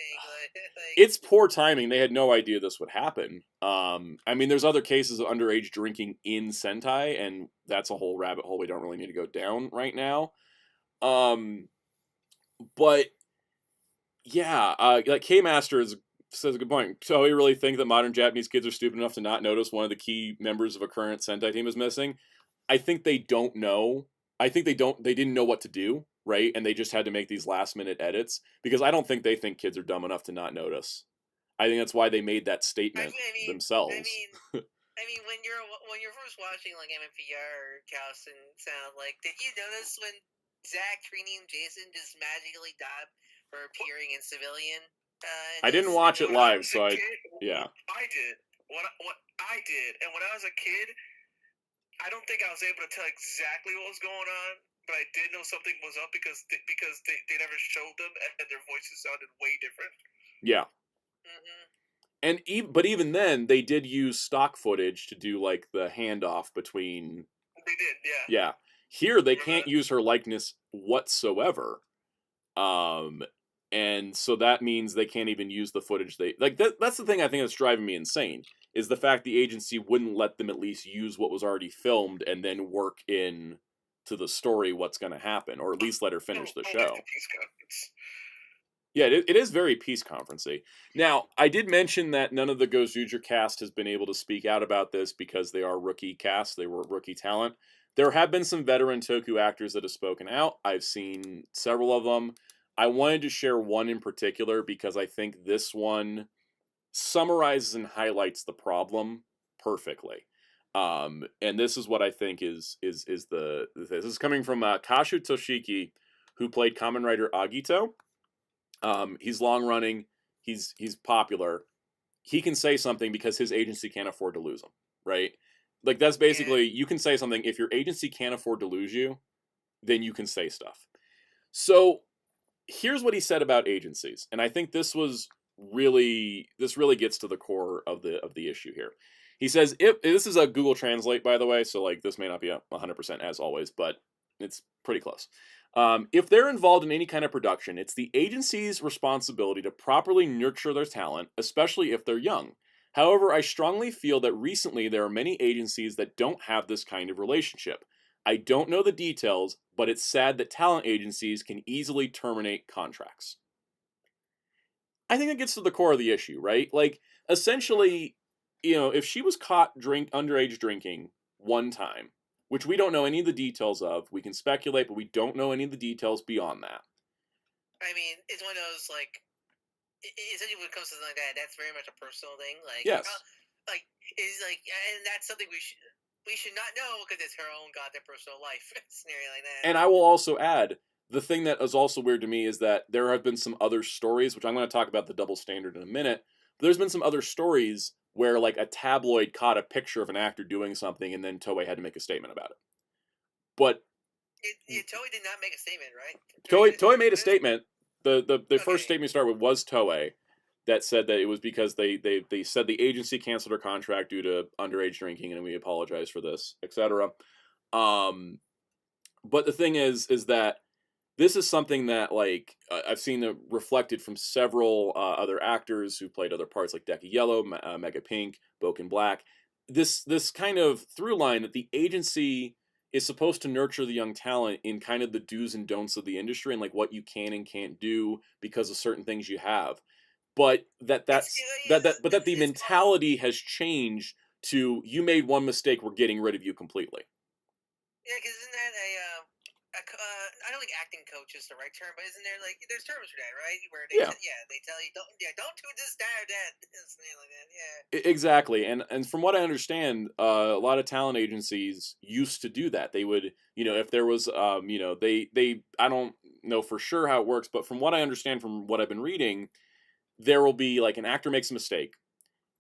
Like, it's poor timing. They had no idea this would happen. I mean, there's other cases of underage drinking in Sentai, and that's a whole rabbit hole we don't really need to go down right now. But yeah, like K-Master says a good point. So you really think that modern Japanese kids are stupid enough to not notice one of the key members of a current Sentai team is missing? I think they don't know. I think they didn't know what to do, right? And they just had to make these last minute edits, because I don't think they think kids are dumb enough to not notice. I think that's why they made that statement themselves. I mean, when you're first watching like MMPR or Chaos and Sound, like, did you notice when Zach, Trini, and Jason just magically died for appearing in civilian? I didn't watch it live, so yeah. I did. What I did, and when I was a kid, I don't think I was able to tell exactly what was going on, but I did know something was up because they never showed them, and their voices sounded way different. Yeah. Mm-hmm. And but even then, they did use stock footage to do like the handoff between. They did, yeah. Yeah. Here they can't use her likeness whatsoever, and so that means they can't even use the footage they like. That's the thing I think that's driving me insane, is the fact the agency wouldn't let them at least use what was already filmed and then work in to the story what's going to happen, or at least let her finish the show. Yeah, it is very peace conference-y. Now, I did mention that none of the Gozyuger cast has been able to speak out about this because they are rookie cast. They were rookie talent. There have been some veteran Toku actors that have spoken out. I've seen several of them. I wanted to share one in particular because I think this one summarizes and highlights the problem perfectly. And this is what I think is this is coming from Kashu Toshiki, who played Kamen Rider Agito. He's long running. He's popular. He can say something because his agency can't afford to lose him, right? Like, that's basically, you can say something. If your agency can't afford to lose you, then you can say stuff. So here's what he said about agencies, and I think this really gets to the core of the issue here. He says, if this is a Google Translate, by the way, so like this may not be 100% as always, but it's pretty close. If they're involved in any kind of production, it's the agency's responsibility to properly nurture their talent, especially if they're young. However, I strongly feel that recently there are many agencies that don't have this kind of relationship. I don't know the details, but it's sad that talent agencies can easily terminate contracts. I think it gets to the core of the issue, right? Like, essentially, if she was caught underage drinking one time, which we don't know any of the details of, we can speculate, but we don't know any of the details beyond that. I mean, it's one of those, like, essentially when it comes to something like that, that's very much a personal thing. Like, yes. And that's something we should not know because it's her own goddamn personal life scenario like that. And I will also add, the thing that is also weird to me is that there have been some other stories, which I'm going to talk about the double standard in a minute, but there's been some other stories where, like, a tabloid caught a picture of an actor doing something and then Toei had to make a statement about it. But Toei did not make a statement, right? Toei made a statement. The first statement started with was Toei that said that it was because they said the agency canceled their contract due to underage drinking, and we apologize for this, etc. But the thing is that this is something that, like, I've seen it reflected from several other actors who played other parts, like Deca Yellow, Mega Pink, Boken Black. This kind of through line that the agency is supposed to nurture the young talent in kind of the do's and don'ts of the industry and like what you can and can't do because of certain things you have. But that the mentality has changed to, you made one mistake, we're getting rid of you completely. Yeah, because isn't that I don't think acting coach is the right term, but isn't there, like, there's terms for that, right? Where they they tell you don't do this, that, or that, something like that. Yeah. Exactly, and from what I understand, a lot of talent agencies used to do that. They would, if there was, they I don't know for sure how it works, but from what I understand from what I've been reading, there will be like an actor makes a mistake,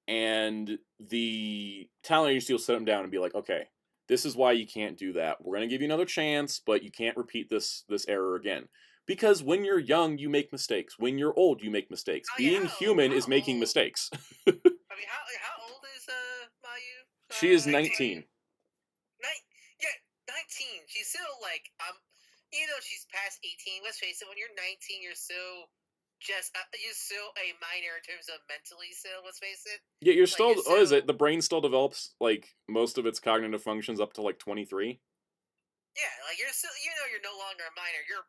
and the talent agency will sit them down and be like, okay, this is why you can't do that. We're going to give you another chance, but you can't repeat this error again. Because when you're young, you make mistakes. When you're old, you make mistakes. Being human is making mistakes. I mean, how old is Mayu? She is 19. 19. She's still like she's past 18. Let's face it. When you're 19, you're still you're still a minor in terms of mentally. Still, let's face it. Yeah, you're still. What is it? The brain still develops like most of its cognitive functions up to like 23. Yeah, like you're still. You're no longer a minor. You're.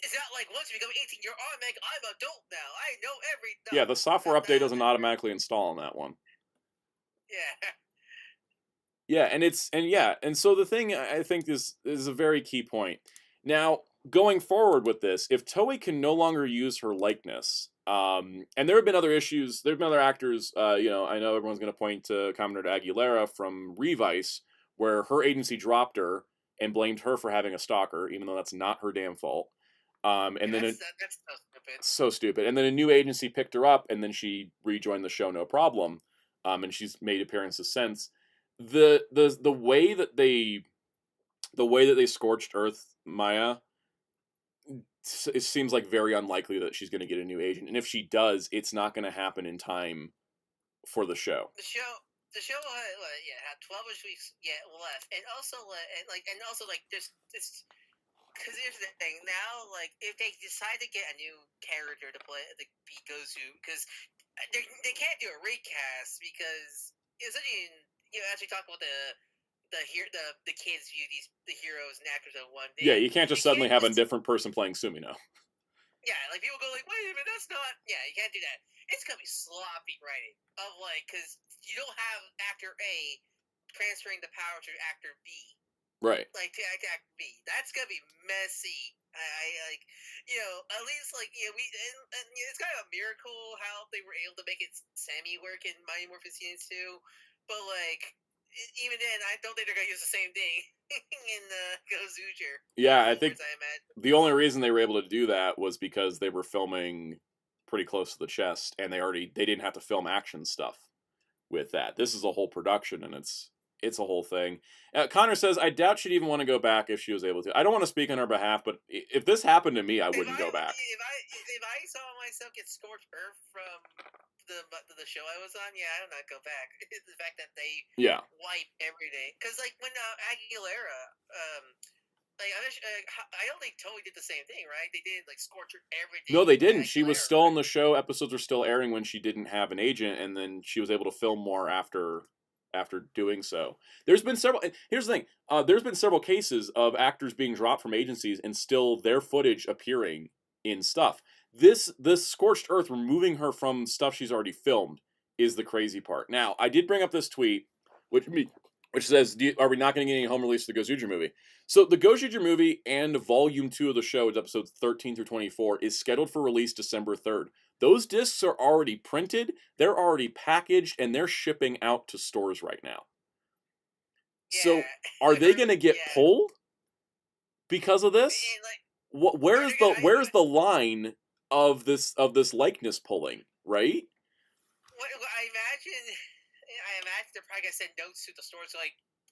It's not like once you become 18, you're automatic. I'm adult now. I know everything. Yeah, the software update doesn't automatically install on that one. Yeah. Yeah, and so the thing I think is a very key point. Now, going forward with this, if Toei can no longer use her likeness, and there have been other issues, there have been other actors, I know everyone's going to point to Commodore Aguilera from Revice, where her agency dropped her and blamed her for having a stalker, even though that's not her damn fault. And then that's so stupid. So stupid. And then a new agency picked her up, and then she rejoined the show, no problem. And she's made appearances since. The way that they scorched Earth Maya, it seems like very unlikely that she's going to get a new agent, and if she does, it's not going to happen in time for the show. The show had 12 weeks left, and also there's this, because here's the thing now, like, if they decide to get a new character to play the Gozu, because they can't do a recast, because essentially, as we talk about the kids view the heroes and actors of one day. Yeah, you can't just suddenly have a different person playing Sumino. Yeah, like people go like, wait a minute, that's not. Yeah, you can't do that. It's gonna be sloppy writing of because you don't have actor A transferring the power to actor B. Right. Like to actor B, that's gonna be messy. I at least it's kind of a miracle how they were able to make it semi work in Mighty Morphin Season 2, but even then, I don't think they're going to use the same thing in Gozyuger. Yeah, I think the only reason they were able to do that was because they were filming pretty close to the chest, and they didn't have to film action stuff with that. This is a whole production, and it's a whole thing. Connor says, I doubt she'd even want to go back if she was able to. I don't want to speak on her behalf, but if this happened to me, I wouldn't go back. If I saw myself get scorched earth from the show I was on, I would not go back. The fact that they wipe everything, because when Aguilera, I don't think Toei did the same thing, right? They did scorch her everything. No, they didn't. She was still on the show. Episodes were still airing when she didn't have an agent, and then she was able to film more after doing so. There's been several. And here's the thing: there's been several cases of actors being dropped from agencies and still their footage appearing in stuff. This scorched earth, removing her from stuff she's already filmed, is the crazy part. Now, I did bring up this tweet, which says, are we not going to get any home release of the Gozyuger movie? So the Gozyuger movie and Volume 2 of the show, it's episodes 13 through 24, is scheduled for release December 3rd. Those discs are already printed, they're already packaged, and they're shipping out to stores right now. Yeah. So are they going to get pulled because of this? Where's the line of this likeness pulling, right? I imagine they're probably gonna send notes to the stores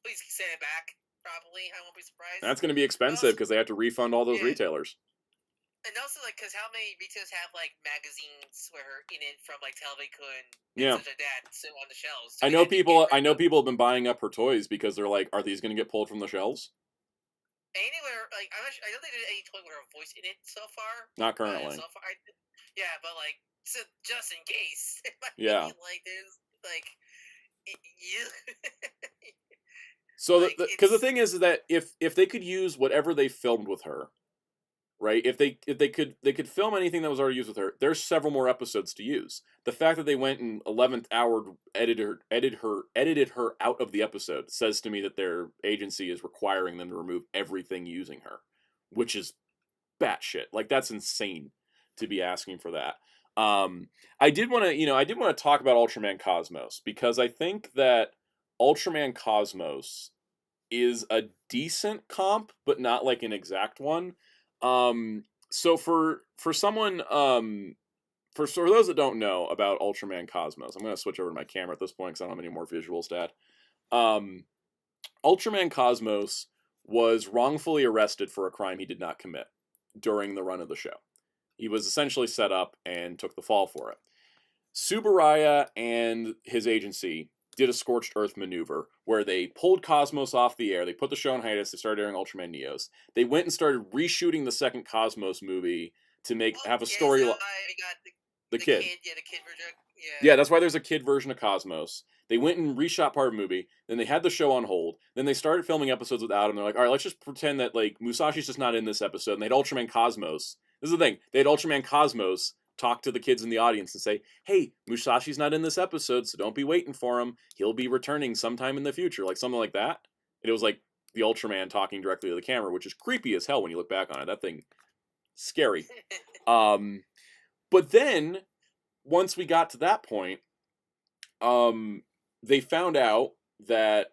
please send it back, probably. I won't be surprised. That's going to be expensive because they have to refund all those retailers. And also, like, because how many retailers have, like, magazines where in it from, like, Television Yeah. such like that sit on the shelves? I know people have been buying up her toys because they're like, are these going to get pulled from the shelves? Anywhere, like, I don't think there's any toy with her voice in it so far. Not currently. Yeah, but, like, so just in case. Yeah. Like, there's, like, you. So, because the thing is that if they could use whatever they filmed with her, right? If they could film anything that was already used with her, there's several more episodes to use. The fact that they went and 11th hour edited her out of the episode says to me that their agency is requiring them to remove everything using her, which is batshit. Like, that's insane to be asking for that. I did want to talk about Ultraman Cosmos because I think that Ultraman Cosmos is a decent comp, but not like an exact one. So for someone, for those that don't know about Ultraman Cosmos, I'm going to switch over to my camera at this point because I don't have any more visuals to add. Ultraman Cosmos was wrongfully arrested for a crime he did not commit during the run of the show. He was essentially set up and took the fall for it. Tsuburaya and his agency did a scorched earth maneuver where they pulled Cosmos off the air. They put the show in hiatus. They started airing Ultraman Neos. They went and started reshooting the second Cosmos movie to have a story. The kid. Yeah, the kid version. Yeah, that's why there's a kid version of Cosmos. They went and reshot part of the movie. Then they had the show on hold. Then they started filming episodes without him. They're like, all right, let's just pretend that like Musashi's just not in this episode. And they had Ultraman Cosmos. This is the thing. They had Ultraman Cosmos talk to the kids in the audience and say, hey, Musashi's not in this episode, so don't be waiting for him. He'll be returning sometime in the future. Like something like that. And it was like the Ultraman talking directly to the camera, which is creepy as hell when you look back on it. That thing, scary. But then, once we got to that point, they found out that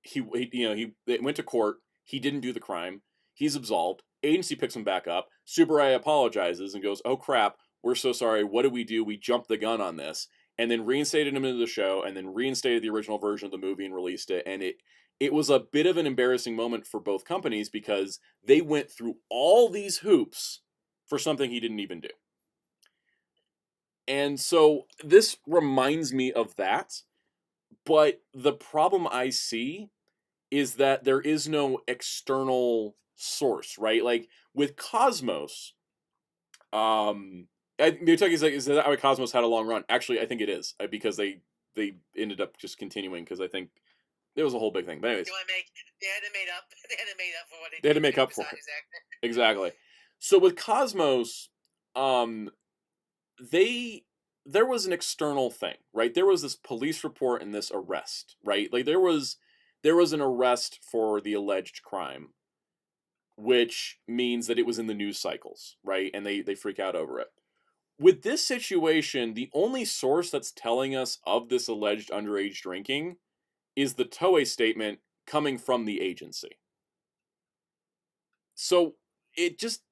he went to court. He didn't do the crime. He's absolved. Agency picks him back up. Tsuburaya apologizes and goes, oh crap, we're so sorry. What did we do? We jumped the gun on this. And then reinstated him into the show and then reinstated the original version of the movie and released it. And it was a bit of an embarrassing moment for both companies because they went through all these hoops for something he didn't even do. And so this reminds me of that. But the problem I see is that there is no external source, right? Like with Cosmos, Kentucky's like, is that how Cosmos had a long run? Actually, I think it is because they ended up just continuing because I think it was a whole big thing. But anyways, they had to make up for what they had to make up for it. Exactly. So with Cosmos, there was an external thing, right? There was this police report and this arrest, right? Like there was an arrest for the alleged crime, which means that it was in the news cycles, right? And they freak out over it. With this situation, the only source that's telling us of this alleged underage drinking is the Toei statement coming from the agency. So it just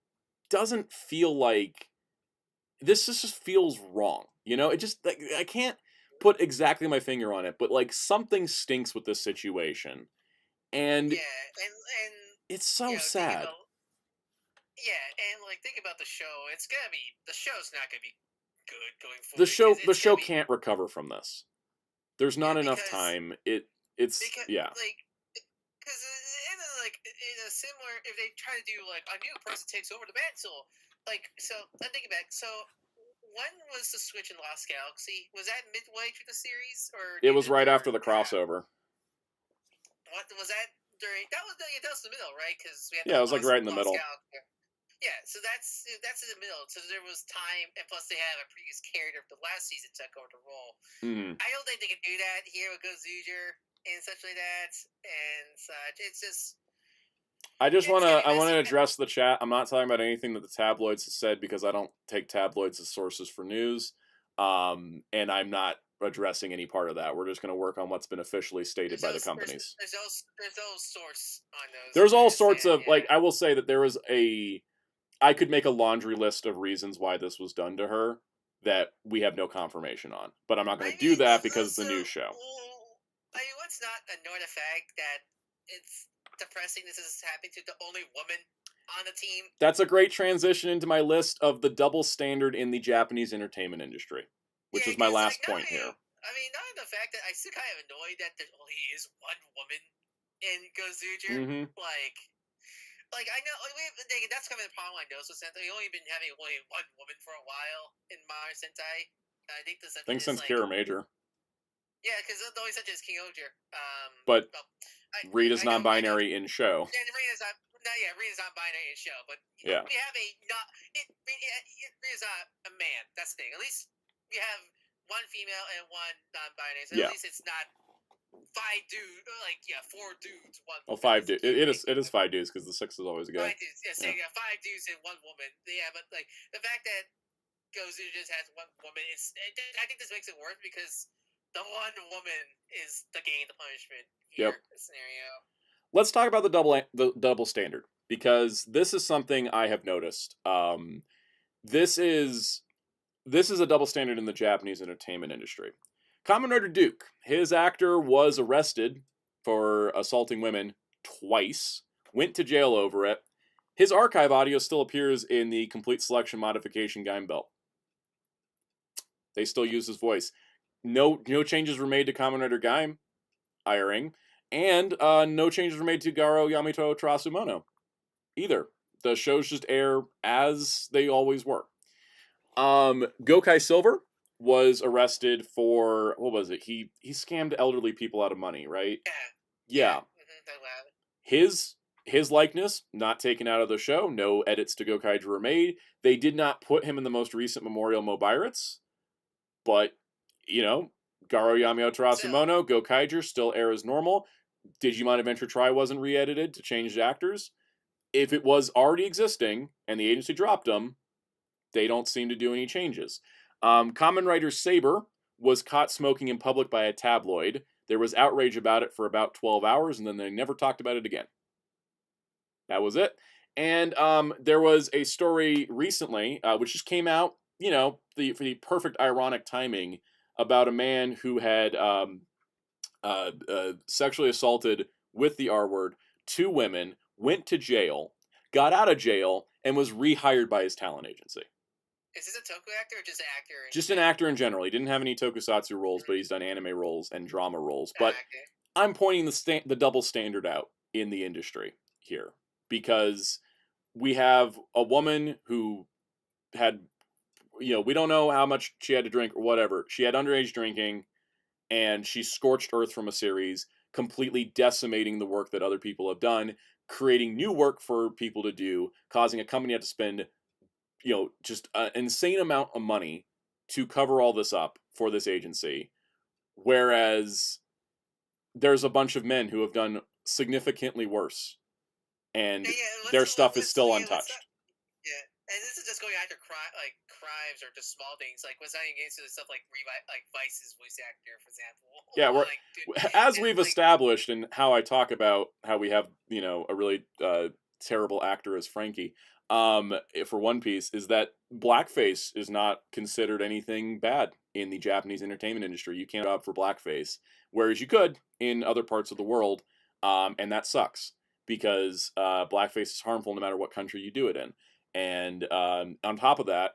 doesn't feel like this just feels wrong. You know, it just, like, I can't put exactly my finger on it, but like something stinks with this situation. And yeah, and it's so sad. And like think about the show. The show's not gonna be good going forward. The show can't recover from this. There's not enough time. It's because, yeah. Like, because in a similar, if they try to do like a new person takes over the mantle, like so. I'm thinking back. So when was the switch in Lost Galaxy? Was that midway through the series, or it was right after the crossover? What was that during? That was the middle, right? Because it was like right in the middle. Galaxy. Yeah, so that's in the middle. So there was time, and plus they have a previous character from the last season took over the role. Mm-hmm. I don't think they can do that here with Gozyuger and such like that, and such. It's just. I want to address the chat. I'm not talking about anything that the tabloids have said because I don't take tabloids as sources for news, and I'm not addressing any part of that. We're just going to work on what's been officially stated by the companies. There's no source on those. There's all sorts of like. I will say that there was I could make a laundry list of reasons why this was done to her that we have no confirmation on, but I'm not going to do that because it's the news show. Let's not ignore the fact that it's depressing this is happening to the only woman on the team. That's a great transition into my list of the double standard in the Japanese entertainment industry, which was my last point here. I mean, not the fact that I still kind of annoyed that there only is one woman in Gozyuger. Mm-hmm. Like I know that's kind of the problem I know. So Sentai, we've only been having only one woman for a while in modern Sentai. I think since Kira Major. Yeah, because the only such as King Oger. But Rita's non-binary in show. Yeah, Rita's non-binary in show, but we have Rita's not a man. That's the thing. At least we have one female and one non-binary. So at least it's not 5 dudes, 4 dudes, one. Oh, 5 dudes. It is 5 dudes because the 6 is always a guy. 5 dudes. Yeah, so you got 5 dudes and 1 woman. Yeah, but the fact that Gozyuger just has 1 woman I think this makes it worse because the 1 woman is the gain, the punishment here. Scenario. Let's talk about the double standard because this is something I have noticed. This is a double standard in the Japanese entertainment industry. Kamen Rider Duke, his actor was arrested for assaulting women twice, went to jail over it. His archive audio still appears in the Complete Selection Modification Gaim Belt. They still use his voice. No changes were made to Kamen Rider Gaim, Iring, and no changes were made to Garo Yamato Terasumono either. The shows just air as they always were. Gokai Silver was arrested for, what was it? He scammed elderly people out of money, right? Yeah. His likeness not taken out of the show. No edits to Gokaiger were made. They did not put him in the most recent Memorial Mobirates, but Garo Yamato Terasumono, Gokaiger still air as normal. Digimon Adventure Tri wasn't re-edited to change the actors. If it was already existing and the agency dropped them, they don't seem to do any changes. Kamen Rider Saber was caught smoking in public by a tabloid. There was outrage about it for about 12 hours, and then they never talked about it again. That was it. And there was a story recently, which just came out, for the perfect ironic timing, about a man who had sexually assaulted with the R word 2 women, went to jail, got out of jail, and was rehired by his talent agency. Is this a Toku actor or just an actor? Just an actor in general. He didn't have any Tokusatsu roles, but he's done anime roles and drama roles. But I'm pointing the double standard out in the industry here because we have a woman who had, we don't know how much she had to drink or whatever. She had underage drinking, and she scorched earth from a series, completely decimating the work that other people have done, creating new work for people to do, causing a company to have to spend just an insane amount of money to cover all this up for this agency. Whereas there's a bunch of men who have done significantly worse. And their stuff is still untouched. And this is just going after crimes or just small things. Was not against stuff like Vice's voice actor, for example. Yeah, as we've established and how I talk about how we have, a really terrible actor as Frankie, for One Piece, is that blackface is not considered anything bad in the Japanese entertainment industry. You can't opt for blackface, whereas you could in other parts of the world, and that sucks because blackface is harmful no matter what country you do it in. And on top of that,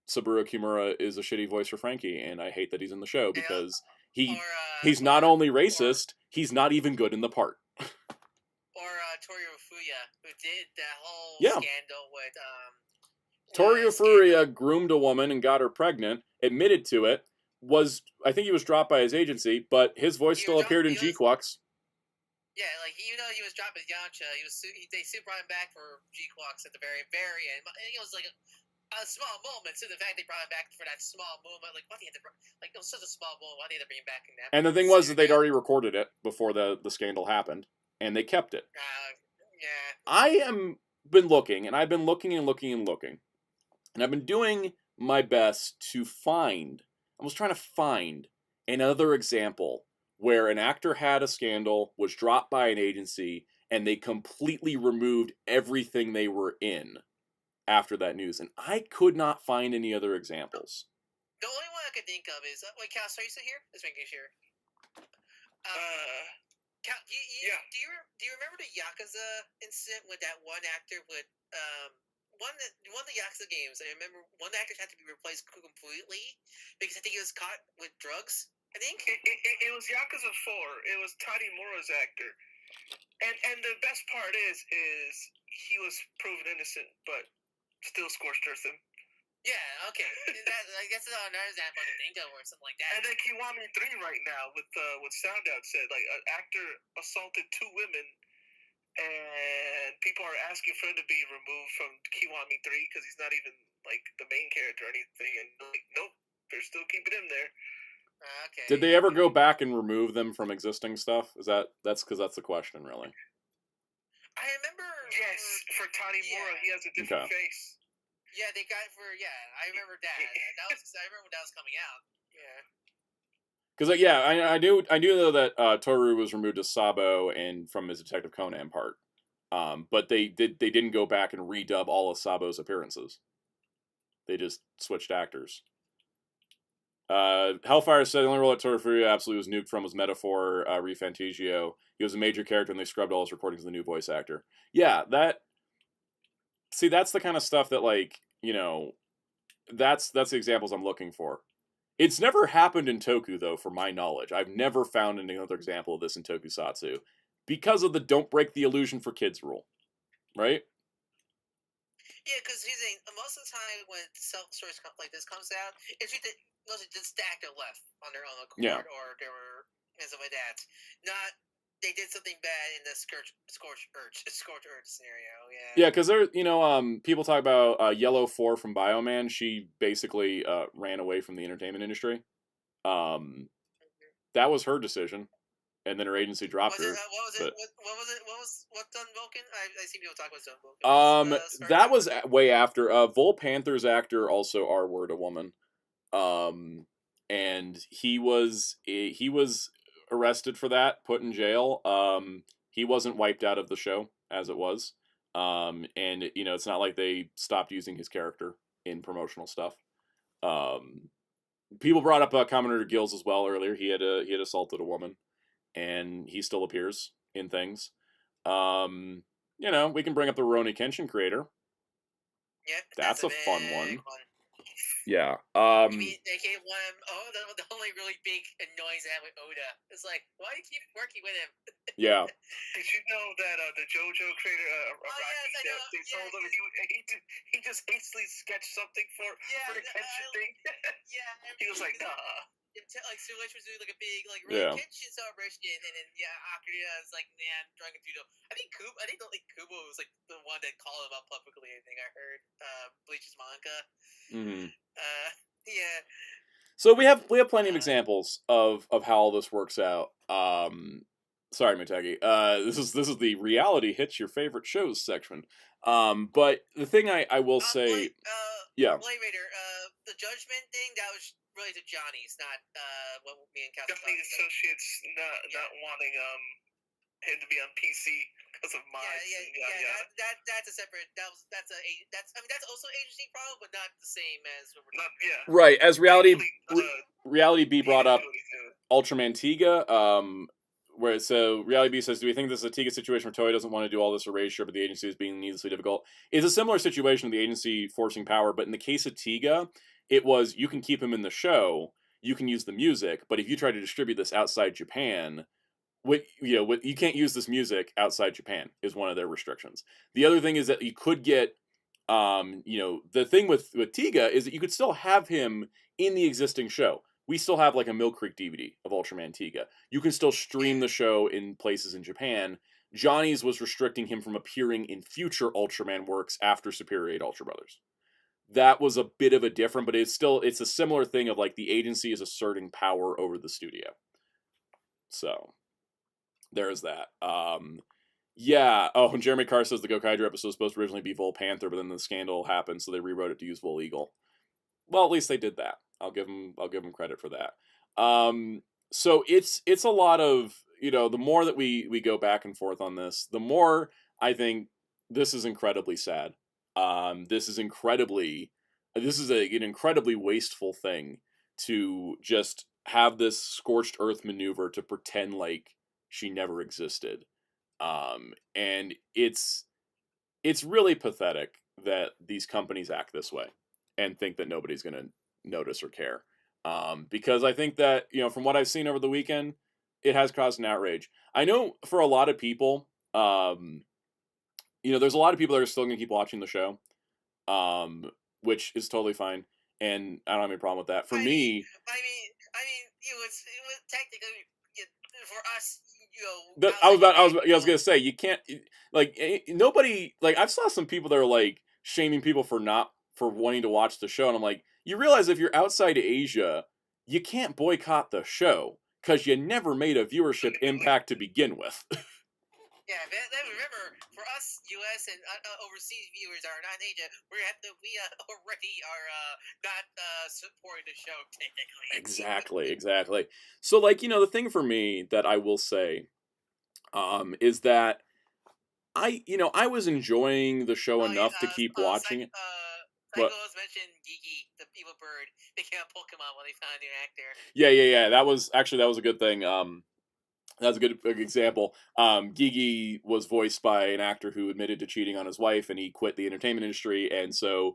Saburo Kimura is a shitty voice for Frankie, and I hate that he's in the show because he's not only racist, he's not even good in the part. Or Torio Fuya, who did that whole scandal with Torio Fuya groomed a woman and got her pregnant, admitted to it, I think he was dropped by his agency, but his voice still appeared in G-Quacks. Yeah, even though he was dropped as Yamcha, they still brought him back for G-Quacks at the very, very end. It was a small moment, so the fact they brought him back for that small moment, why did they it was such a small moment, why did they bring him back in that? And the thing was that they'd already recorded it before the scandal happened, and they kept it. I am been looking, and I've been looking and looking and looking, and I've been doing my best to find, I was trying to find another example where an actor had a scandal, was dropped by an agency, and they completely removed everything they were in after that news. And I could not find any other examples. The only one I could think of is... Wait, Cal, are you still here? Let's make sure. Do you remember the Yakuza incident with that one actor with one of the Yakuza games? I remember one actor had to be replaced completely because I think he was caught with drugs. I think it was Yakuza 4. It was Tanimura's actor, and the best part is he was proven innocent, but still scorched earth him. Yeah, okay. I guess that's another example to think of or something like that. And then Kiwami 3 right now with Soundout said, like, an actor assaulted 2 women, and people are asking for him to be removed from Kiwami 3 because he's not even, like, the main character or anything. And, like, nope, they're still keeping him there. Okay. Did they ever go back and remove them from existing stuff? That's because that's the question, really. I remember... Yes, for Tanimura, he has a different face. Yeah, they got it for I remember that. I remember when that was coming out. Yeah. Because I do know that Toru was removed as Sabo and from his Detective Conan part, but they didn't go back and redub all of Sabo's appearances. They just switched actors. Hellfire said the only role that Toru Furuya absolutely was nuked from was Metaphor Refantasio. He was a major character and they scrubbed all his recordings of the new voice actor. Yeah, that's the kind of stuff that, like, you know, that's the examples I'm looking for. It's never happened in Toku, though, for my knowledge. I've never found another example of this in Tokusatsu because of the don't break the illusion for kids rule, right? Yeah, because most of the time when stories like this comes out, it's mostly just the actor left on their own accord, or they were and stuff like that. Not they did something bad in the scorched earth scenario. Yeah, because there, people talk about Yellow 4 from Bioman. She basically ran away from the entertainment industry. That was her decision, and then her agency dropped her. What's Dun Vulcan? I see people talk about Dun Vulcan. That was way after. Vol Panther's actor also R-word a woman, and he was arrested for that, put in jail. He wasn't wiped out of the show as it was, and it's not like they stopped using his character in promotional stuff. People brought up Commander Gills as well earlier. He had assaulted a woman, and he still appears in things. We can bring up the Rurouni Kenshin creator. Yeah, that's a fun one. Yeah. You mean they gave one? The only really big annoyance I had with Oda. It's like, why do you keep working with him? Yeah. Did you know that the JoJo creator, they told him he just hastily sketched something for the Kenshin thing? He was like, nah. Sulich was doing like a big Kenshin celebration, and then Akira is like, man, Dragon Judo. I think Kubo was like the one that called him up publicly. I think I heard Bleach's manga. Mm-hmm. Yeah. So we have plenty of examples of how all this works out. Sorry, Mitegi. This is the reality hits your favorite shows section. But the thing I will say, Blade Raider, the Judgment thing that was really to Johnny's, not what me and Cal. Johnny Associates not wanting him to be on PC because of mods. That's a separate. That's also agency problem, but not the same as. Right, as Reality B brought up Ultraman Tiga. Reality B says, do we think this is a Tiga situation where Toei doesn't want to do all this erasure, but the agency is being needlessly difficult? It's a similar situation with the agency forcing power, but in the case of Tiga, it was, you can keep him in the show, you can use the music, but if you try to distribute this outside Japan, you can't use this music outside Japan is one of their restrictions. The other thing is that you could get, the thing with Tiga is that you could still have him in the existing show. We still have like a Mill Creek DVD of Ultraman Tiga. You can still stream the show in places in Japan. Johnny's was restricting him from appearing in future Ultraman works after Superior 8 Ultra Brothers. That was a bit of a different, but it's a similar thing of like the agency is asserting power over the studio. So there's that. Yeah. Oh, and Jeremy Carr says the Gokaiger episode was supposed to originally be Vol Panther, but then the scandal happened, so they rewrote it to use Vol Eagle. Well, at least they did that. I'll give them credit for that. So it's a lot of, the more that we go back and forth on this, the more I think this is incredibly sad. This is an incredibly wasteful thing to just have this scorched earth maneuver to pretend like she never existed. And it's really pathetic that these companies act this way and think that nobody's going to notice or care. Because I think that, from what I've seen over the weekend, it has caused an outrage. I know for a lot of people, there's a lot of people that are still going to keep watching the show, which is totally fine. And I don't have any problem with that. For me, it was technically for us. I was gonna say, you can't, nobody, I've saw some people that are like shaming people for wanting to watch the show, and I'm like, you realize if you're outside Asia, you can't boycott the show because you never made a viewership impact to begin with. Yeah, then remember, for us, U.S. and overseas viewers are not in Asia, we already are not supporting the show technically. Exactly. So, the thing for me that I will say, is that I was enjoying the show enough to keep watching it. Psychos mentioned Gigi, the evil bird, became a Pokemon when they found a new actor. Yeah. That was a good thing. That's a good example. Gigi was voiced by an actor who admitted to cheating on his wife, and he quit the entertainment industry. And so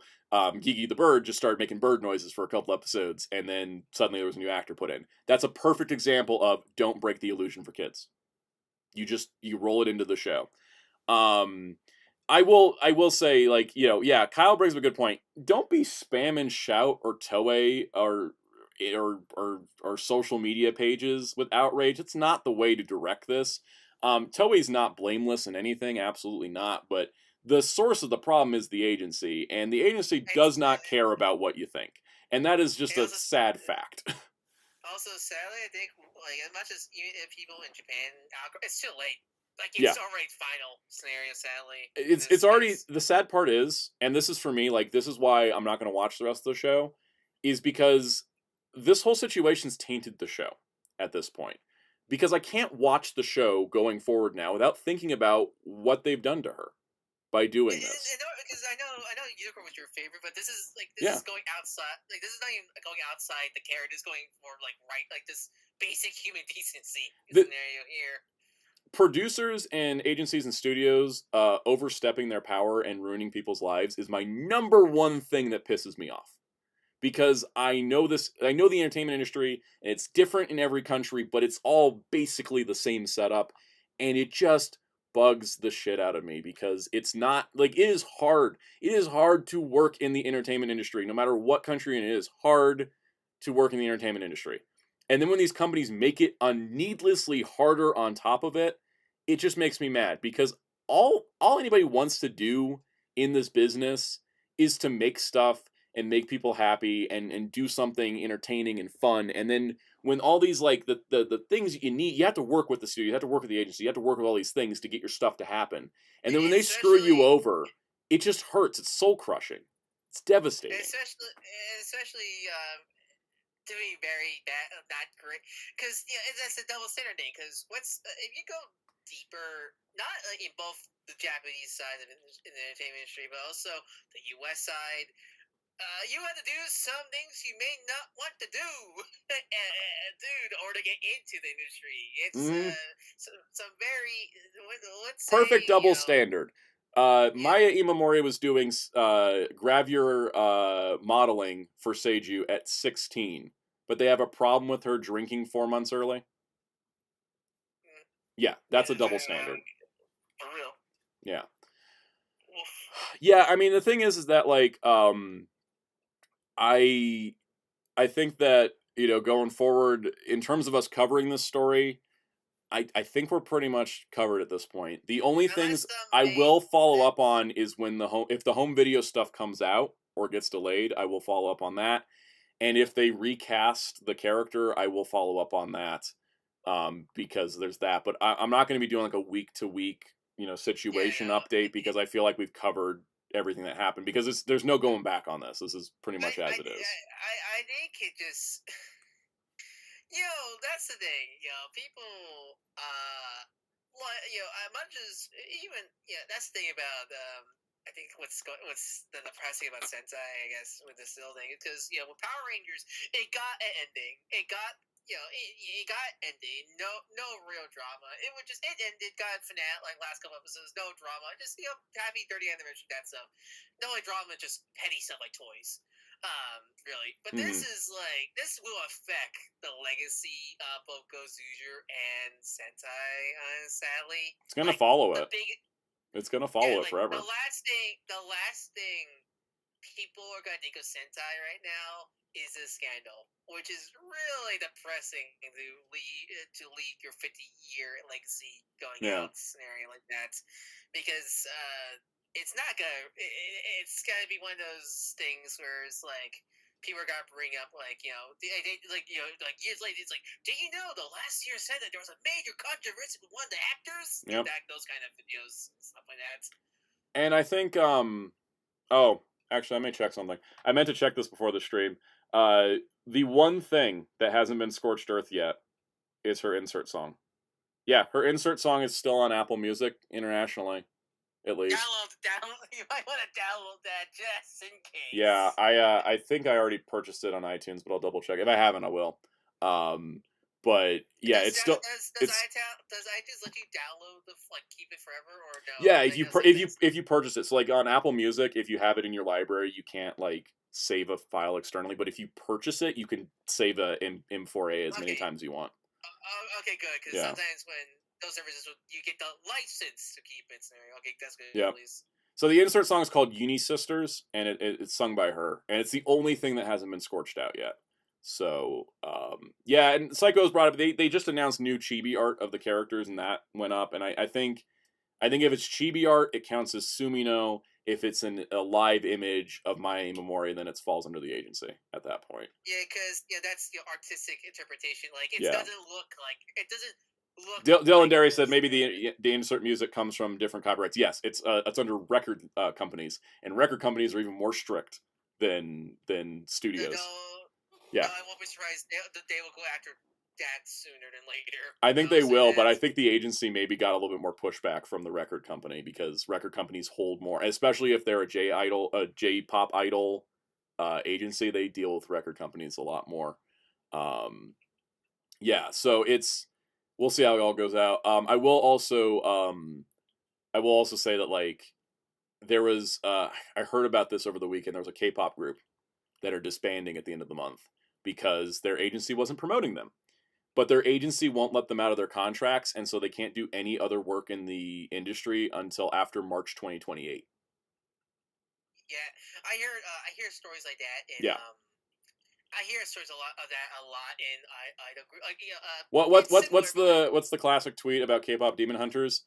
Gigi the bird just started making bird noises for a couple episodes, and then suddenly there was a new actor put in. That's a perfect example of don't break the illusion for kids. You roll it into the show. I will say, Kyle brings up a good point. Don't be spamming Shout or Toei or social media pages with outrage. It's not the way to direct this. Toei's not blameless in anything, absolutely not. But the source of the problem is the agency, and the agency does not care about what you think, and that is just a sad fact. Also, sadly, I think as much as people in Japan, it's too late. It's already final scenario, sadly. It's already, the sad part is, and this is for me, this is why I'm not going to watch the rest of the show, is because this whole situation's tainted the show at this point. Because I can't watch the show going forward now without thinking about what they've done to her by doing this. Because I know Unicorn was your favorite, but this is is going outside. This is not even going outside the character. It's going for this basic human decency scenario here. Producers and agencies and studios overstepping their power and ruining people's lives is my number one thing that pisses me off. Because I know the entertainment industry, and it's different in every country, but it's all basically the same setup, and it just bugs the shit out of me, because it's not, it is hard. It is hard to work in the entertainment industry, no matter what country, and it is hard to work in the entertainment industry. And then when these companies make it needlessly harder on top of it, it just makes me mad, because all anybody wants to do in this business is to make stuff and make people happy and do something entertaining and fun. And then when all these the things you need, you have to work with the studio, you have to work with the agency, you have to work with all these things to get your stuff to happen. And then when they screw you over, it just hurts. It's soul crushing. It's devastating. Especially doing very bad, not great, because that's a double standard thing. Because if you go deeper, not in both the Japanese side of in the entertainment industry, but also the U.S. side, you have to do some things you may not want to do, in order to get into the industry. It's some very perfect double standard. Maya Imamori was doing gravure modeling for Seiju at 16, but they have a problem with her drinking 4 months early. Yeah, that's a double standard. For real. Yeah. Yeah, I mean, the thing is that I think that, going forward, in terms of us covering this story, I think we're pretty much covered at this point. The only things I will follow up on is if the home video stuff comes out or gets delayed, I will follow up on that. And if they recast the character, I will follow up on that, because there's that. But I'm not going to be doing a week-to-week, situation update, because I feel like we've covered everything that happened, because there's no going back on this. This is pretty much as it is. I think it just... that's the thing. People, much as even that's the thing about I think what's the depressing about Sentai, I guess, with this whole thing, because with Power Rangers, it got an ending. It got it got ending. No real drama. It ended. Got finale like last couple episodes. No drama. Just happy 30th anniversary. That stuff. No drama. Just petty stuff like toys. Really. But this is this will affect the legacy of both Gozyuger and Sentai. Sadly, it's gonna follow it. It's gonna follow it forever. The last thing people are gonna think of Sentai right now is a scandal, which is really depressing to leave your 50-year legacy going out scenario like that, because it's not gonna. It's gonna be one of those things where it's like people are gonna bring up years later. It's like, do you know the last year said that there was a major controversy with one of the actors? Yep. Those kind of videos, stuff like that. And I think oh, actually, I may check something. I meant to check this before the stream. The one thing that hasn't been scorched earth yet is her insert song. Yeah, her insert song is still on Apple Music internationally, at least. You might want to download that just in case. Yeah, I think I already purchased it on iTunes, but I'll double check. If I haven't, I will. But yeah, it's still. Does iTunes let you download keep it forever or no? Yeah, if you purchase it, so like on Apple Music, if you have it in your library, you can't save a file externally. But if you purchase it, you can save a M4A as many times as you want. Okay, good. Because sometimes when those services, you get the license to keep it. Okay, that's good. Yeah. Please. So the insert song is called Uni Sisters, and it's sung by her, and it's the only thing that hasn't been scorched out yet. So yeah, and Psycho's brought up. They just announced new chibi art of the characters, and that went up. And I think if it's chibi art, it counts as Sumino. If it's a live image of Mai Memori, then it falls under the agency at that point. Yeah, because that's the artistic interpretation. It doesn't look like it doesn't. Dylan Derry said maybe the insert music comes from different copyrights. Yes, it's under record companies, and record companies are even more strict than studios. Yeah, I won't be surprised. They will go after that sooner than later. I think they will, but I think the agency maybe got a little bit more pushback from the record company because record companies hold more, especially if they're a J-pop idol agency. They deal with record companies a lot more. Yeah, so we'll see how it all goes out. I will also say that there was I heard about this over the weekend. There was a K-pop group that are disbanding at the end of the month because their agency wasn't promoting them. But their agency won't let them out of their contracts, and so they can't do any other work in the industry until after March 2028. Yeah, I hear stories like that. And, yeah. I hear stories a lot in idol group. What's the classic tweet about K-pop Demon Hunters?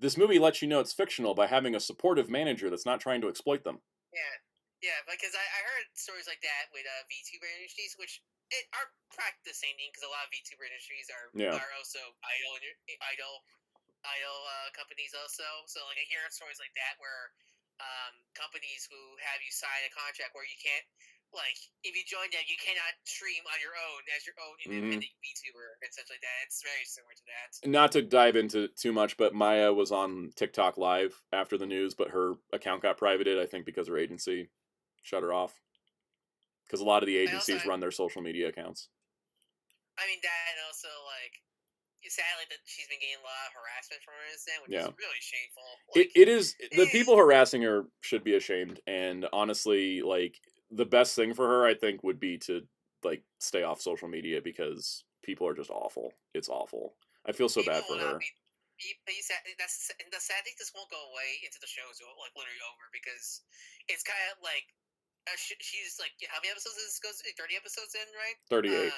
This movie lets you know it's fictional by having a supportive manager that's not trying to exploit them. Yeah, because I heard stories like that with VTuber industries, which are practically the same thing because a lot of VTuber industries are also idol companies also. So I hear stories like that where companies who have you sign a contract where you can't. If you join them, you cannot stream on your own as your own independent VTuber and such like that. It's very similar to that. Not to dive into too much, but Maya was on TikTok live after the news, but her account got privated, I think, because her agency shut her off. Because a lot of the agencies run their social media accounts. I mean, that and also, sadly, that she's been getting a lot of harassment from her, which is really shameful. It is. The people harassing her should be ashamed, and honestly, the best thing for her, I think, would be to stay off social media because people are just awful. It's awful. I feel so bad for her. The sad thing, this won't go away into the show's literally over because it's kind of she's how many episodes does this go? 30 episodes in, right? 38.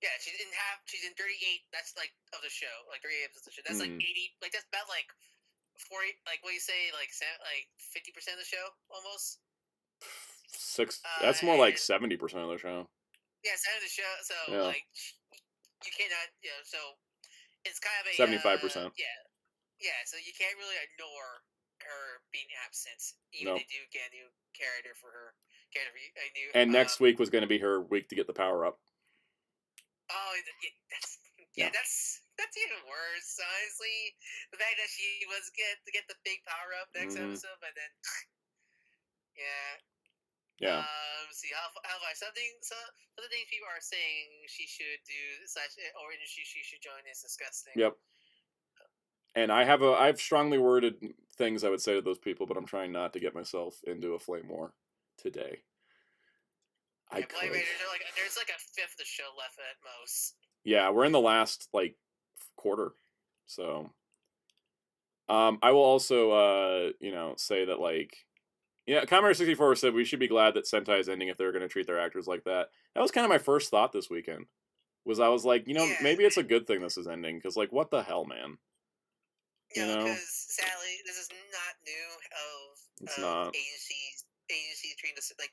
Yeah, she's in 38. That's of the show, 38 episodes of the show. That's 80. That's about 40. What do you say? 50% of the show almost. That's more like 70% of the show. Yeah, 70% of the show. So you cannot. So it's kind of a 75%. Yeah. So you can't really ignore her being absent. Even they do get a new character for her. And next week was going to be her week to get the power up. Oh, that's even worse. Honestly, the fact that she was to get the big power up next episode, but then yeah. Yeah. See how some of the things people are saying she should do or industry she should join is disgusting. Yep. And I have strongly worded things I would say to those people, but I'm trying not to get myself into a flame war today. Yeah, Blade Raiders are like there's like a fifth of the show left at most. Yeah, we're in the last like quarter, so I will also say that like Commodore 64 said we should be glad that Sentai is ending if they're going to treat their actors like that. That was kind of my first thought this weekend. I was like, maybe it's a good thing this is ending because like what the hell, man. Because sadly, this is not new It's not. agencies treating us like,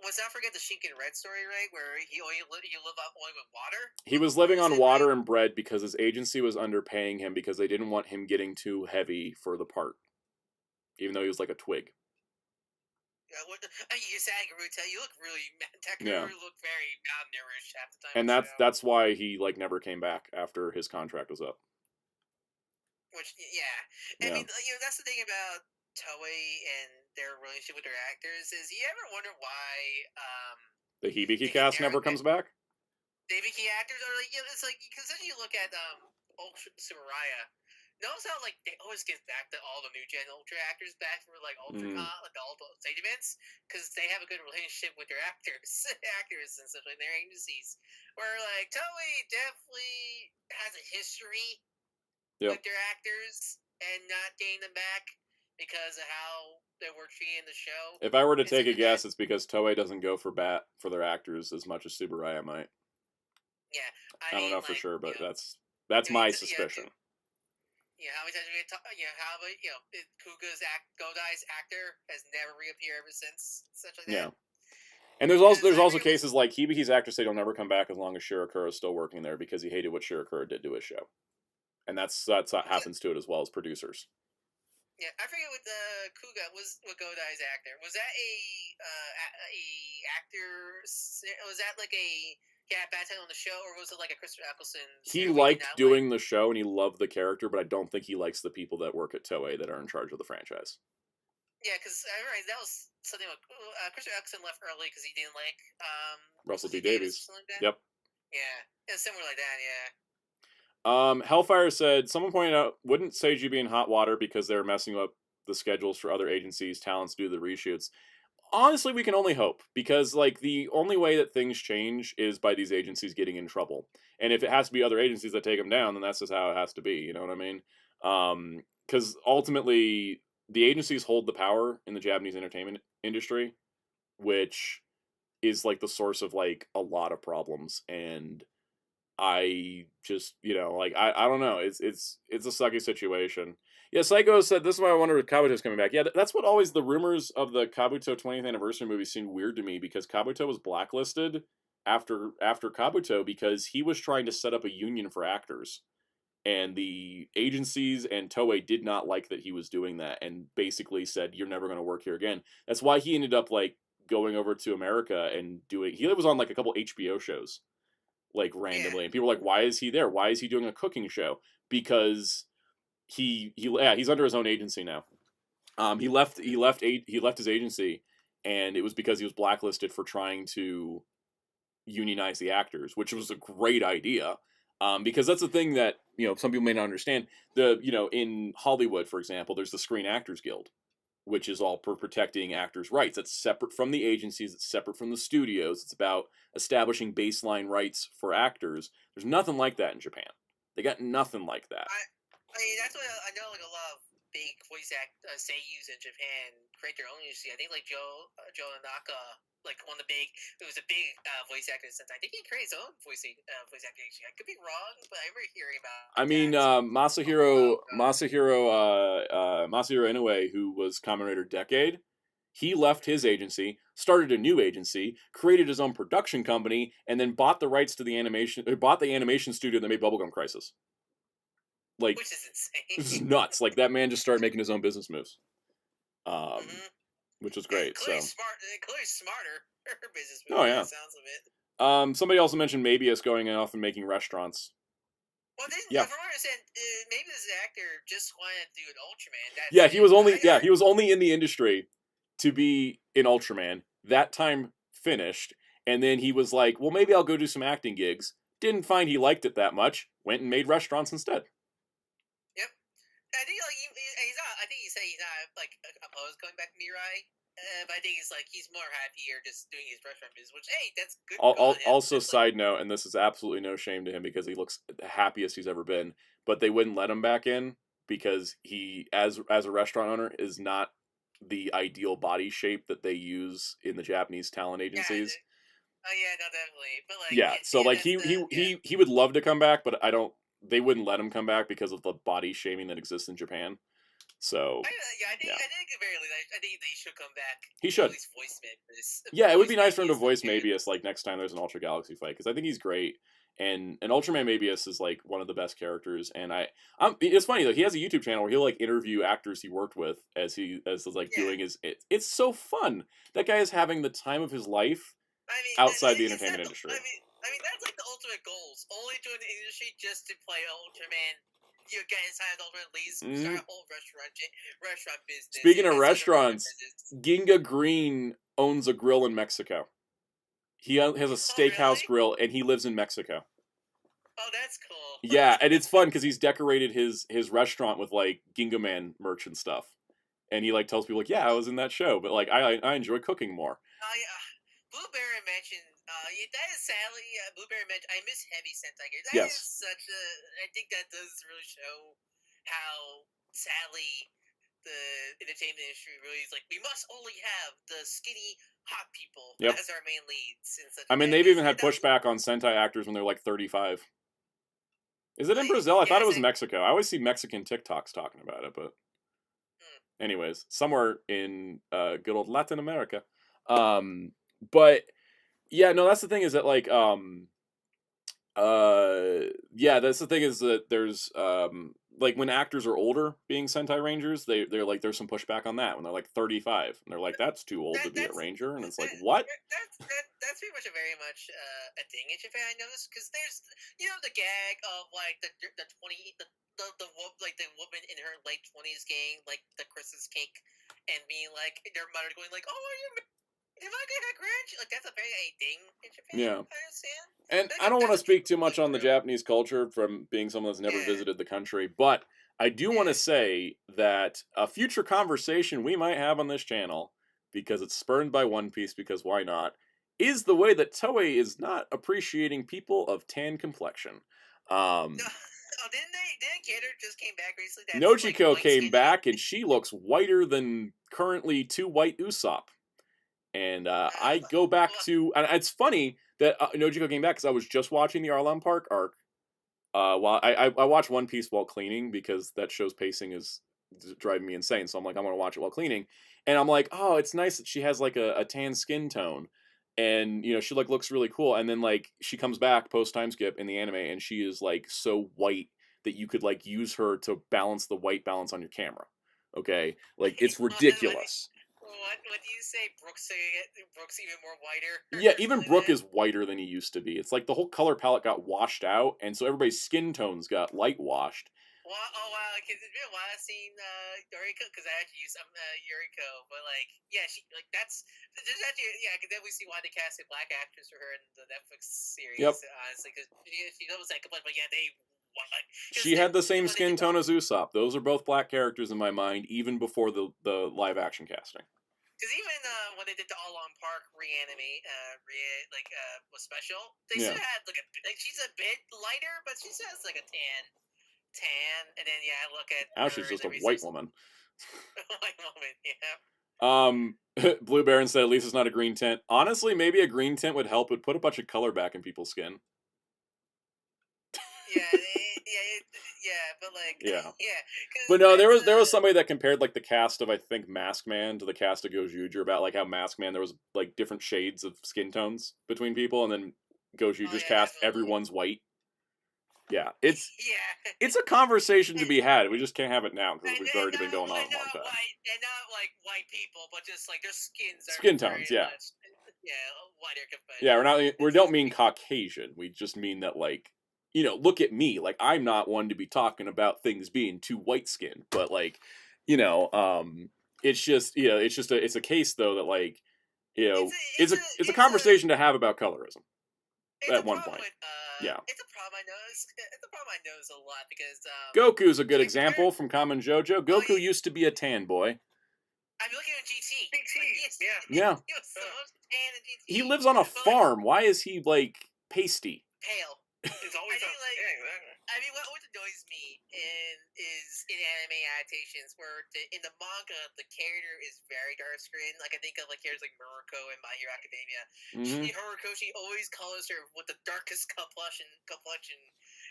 let's not forget the Shinken Red story, right? Where you live off only with water. He was living on water and bread because his agency was underpaying him because they didn't want him getting too heavy for the part, even though he was like a twig. You look really you look very malnourished half the time. And that's why he like never came back after his contract was up. Which I mean, that's the thing about Toei and their relationship with their actors is you ever wonder why the Hibiki cast never comes back? The Hibiki actors are like it's like because then you look at Ultra Subaraya. Notice how like they always get back to all the new gen Ultra actors back for like Ultracon, like all the stage events because they have a good relationship with their actors and stuff like their agencies. Where like Toei definitely has a history with their actors and not getting them back because of how they were treating the show. If I were to take a guess, it's because Toei doesn't go for bat for their actors as much as Subaraya might. Yeah, I don't know for sure, but that's my suspicion. How many times we talk? How about Godai's actor has never reappeared ever since, such like that. Yeah. And there's also cases like Hibiki's actors say he'll never come back as long as Shirakura is still working there because he hated what Shirakura did to his show. And that's what happens to it as well as producers. Yeah, I forget what the Kuga was. What Godai's actor was that a actor? Was that like a bad time on the show, or was it like a Christopher Eccleston? He liked doing the show and he loved the character, but I don't think he likes the people that work at Toei that are in charge of the franchise. Yeah, because that was something like Christopher Eccleston left early because he didn't like Russell T Davies. Like that. Yep. Yeah, similar like that. Yeah. Hellfire said, someone pointed out, wouldn't Seiji be in hot water because they're messing up the schedules for other agencies' talents to do the reshoots? Honestly, we can only hope, because like the only way that things change is by these agencies getting in trouble. And if it has to be other agencies that take them down, then that's just how it has to be, you know what I mean? Because ultimately, the agencies hold the power in the Japanese entertainment industry, which is like the source of like a lot of problems, and I just, I don't know. It's a sucky situation. Yeah, Psycho said, this is why I wonder if Kabuto's coming back. Yeah, that's what always the rumors of the Kabuto 20th anniversary movie seemed weird to me, because Kabuto was blacklisted after Kabuto because he was trying to set up a union for actors. And the agencies and Toei did not like that he was doing that and basically said, you're never going to work here again. That's why he ended up like going over to America and he was on like a couple HBO shows. Like randomly, and people were like, "Why is he there? Why is he doing a cooking show?" Because he's under his own agency now. He left his agency, and it was because he was blacklisted for trying to unionize the actors, which was a great idea. Because that's the thing that some people may not understand. In Hollywood, for example, there's the Screen Actors Guild, which is all for protecting actors' rights. It's separate from the agencies. It's separate from the studios. It's about establishing baseline rights for actors. There's nothing like that in Japan. They got nothing like that. I mean, that's what I know. Like a lot of big voice seiyus in Japan create their own industry. I think like Joe Nanaka, like one of the big, it was a big voice actor in Sentai. I think he creates his own voice actor agency. I could be wrong, but I remember hearing about. I mean, Masahiro Inoue, who was Kamen Rider Decade, he left his agency, started a new agency, created his own production company, and then bought the rights to the animation studio that made Bubblegum Crisis. Like, which is insane. This is nuts. Like, that man just started making his own business moves. Which was great. Clearly smarter business moves. Oh, yeah. Sounds of it. Somebody also mentioned Mabius going off and making restaurants. Well, from what I understand, maybe this actor just wanted to do an Ultraman. He was only in the industry to be in Ultraman, That time finished, and then he was like, well, maybe I'll go do some acting gigs. Didn't find he liked it that much. Went and made restaurants instead. Yep. I think like he's not. I think he said he's not like opposed going back to Mirai. But I think he's more happier just doing his restaurant business. Which that's good. Also, side note, and this is absolutely no shame to him because he looks the happiest he's ever been. But they wouldn't let him back in because he, as a restaurant owner, is not the ideal body shape that they use in the Japanese talent agencies. Oh yeah, no, definitely. But like, yeah, so like he would love to come back, but they wouldn't let him come back because of the body shaming that exists in Japan. So I think at very least, I think they should come back. He should. At least voice Mabius. Yeah, it would be nice for him to voice Mabius like next time there's an Ultra Galaxy fight because I think he's great. And Ultraman Mabius is like one of the best characters, and it's funny though, he has a YouTube channel where he'll like interview actors he worked with as doing his it's so fun. That guy is having the time of his life outside the entertainment industry. I mean that's like the ultimate goals. Only doing the industry just to play Ultraman. You get inside Ultraman, leads start a whole restaurant business. Speaking of restaurants, Ginga Green owns a grill in Mexico. He has a steakhouse grill, and he lives in Mexico. Oh, that's cool. Yeah, and it's fun because he's decorated his restaurant with like Ginga Man merch and stuff, and he like tells people like, "Yeah, I was in that show, but like I enjoy cooking more." Blueberry mentioned. That is sadly. Blueberry mentioned. I miss heavy Sentai gear. That is such a. I think that does really show how sadly the entertainment industry really is like. We must only have the skinny hot people as our main leads. I mean, they've even had pushback on Sentai actors when they're like 35. Is it in Brazil? I thought it was Mexico. I always see Mexican TikToks talking about it, but anyways, somewhere in good old Latin America. But yeah, no, that's the thing is that like that's the thing is that there's like when actors are older being Sentai Rangers, they're like there's some pushback on that when they're like 35 and they're like that's too old to be a Ranger, and it's like what? That's pretty much a thing in Japan. I noticed because there's the gag of like the 20 the woman in her late 20s getting like the Christmas cake and being like their mother going like, oh, are you? Am I gonna have grandchildren? Like that's a very thing in Japan. Yeah. I understand. And I don't want to speak too much on the Japanese culture from being someone that's never visited the country, but I do want to say that a future conversation we might have on this channel, because it's spurned by One Piece, because why not, is the way that Toei is not appreciating people of tan complexion. Didn't Gator just came back recently? Nojiko came back, and she looks whiter than currently 2 white Usopp. And I go back to, and it's funny that Nojiko came back because I was just watching the Arlong Park arc. While I watch One Piece while cleaning because that show's pacing is driving me insane. So I'm like, I'm gonna watch it while cleaning, and I'm like, oh, it's nice that she has like a tan skin tone, and she like looks really cool. And then like she comes back post time skip in the anime, and she is like so white that you could like use her to balance the white balance on your camera. Okay, like it's ridiculous. What do you say? Brooke's even more whiter? Yeah, even Brooke is whiter than he used to be. It's like the whole color palette got washed out, and so everybody's skin tones got light washed. Well, oh wow, because it's been a while I've seen Yuriko, because I actually use Yuriko, but like, yeah, she like there's actually I can definitely see why they casted black actress for her in the Netflix series. Yep. Honestly, because she knows that complaint, but yeah, they. She had the same skin tone as Usopp. Those are both black characters in my mind, even before the live action casting. Because even when they did the Arlong Park reanimate, was special, they still had like she's a bit lighter, but she still has like a tan, and then I look at now she's just a white woman. White woman, yeah. Blue Baron said at least it's not a green tint. Honestly, maybe a green tint would help. It put a bunch of color back in people's skin. But like, But no, there was somebody that compared like the cast of I think Mask Man to the cast of Gozyuger about like how Mask Man there was like different shades of skin tones between people, and then Gozyuger's cast everyone's white. Yeah, it's a conversation to be had. We just can't have it now because we've already been going on a long time. And not like white people, but just like their skin tones, whiter compared. Yeah, we don't mean Caucasian. We just mean that like. Look at me. Like, I'm not one to be talking about things being too white-skinned, but like, it's just, it's a case though that like, it's a conversation to have about colorism. At one point. Yeah. It's a problem I notice. It's a problem I notice a lot because Goku's a good example from Kamen Jojo. Goku used to be a tan boy. I'm looking at GT. Yeah. He was so tan in GT. He lives on a farm. Why is he like pasty? Pale. It's always I mean, what annoys me is in anime adaptations where in the manga the character is very dark skinned. Like I think of like characters like Murako in My Hero Academia. Horikoshi always colors her with the darkest complexion,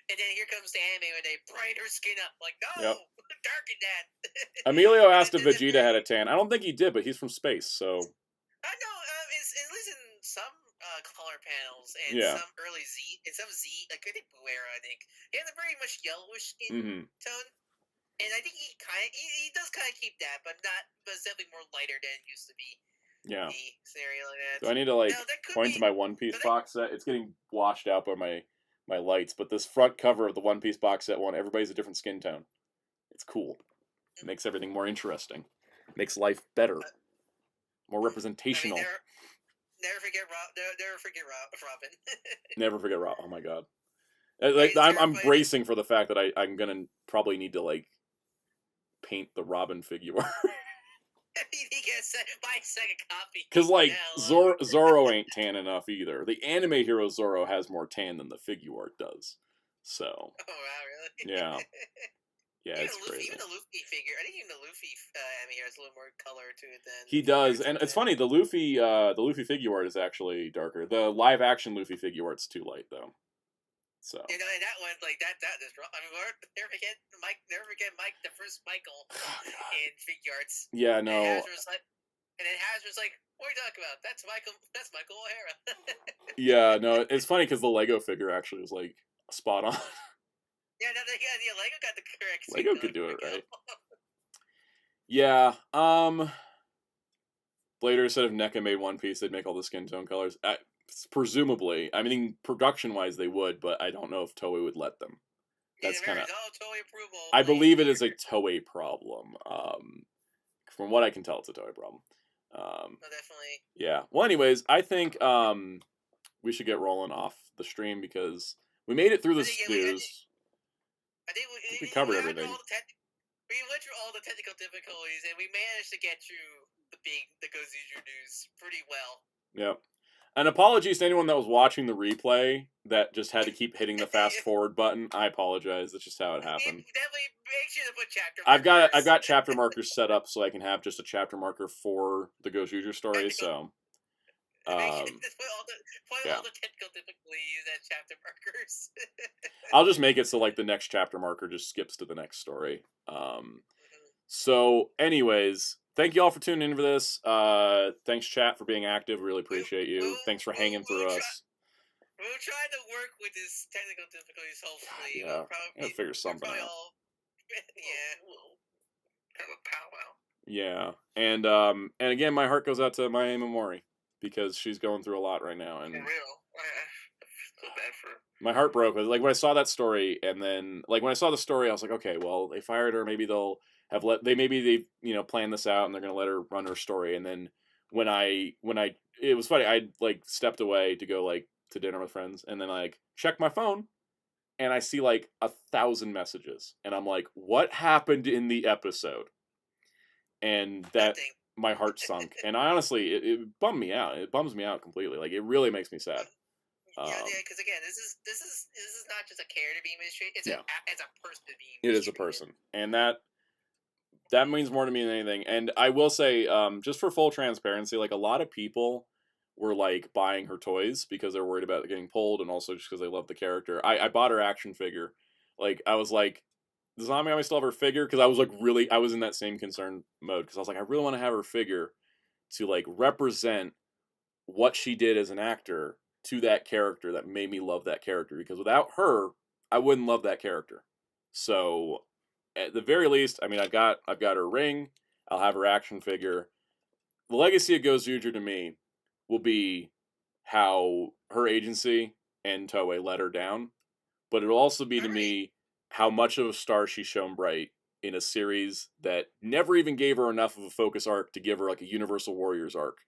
and then here comes the anime where they brighten her skin up. Like no, darken that. Emilio asked if Vegeta had a tan. I don't think he did, but he's from space, so. I know. It's at least in some color panels and some early Z, and some Z, like I think Blue Era, I think he has a very much yellowish skin tone, and I think he does kind of keep that, but it's definitely more lighter than it used to be. Yeah. The scenario like that. Do I need to point to my One Piece box set? It's getting washed out by my lights, but this front cover of the One Piece box set one, everybody's a different skin tone. It's cool. It makes everything more interesting. Makes life better. More representational. I mean, never forget Robin. Never forget Robin. Oh my god. Like I'm bracing for the fact that I'm gonna probably need to like paint the Robin figure. He gets buy a second copy. Because like Zoro ain't tan enough either. The anime hero Zoro has more tan than the figure art does. So. Oh wow, really? Yeah. Yeah, it's crazy. Even the Luffy figure, I think even the Luffy anime here has a little more color to it than he does, and it's funny. The Luffy figure art is actually darker. The live action Luffy figure art's too light though. So. You know, and that one like that is wrong. I mean, never forget Mike, the first Michael in figure arts. Yeah, no. And then Hasbro's like, "What are you talking about? That's Michael O'Hara." Yeah, no, it's funny because the Lego figure actually was like spot on. Yeah, Lego got the correct. Lego could do it right. Yeah. Later said if NECA made One Piece, they'd make all the skin tone colors. Presumably, I mean, production-wise, they would, but I don't know if Toei would let them. That's kind of. Toei approval. I believe it is a Toei problem. From what I can tell, it's a Toei problem. Definitely. Yeah. Well, anyways, I think we should get rolling off the stream because we made it through the snooze. I think we covered everything. We went through all the technical difficulties, and we managed to get through the Gozyuger news pretty well. Yep. And apologies to anyone that was watching the replay that just had to keep hitting the fast forward button. I apologize. That's just how it happened. Definitely make sure to put chapter markers. I've got chapter markers set up so I can have just a chapter marker for the Gozyuger story. So. Put all the technical difficulties as chapter markers. I'll just make it so like the next chapter marker just skips to the next story. So anyways, thank you all for tuning in for this. Thanks chat for being active. Really appreciate you. Thanks for hanging through us. We'll try to work with these technical difficulties. Hopefully, yeah, we'll figure something out. We'll have a powwow. Yeah, and again, my heart goes out to Maya Mamori. Because she's going through a lot right now, and for real, I feel bad for her. My heart broke. Like when I saw that story, and then like when I saw the story, I was like, okay, well, they fired her. Maybe they'll have they planned this out, and they're gonna let her run her story. And then when I it was funny. I like stepped away to go like to dinner with friends, and then like check my phone, and I see like 1,000 messages, and I'm like, what happened in the episode? And that. My heart sunk, and honestly, it bummed me out. It bums me out completely. Like it really makes me sad. Because again, this is not just a character being mistreated. It's a person being mistreated. It is a person, and that means more to me than anything. And I will say, just for full transparency, like a lot of people were like buying her toys because they're worried about getting pulled, and also just because they love the character. I bought her action figure. Like I was like. Does Nami still have her figure? Because I was like I was in that same concern mode because I was like I really want to have her figure to like represent what she did as an actor to that character that made me love that character, because without her I wouldn't love that character. So at the very least, I mean I've got her ring, I'll have her action figure. The legacy of Gozyuger to me will be how her agency and Toei let her down, but it'll also be to me how much of a star she shone bright in a series that never even gave her enough of a focus arc to give her like a Universal Warriors arc.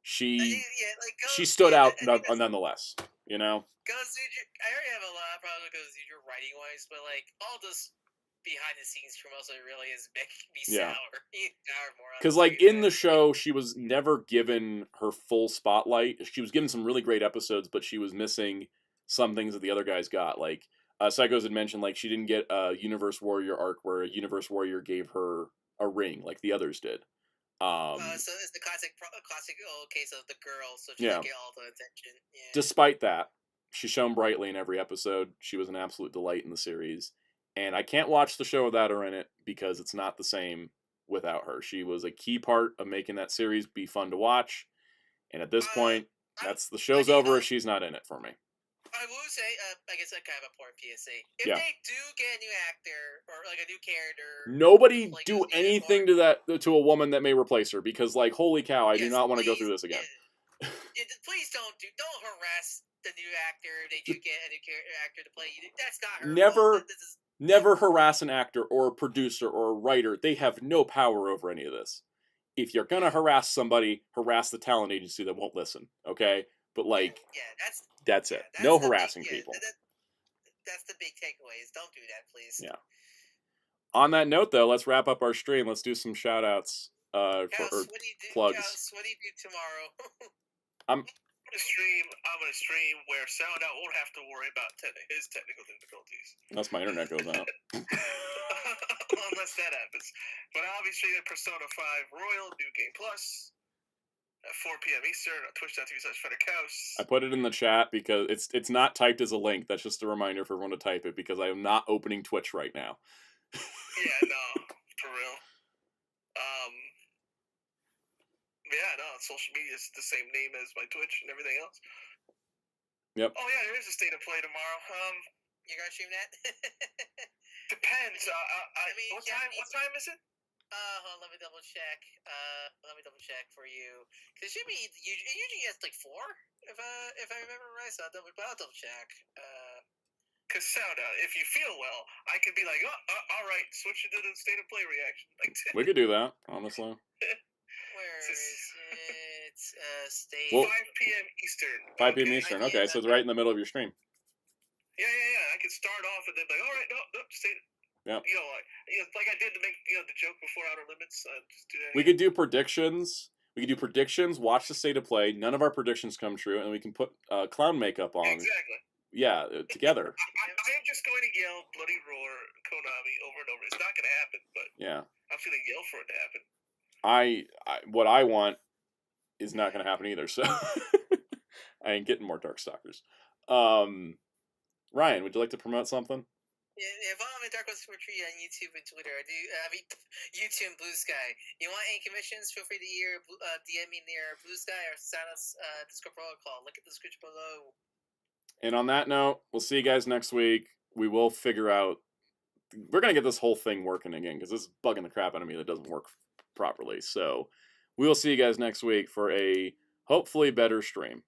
she stood out nonetheless. You know. Gozyuger, I already have a lot of problems with Gozyuger writing wise, but like all this behind the scenes mostly really is making me sour. Because like in the show, she was never given her full spotlight. She was given some really great episodes, but she was missing some things that the other guys got. Like Psychos had mentioned, like she didn't get a Universe Warrior arc where a Universe Warrior gave her a ring like the others did. So it's the classic old case of the girl, so she didn't get all the attention. Yeah. Despite that, she shone brightly in every episode. She was an absolute delight in the series. And I can't watch the show without her in it because it's not the same without her. She was a key part of making that series be fun to watch. And at this point, the show's over if she's not in it for me. I will say, I guess I kind of a poor PSA. If they do get a new actor or like a new character, nobody do anything to a woman that may replace her because, like, holy cow, I do not want to go through this again. Please don't harass the new actor. They do get a new actor to play. That's not her fault. Never harass an actor or a producer or a writer. They have no power over any of this. If you're gonna harass somebody, harass the talent agency that won't listen. Okay, but like, that's it. No harassing people. That's the big takeaways. Don't do that, please. Yeah. On that note, though, let's wrap up our stream. Let's do some shout outs. Plugs. What do you do tomorrow? I'm gonna stream where Soundout won't have to worry about his technical difficulties. Unless my internet goes out. Unless that happens. But I'll be streaming Persona 5 Royal New Game Plus at 4 p.m. Eastern on twitch.tv/FederCouse. I put it in the chat because it's not typed as a link. That's just a reminder for everyone to type it because I am not opening Twitch right now. Yeah, no, for real. Yeah, no, social media is the same name as my Twitch and everything else. Yep. Oh yeah, there is a State of Play tomorrow. You're gonna stream that? Depends. What time is it? Let me double check. For you. Cause it should be usually it's like 4, if I remember right. So I'll double check. Cause Soundout, if you feel well, I could be like, all right, switch it to the State of Play reaction. Like, we could do that, honestly. Where is it? State. 5 p.m. Eastern. 5 p.m. Eastern. Okay, so it's right in the middle of your stream. Yeah. I could start off and then be like, all right, no, State. Yeah. Like I did to make the joke before Outer Limits. Just do that. We could do predictions. Watch the State of Play. None of our predictions come true, and we can put clown makeup on. Exactly. Yeah, together. I am just going to yell bloody roar Konami over and over. It's not going to happen, but yeah, I'm going to yell for it to happen. What I want is not going to happen either. So I ain't getting more Darkstalkers. Ryan, would you like to promote something? Yeah, follow me, Dark Super Tree on YouTube and Twitter. YouTube and Blue Sky. You want any commissions? Feel free to DM me near Blue Sky or sign us Discord protocol. Look at the description below. And on that note, we'll see you guys next week. We will figure out. We're gonna get this whole thing working again because this is bugging the crap out of me that doesn't work properly. So we will see you guys next week for a hopefully better stream,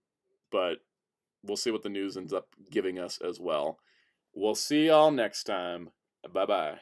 but we'll see what the news ends up giving us as well. We'll see y'all next time. Bye-bye.